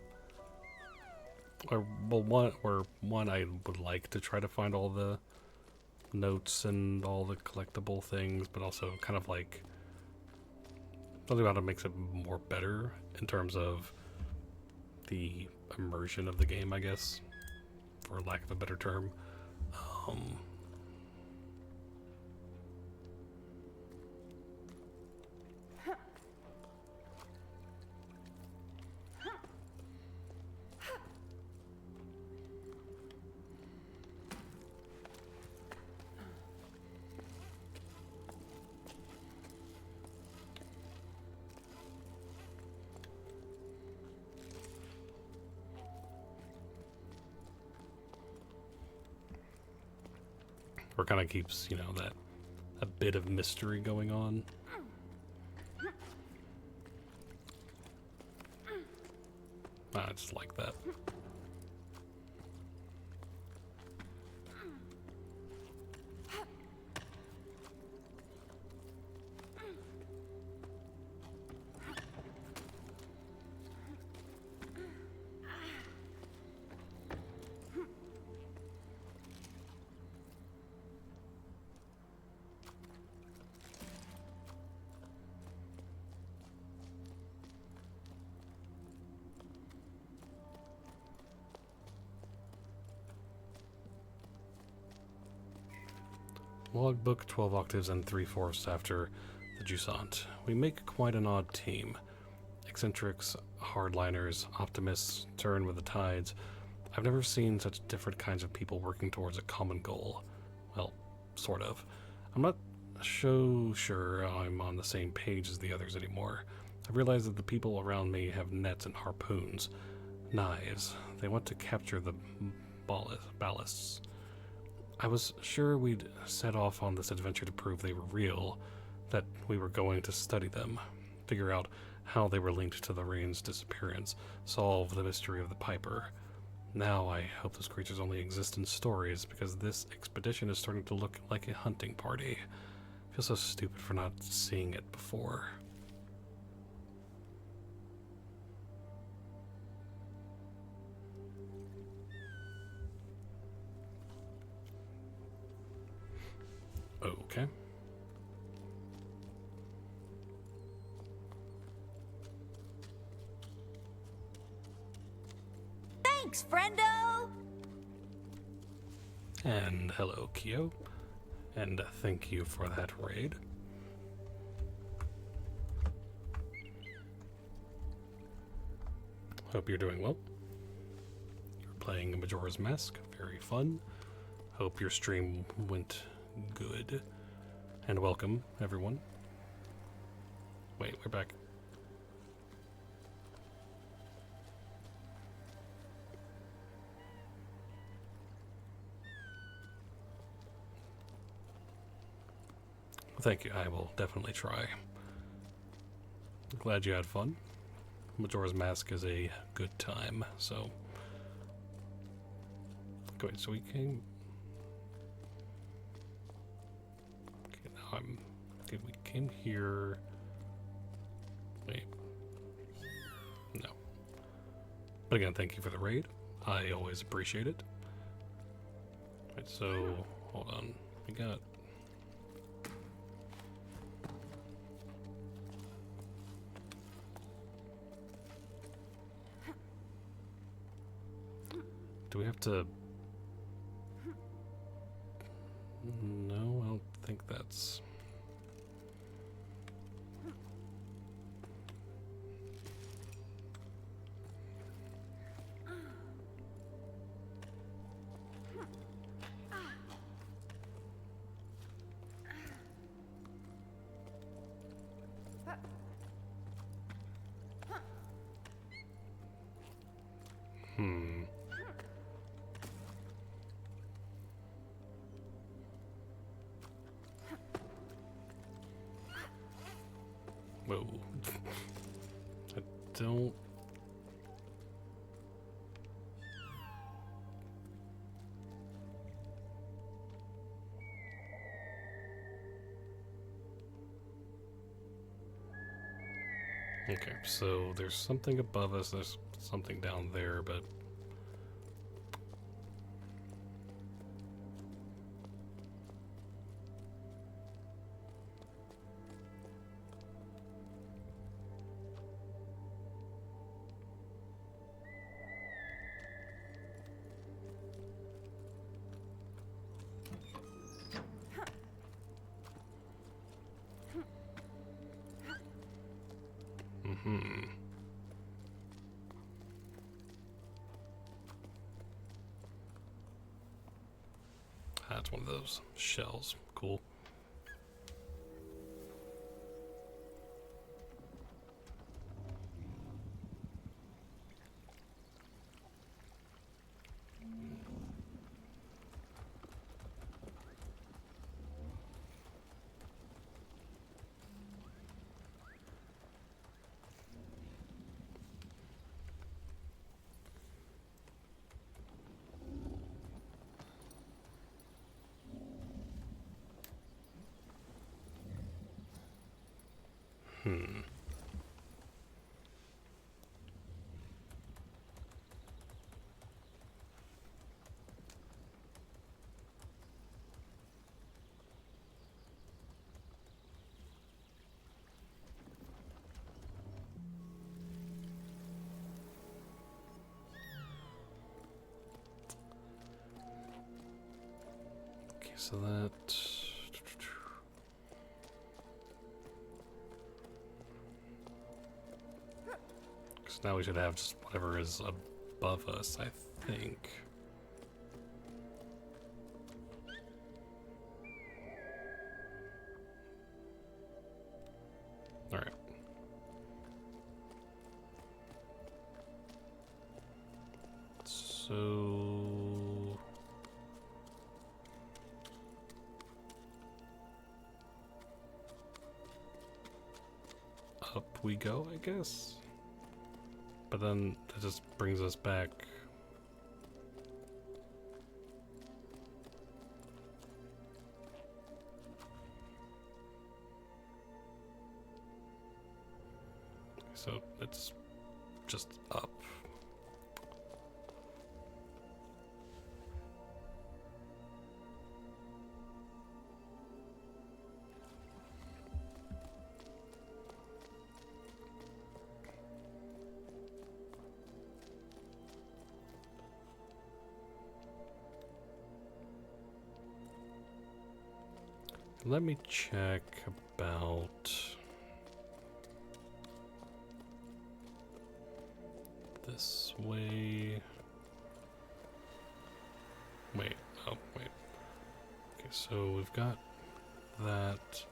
A: one I would like to try to find all the notes and all the collectible things, but also kind of like something about it makes it more better in terms of the immersion of the game, I guess, for lack of a better term. Um, or kind of keeps, that a bit of mystery going on. I just like that. Logbook 12 octaves and 3/4 after the Jusant. We make quite an odd team. Eccentrics, hardliners, optimists, turn with the tides. I've never seen such different kinds of people working towards a common goal. Well, sort of. I'm not so sure I'm on the same page as the others anymore. I realize that the people around me have nets and harpoons, knives. They want to capture the ballasts. I was sure we'd set off on this adventure to prove they were real, that we were going to study them, figure out how they were linked to the rain's disappearance, solve the mystery of the Piper. Now I hope those creatures only exist in stories, because this expedition is starting to look like a hunting party. I feel so stupid for not seeing it before. Okay.
B: Thanks, friendo!
A: And hello, Kyo. And thank you for that raid. Hope you're doing well. You're playing Majora's Mask. Very fun. Hope your stream went good. And welcome, everyone. Wait, we're back. Thank you. I will definitely try. Glad you had fun. Majora's Mask is a good time, so... Okay, so we came... Okay, now I'm... Okay, we came here... Wait. No. But again, thank you for the raid. I always appreciate it. Right, so... Hold on. We got... Do we have to... No, I don't think that's... Whoa. I don't... Okay, so there's something above us, there's something down there, but... That's one of those shells. Cool. Okay, so that... Because now we should have just whatever is above us, I think. Alright. So... up we go, I guess? But then that just brings us back. So it's just up. Let me check about this way. Wait, oh, wait. Okay, so we've got that.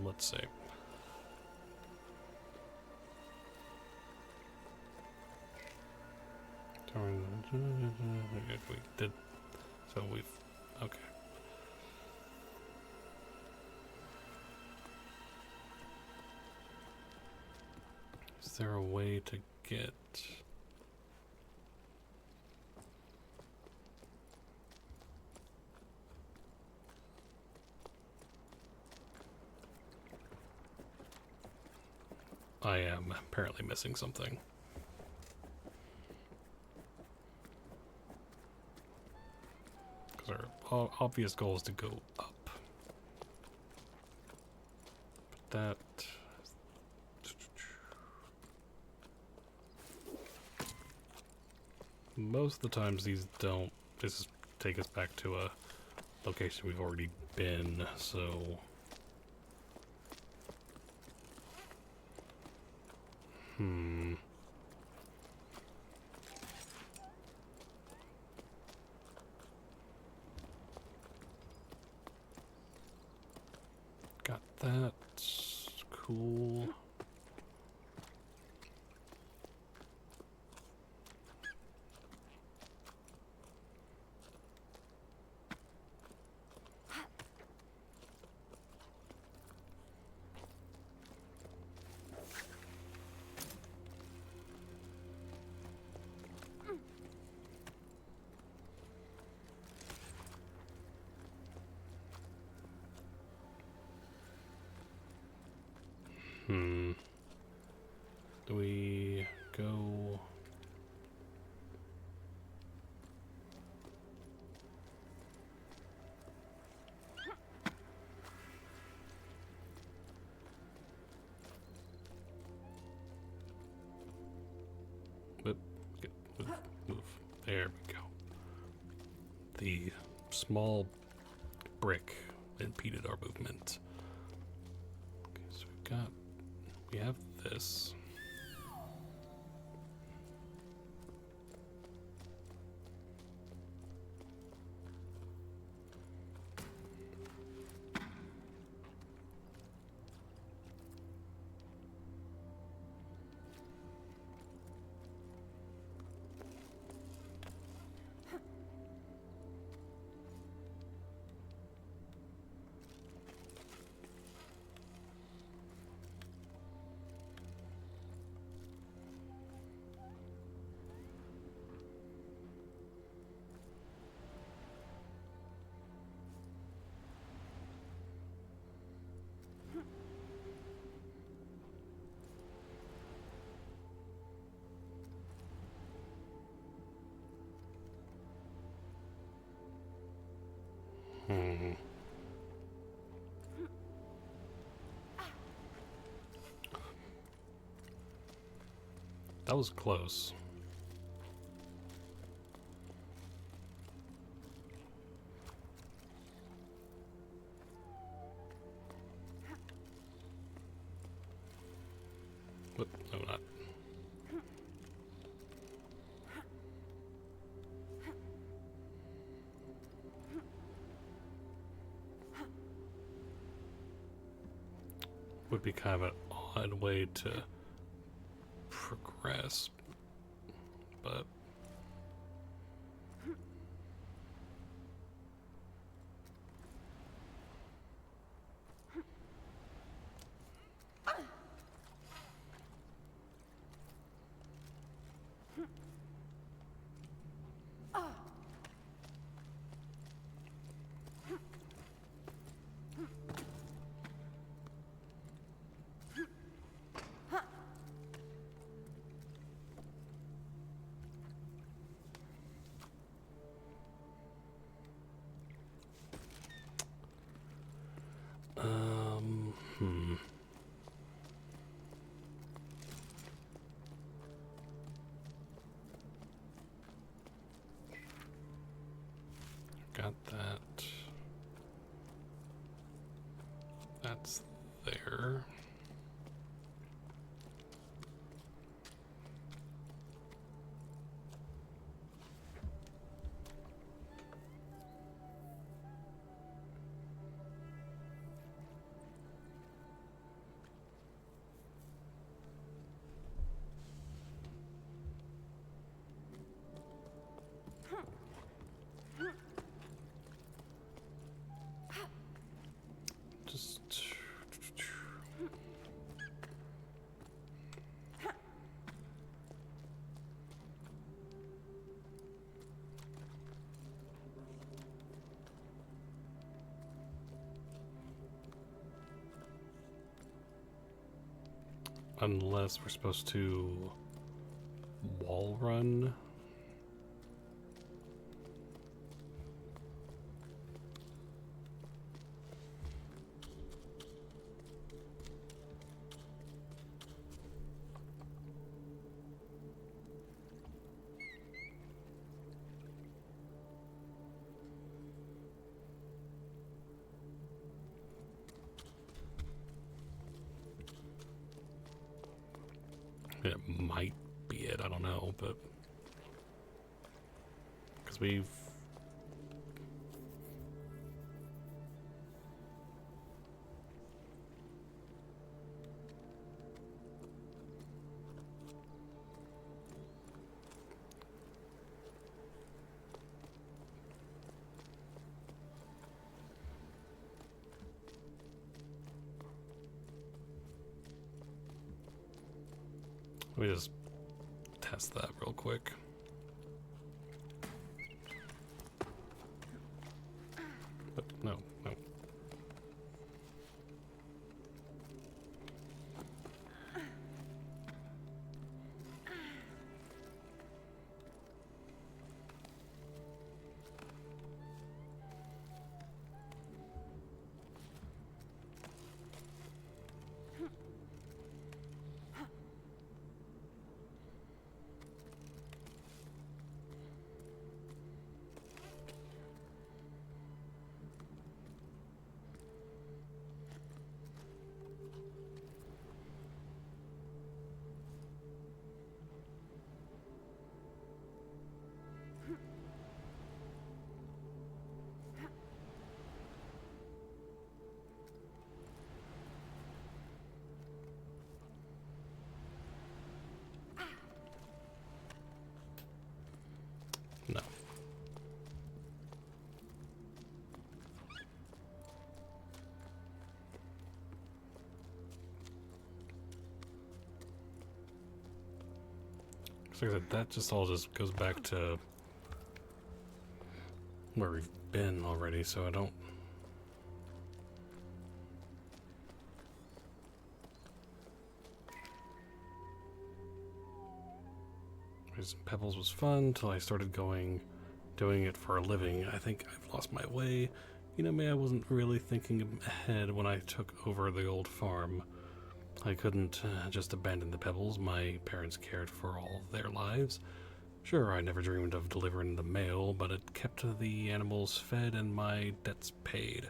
A: Let's see. We did, so we've, okay. Is there a way to get... I am apparently missing something. Because our obvious goal is to go up. But that... most of the times these don't just take us back to a location we've already been, so... Got that. Cool. Do we go... Move. There we go. The small brick impeded our movement. Okay, so we have this. That was close. But no, not. Would be kind of an odd way to progress, but got that. That's there. Just unless we're supposed to wall run. It might be it, I don't know, but because we let me just test that real quick. But no. No. So like I said, that just all just goes back to where we've been already, so I don't. Pebbles was fun until I started doing it for a living. I think I've lost my way. You know me, I wasn't really thinking ahead when I took over the old farm. I couldn't just abandon the pebbles my parents cared for all their lives. Sure, I never dreamed of delivering the mail, but it kept the animals fed and my debts paid.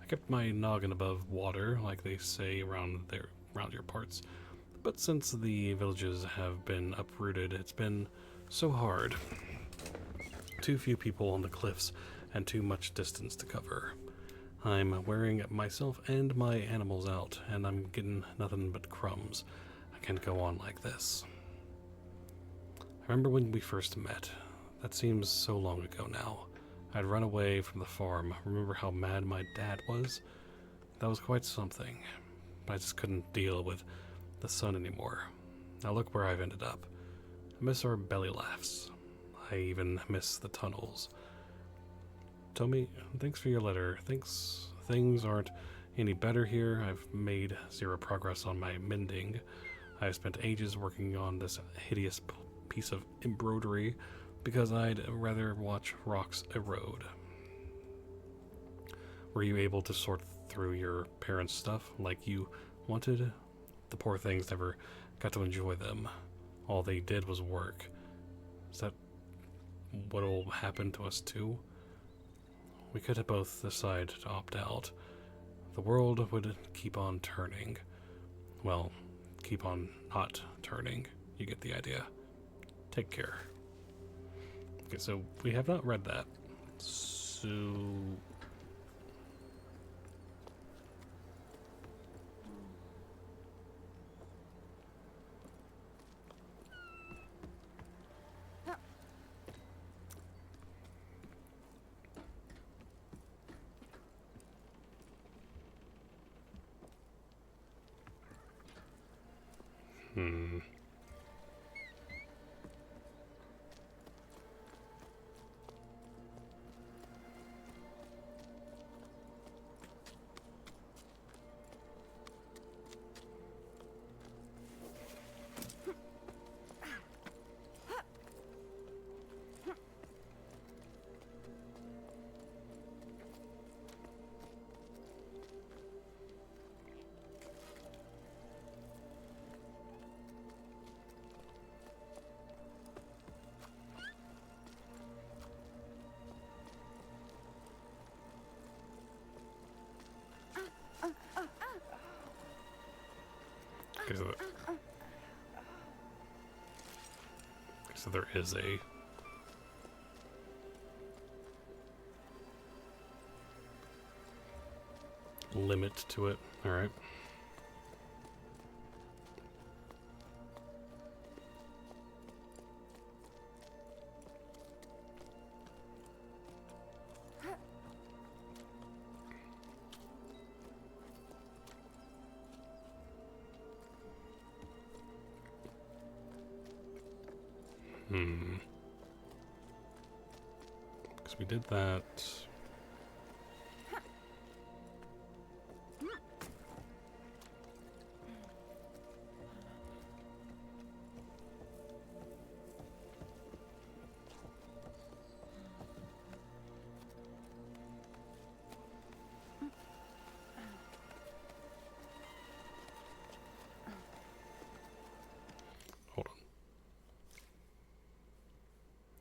A: I kept my noggin above water, like they say around your parts. But since the villages have been uprooted, it's been so hard. Too few people on the cliffs, and too much distance to cover. I'm wearing myself and my animals out, and I'm getting nothing but crumbs. I can't go on like this. I remember when we first met. That seems so long ago now. I'd run away from the farm. Remember how mad my dad was? That was quite something. I just couldn't deal with the sun anymore. Now look where I've ended up. I miss our belly laughs. I even miss the tunnels. Tommy, thanks for your letter. Things aren't any better here. I've made zero progress on my mending. I've spent ages working on this hideous piece of embroidery because I'd rather watch rocks erode. Were you able to sort through your parents' stuff like you wanted? The poor things never got to enjoy them. All they did was work. Is that what'll happen to us too? We could have both decide to opt out. The world would keep on turning. Well, keep on not turning. You get the idea. Take care. Okay, so we have not read that. So... Hmm. Okay, so there is a limit to it. All right. Because we did that. Hold on.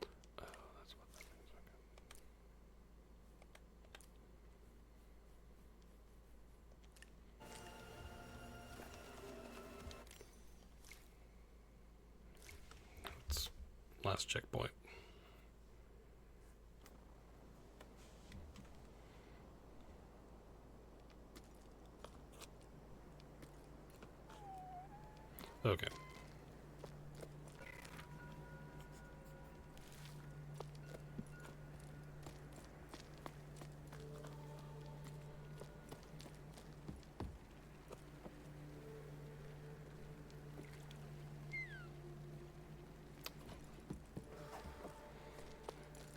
A: That's what that means. Okay. It's last checkpoint. Okay.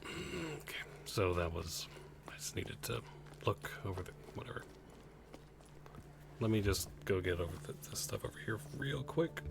A: Okay, so that was, I just needed to look over the, whatever. Let me just go get over this stuff over here real quick.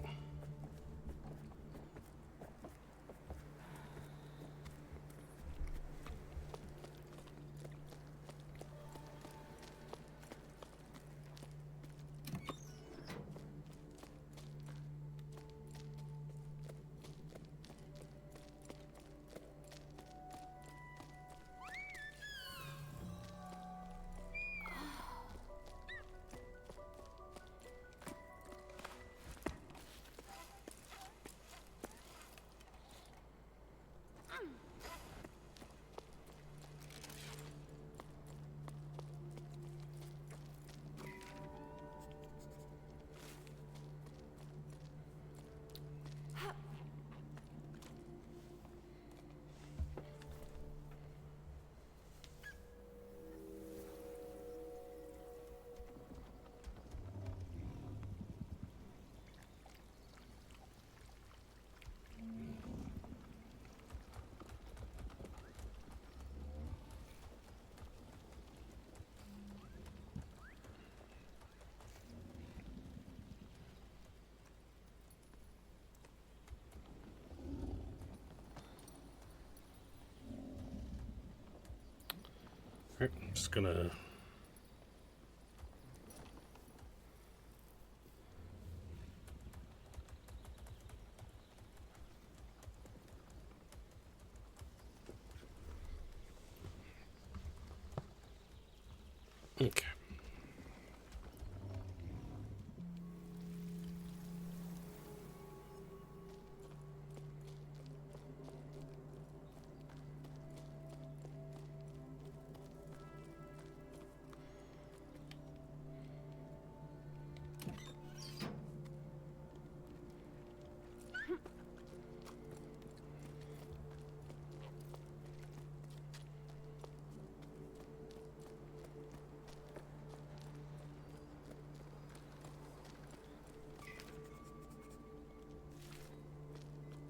A: Alright, I'm just gonna... Okay.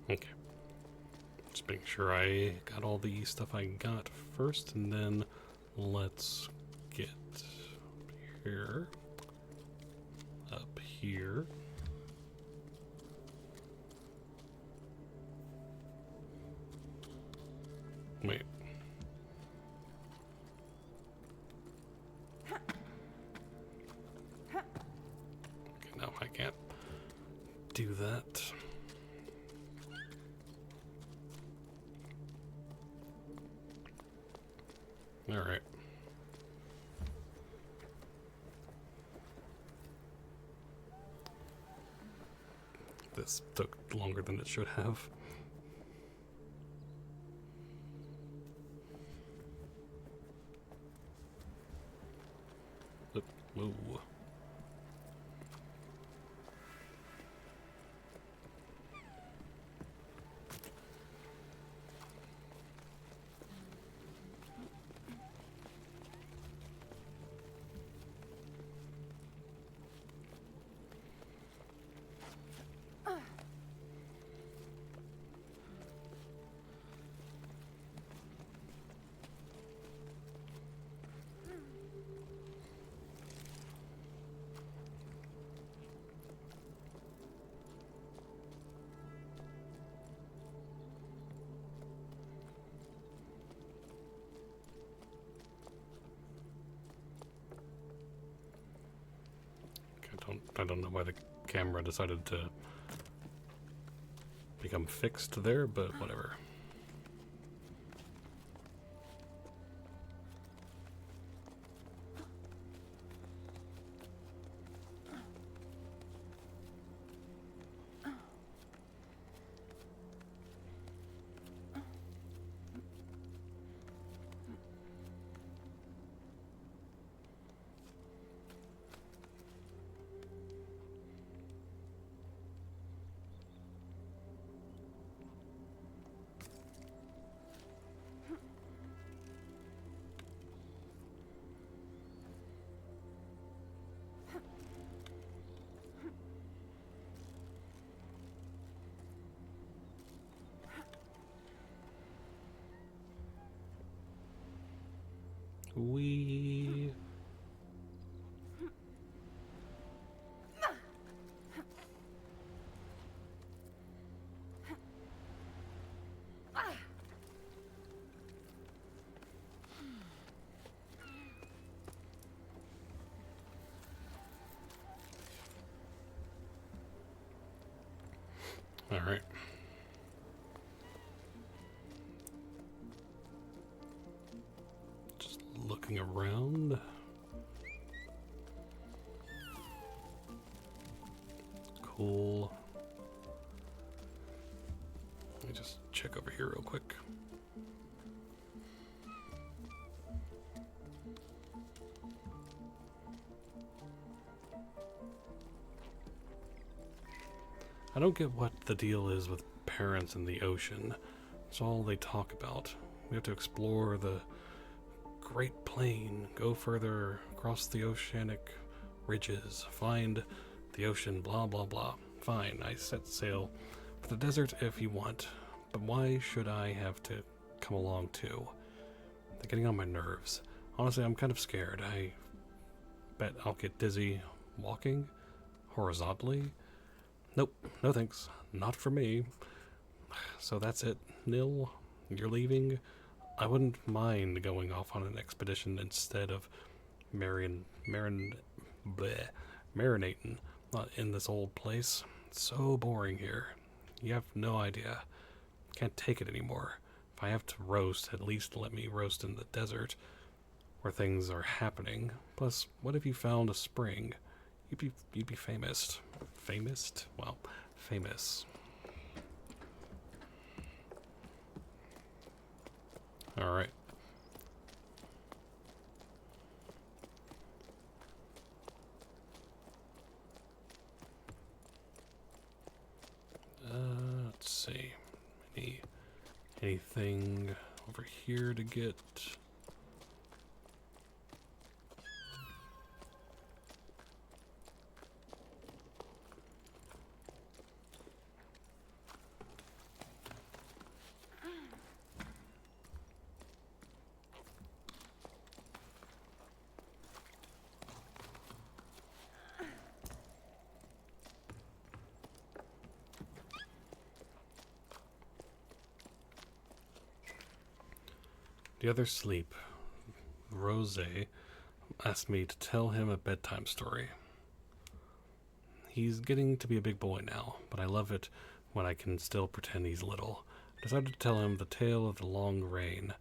A: Okay. Just making sure I got all the stuff I got first, and then let's get here, up here. Wait. Okay, no, I can't do that. All right. This took longer than it should have. Whoa. I don't know why the camera decided to become fixed there, but whatever. We... All right. Just looking around. Cool. Let me just check over here real quick. I don't get what the deal is with parents in the ocean. It's all they talk about. We have to explore the Great Plain, go further across the oceanic ridges, find the ocean, blah blah blah. Fine, I set sail for the desert if you want, but why should I have to come along too? They're getting on my nerves. Honestly, I'm kind of scared. I bet I'll get dizzy walking horizontally. Nope, no thanks. Not for me. So that's it, Nil. You're leaving? I wouldn't mind going off on an expedition instead of bleh, marinating in this old place. It's so boring here. You have no idea. Can't take it anymore. If I have to roast, at least let me roast in the desert where things are happening. Plus, what if you found a spring? You'd be famous. Famous? Well, famous. All right. Let's see. Anything over here to get? The other sleep. Rose asked me to tell him a bedtime story. He's getting to be a big boy now, but I love it when I can still pretend he's little. I decided to tell him the tale of the long rain.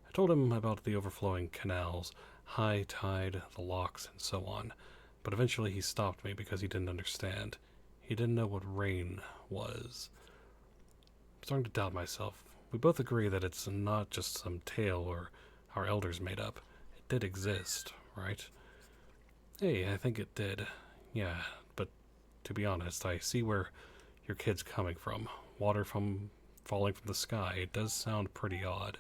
A: I told him about the overflowing canals, high tide, the locks, and so on, but eventually he stopped me because he didn't understand. He didn't know what rain was. I'm starting to doubt myself. We both agree that it's not just some tale or our elders made up. It did exist, right? Hey, I think it did. Yeah, but to be honest, I see where your kid's coming from. Water from falling from the sky. It does sound pretty odd.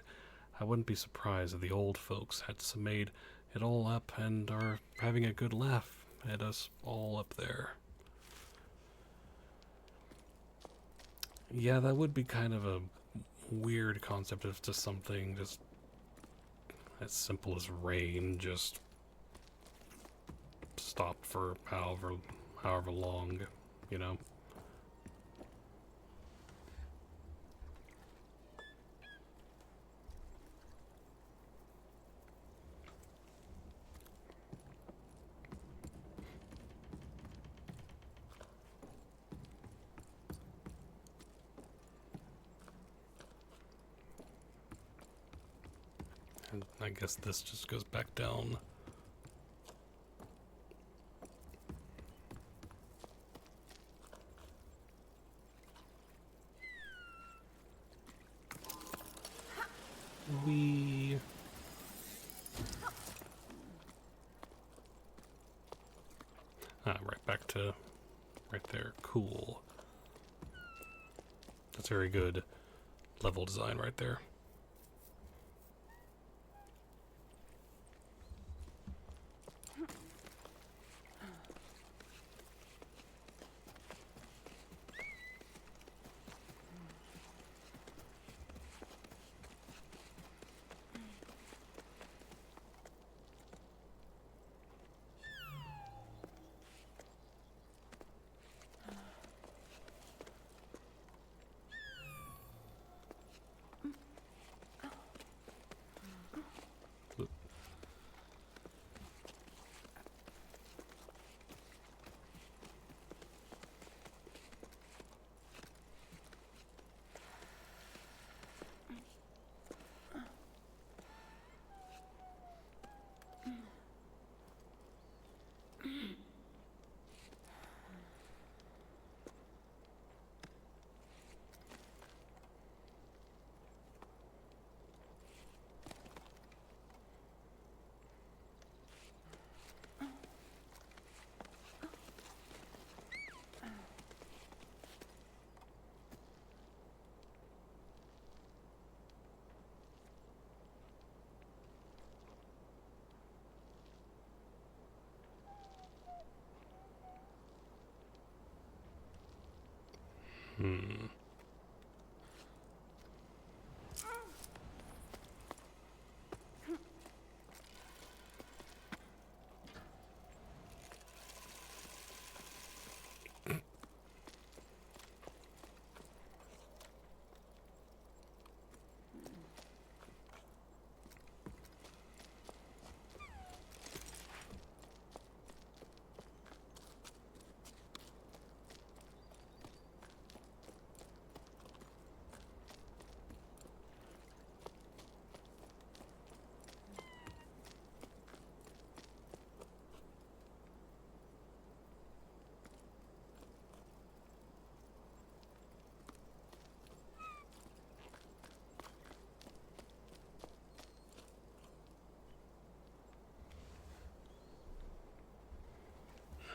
A: I wouldn't be surprised if the old folks had made it all up and are having a good laugh at us all up there. Yeah, that would be kind of a weird concept of just something just as simple as rain just stopped for however long, you know. And I guess this just goes back down. We right back to right there. Cool. That's very good level design right there. Hmm.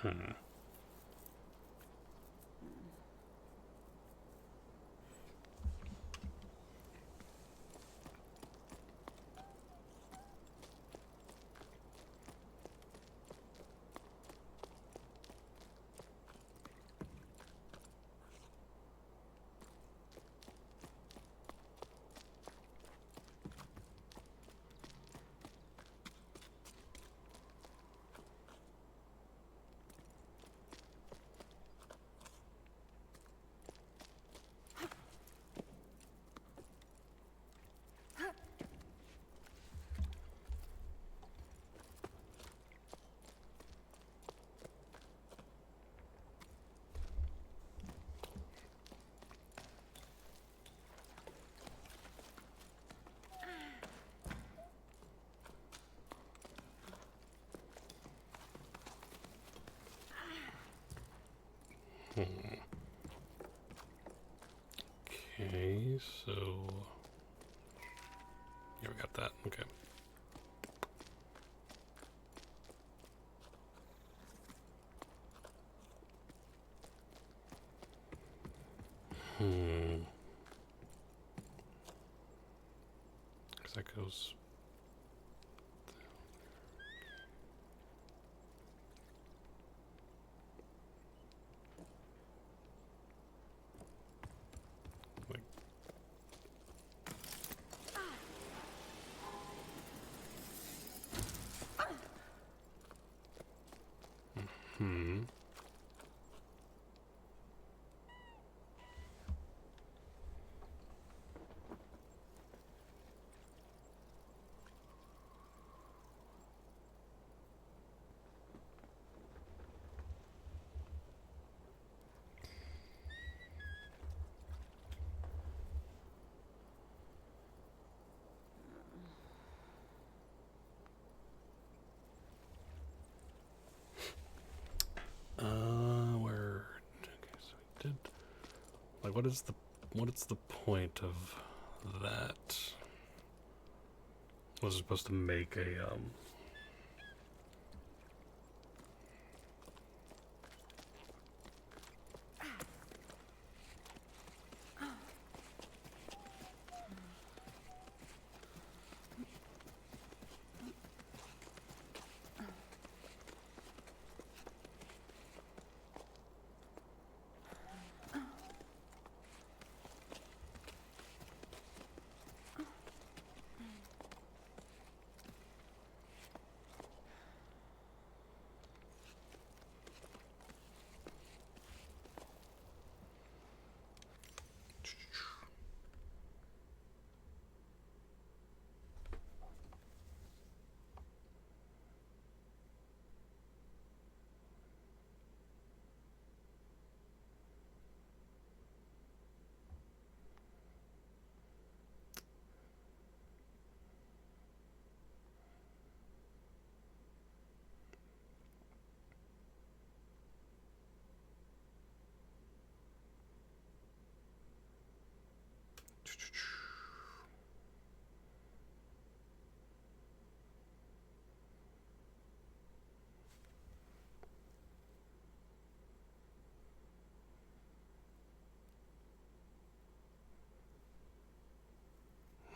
A: Hmm. Okay, so yeah, we got that. Okay. Hmm. Because that goes. Like, hmm. Where? Okay, so we did. Like, what is the point of that? Was it supposed to make a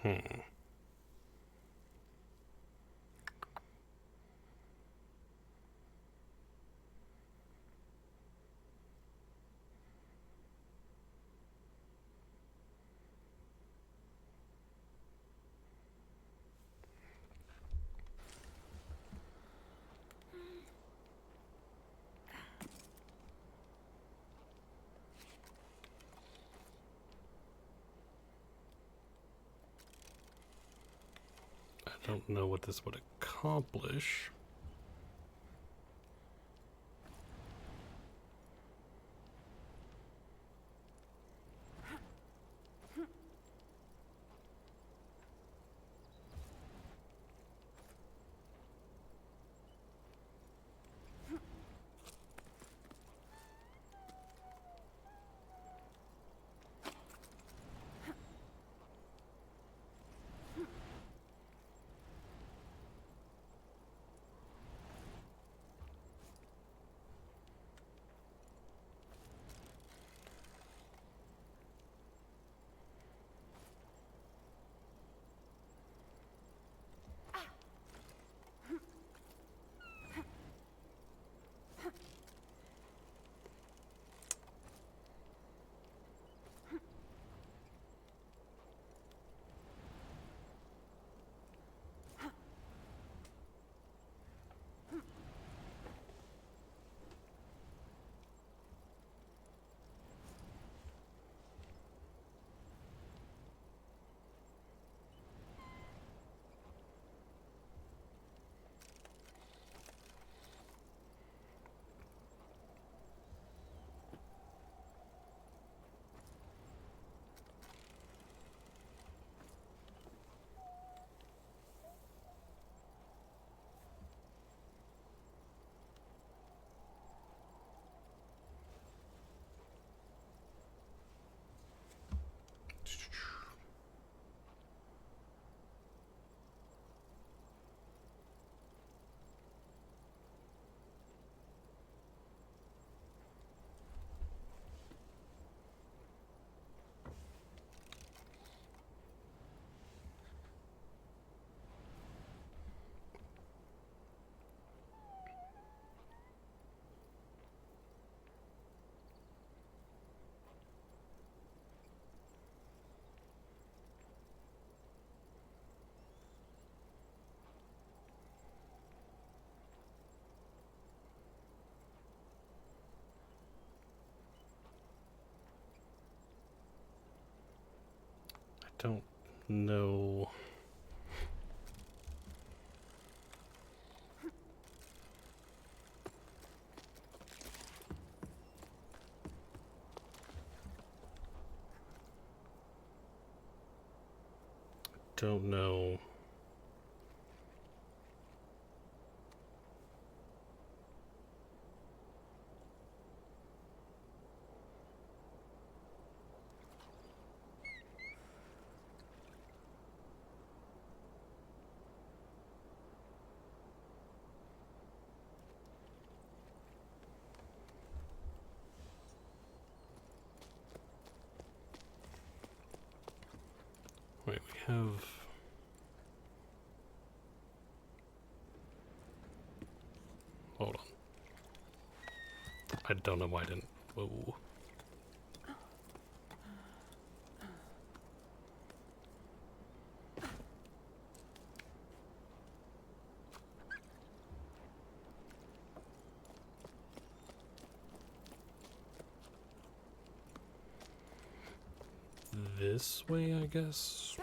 A: hmm. I don't know what this would accomplish. don't know. Don't know. Wait, we have... Hold on. I don't know why I didn't... Whoa. This way, I guess?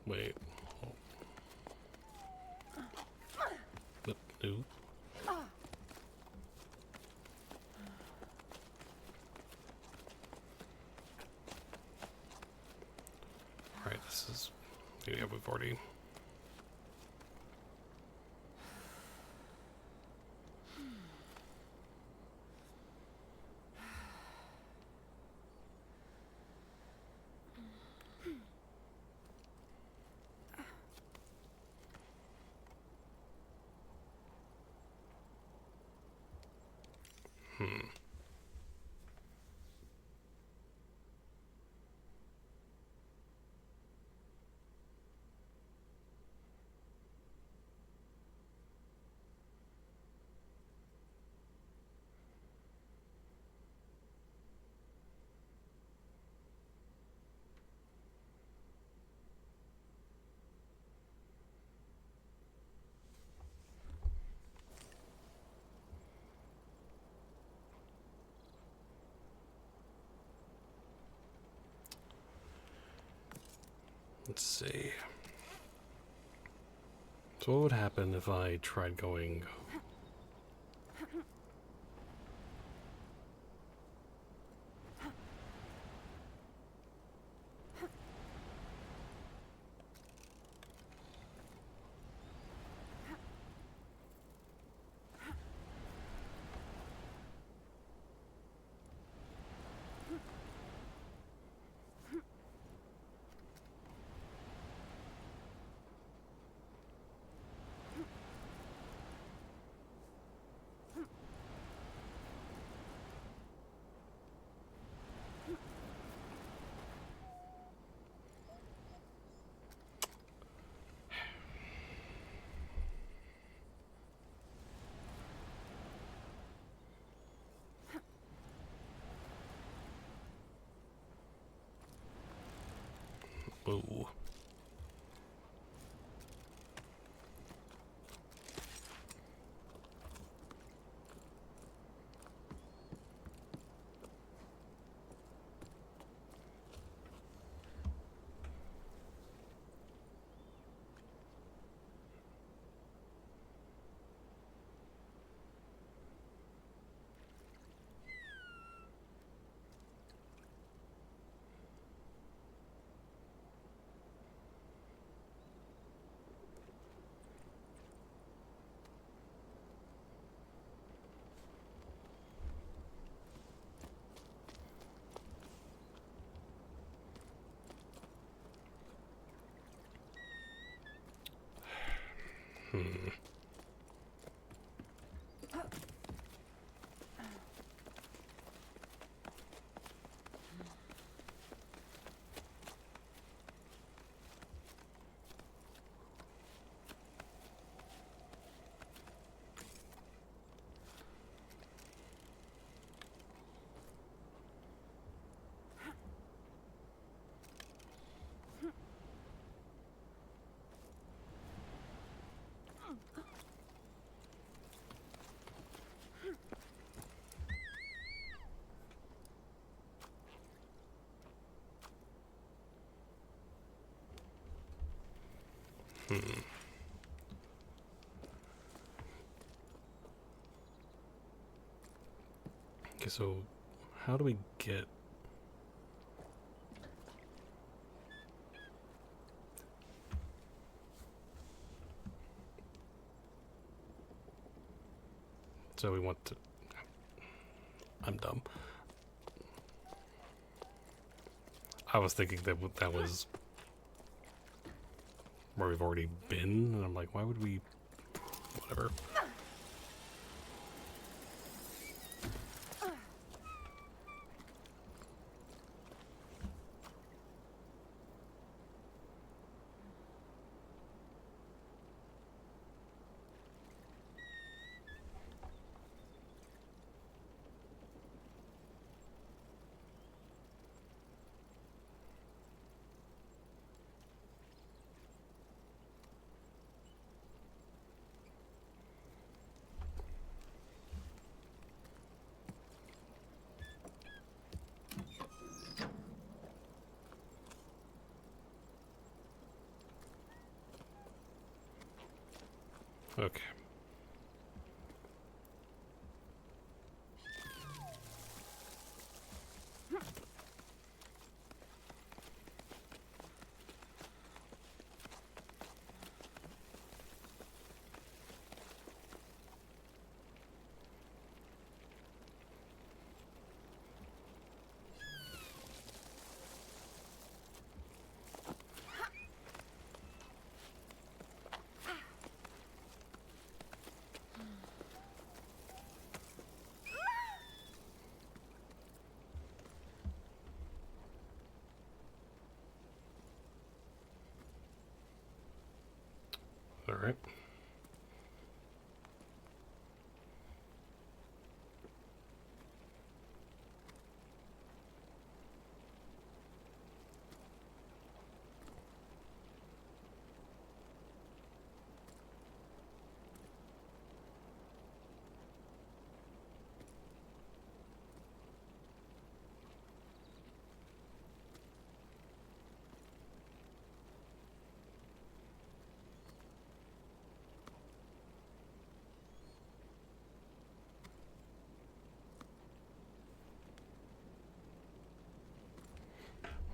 A: Wait. Oh. No. Alright, this is... Yeah, we've already... Let's see. So what would happen if I tried going... Whoa. Okay, so how do we get... So we want to... I'm dumb. I was thinking that that was where we've already been, and I'm like, why would we... Whatever. Okay. All right.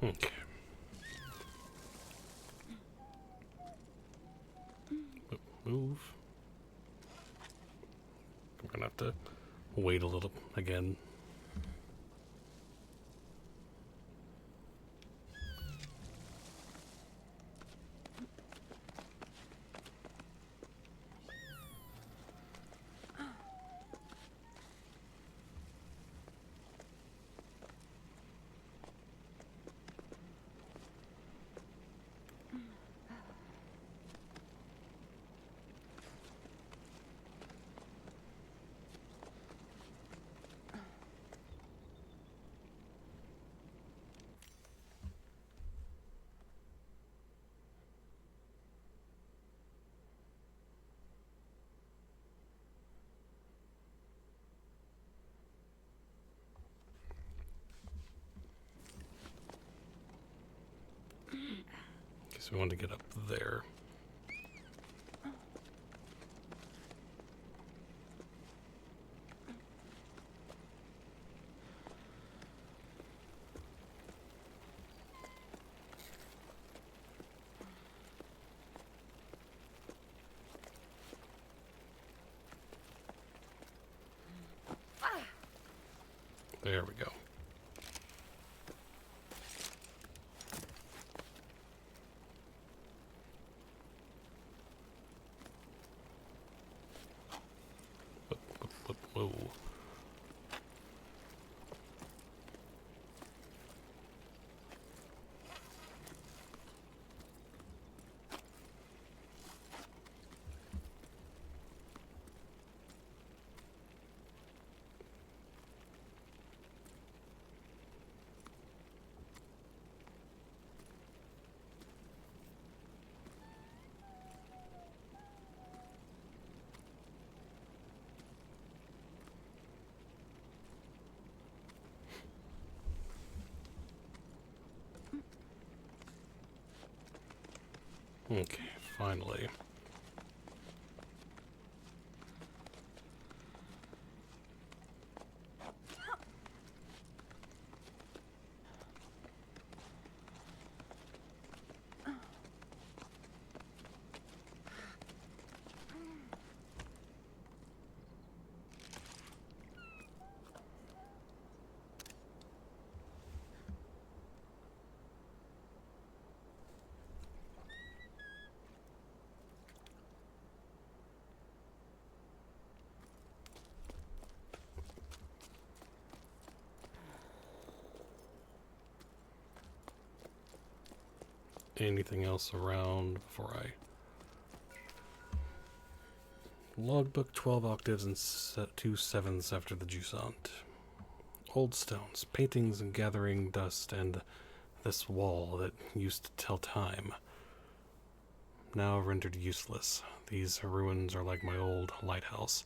A: Okay. Move. We're gonna have to wait a little again. Guess we want to get up there. There we go. Whoa. Okay, finally. Anything else around before I... Logbook 12 octaves and 2 sevenths after the Jusant. Old stones, paintings and gathering dust, and this wall that used to tell time. Now rendered useless. These ruins are like my old lighthouse.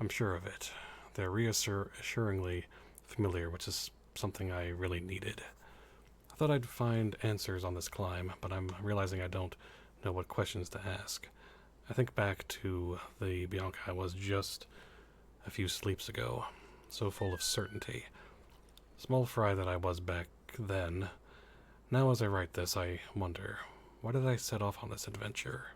A: I'm sure of it. They're reassuringly familiar, which is something I really needed. I thought I'd find answers on this climb, but I'm realizing I don't know what questions to ask. I think back to the Bianca I was just a few sleeps ago, so full of certainty. Small fry that I was back then. Now as I write this, I wonder, why did I set off on this adventure?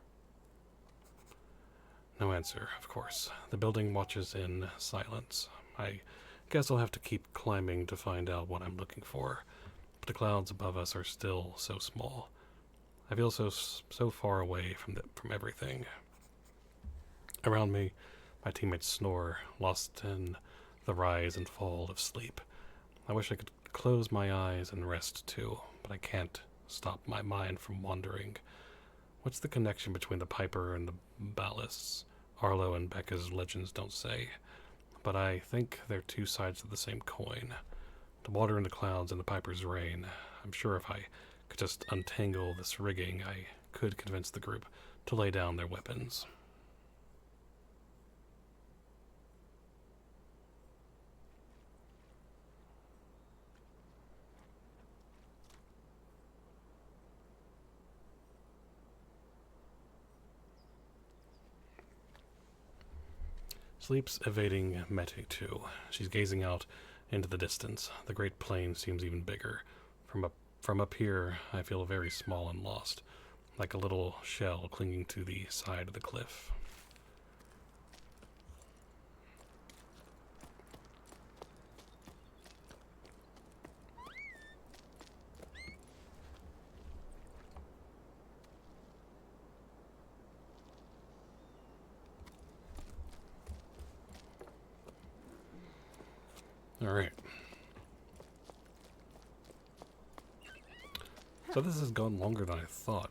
A: No answer, of course. The building watches in silence. I guess I'll have to keep climbing to find out what I'm looking for. But the clouds above us are still so small. I feel so far away from everything. Around me, my teammates snore, lost in the rise and fall of sleep. I wish I could close my eyes and rest too, but I can't stop my mind from wandering. What's the connection between the Piper and the ballasts? Arlo and Becca's legends don't say, but I think they're two sides of the same coin. The water in the clouds and the Piper's rain. I'm sure if I could just untangle this rigging, I could convince the group to lay down their weapons. Sleep's evading Mete too. She's gazing out into the distance. The great plain seems even bigger. From up here, I feel very small and lost, like a little shell clinging to the side of the cliff. Alright. So this has gone longer than I thought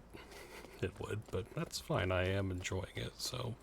A: it would, but that's fine. I am enjoying it, so...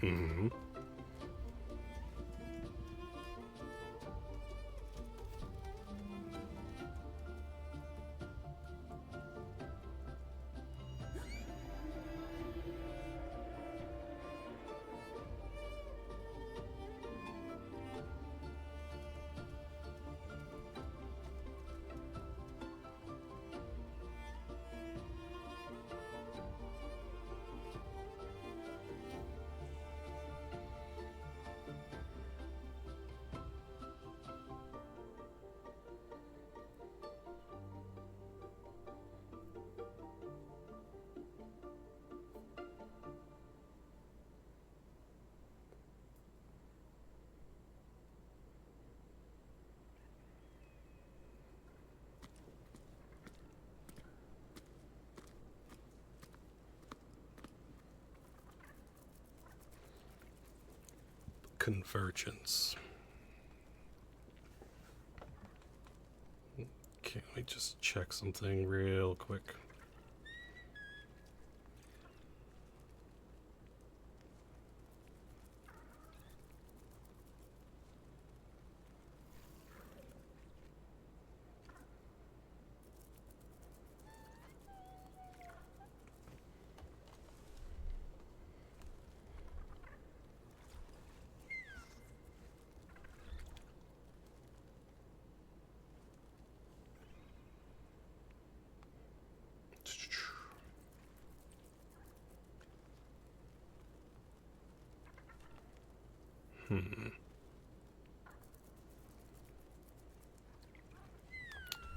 A: Mm-hmm. Convergence. Okay, let me just check something real quick.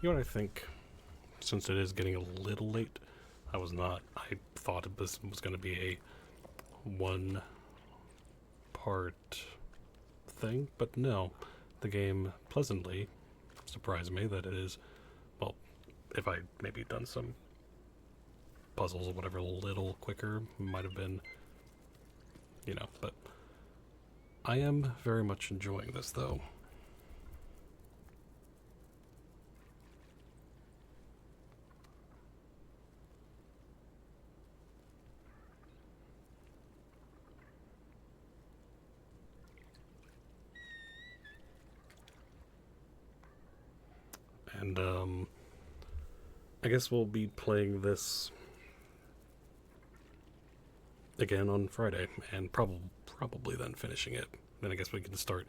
A: You know what I think? Since it is getting a little late, I thought this was going to be a one part thing, but no. The game pleasantly surprised me that it is, well, if I maybe done some puzzles or whatever a little quicker, might have been, but I am very much enjoying this though. And I guess we'll be playing this again on Friday, and probably then finishing it. Then I guess we can start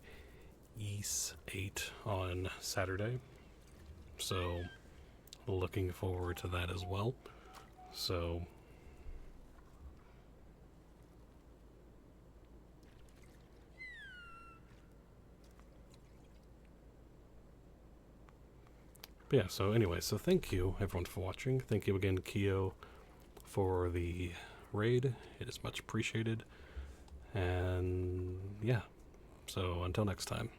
A: Ys 8 on Saturday. So looking forward to that as well. So but yeah, so anyway, so thank you everyone for watching. Thank you again, Keo, for the raid. It is much appreciated. And yeah, so until next time.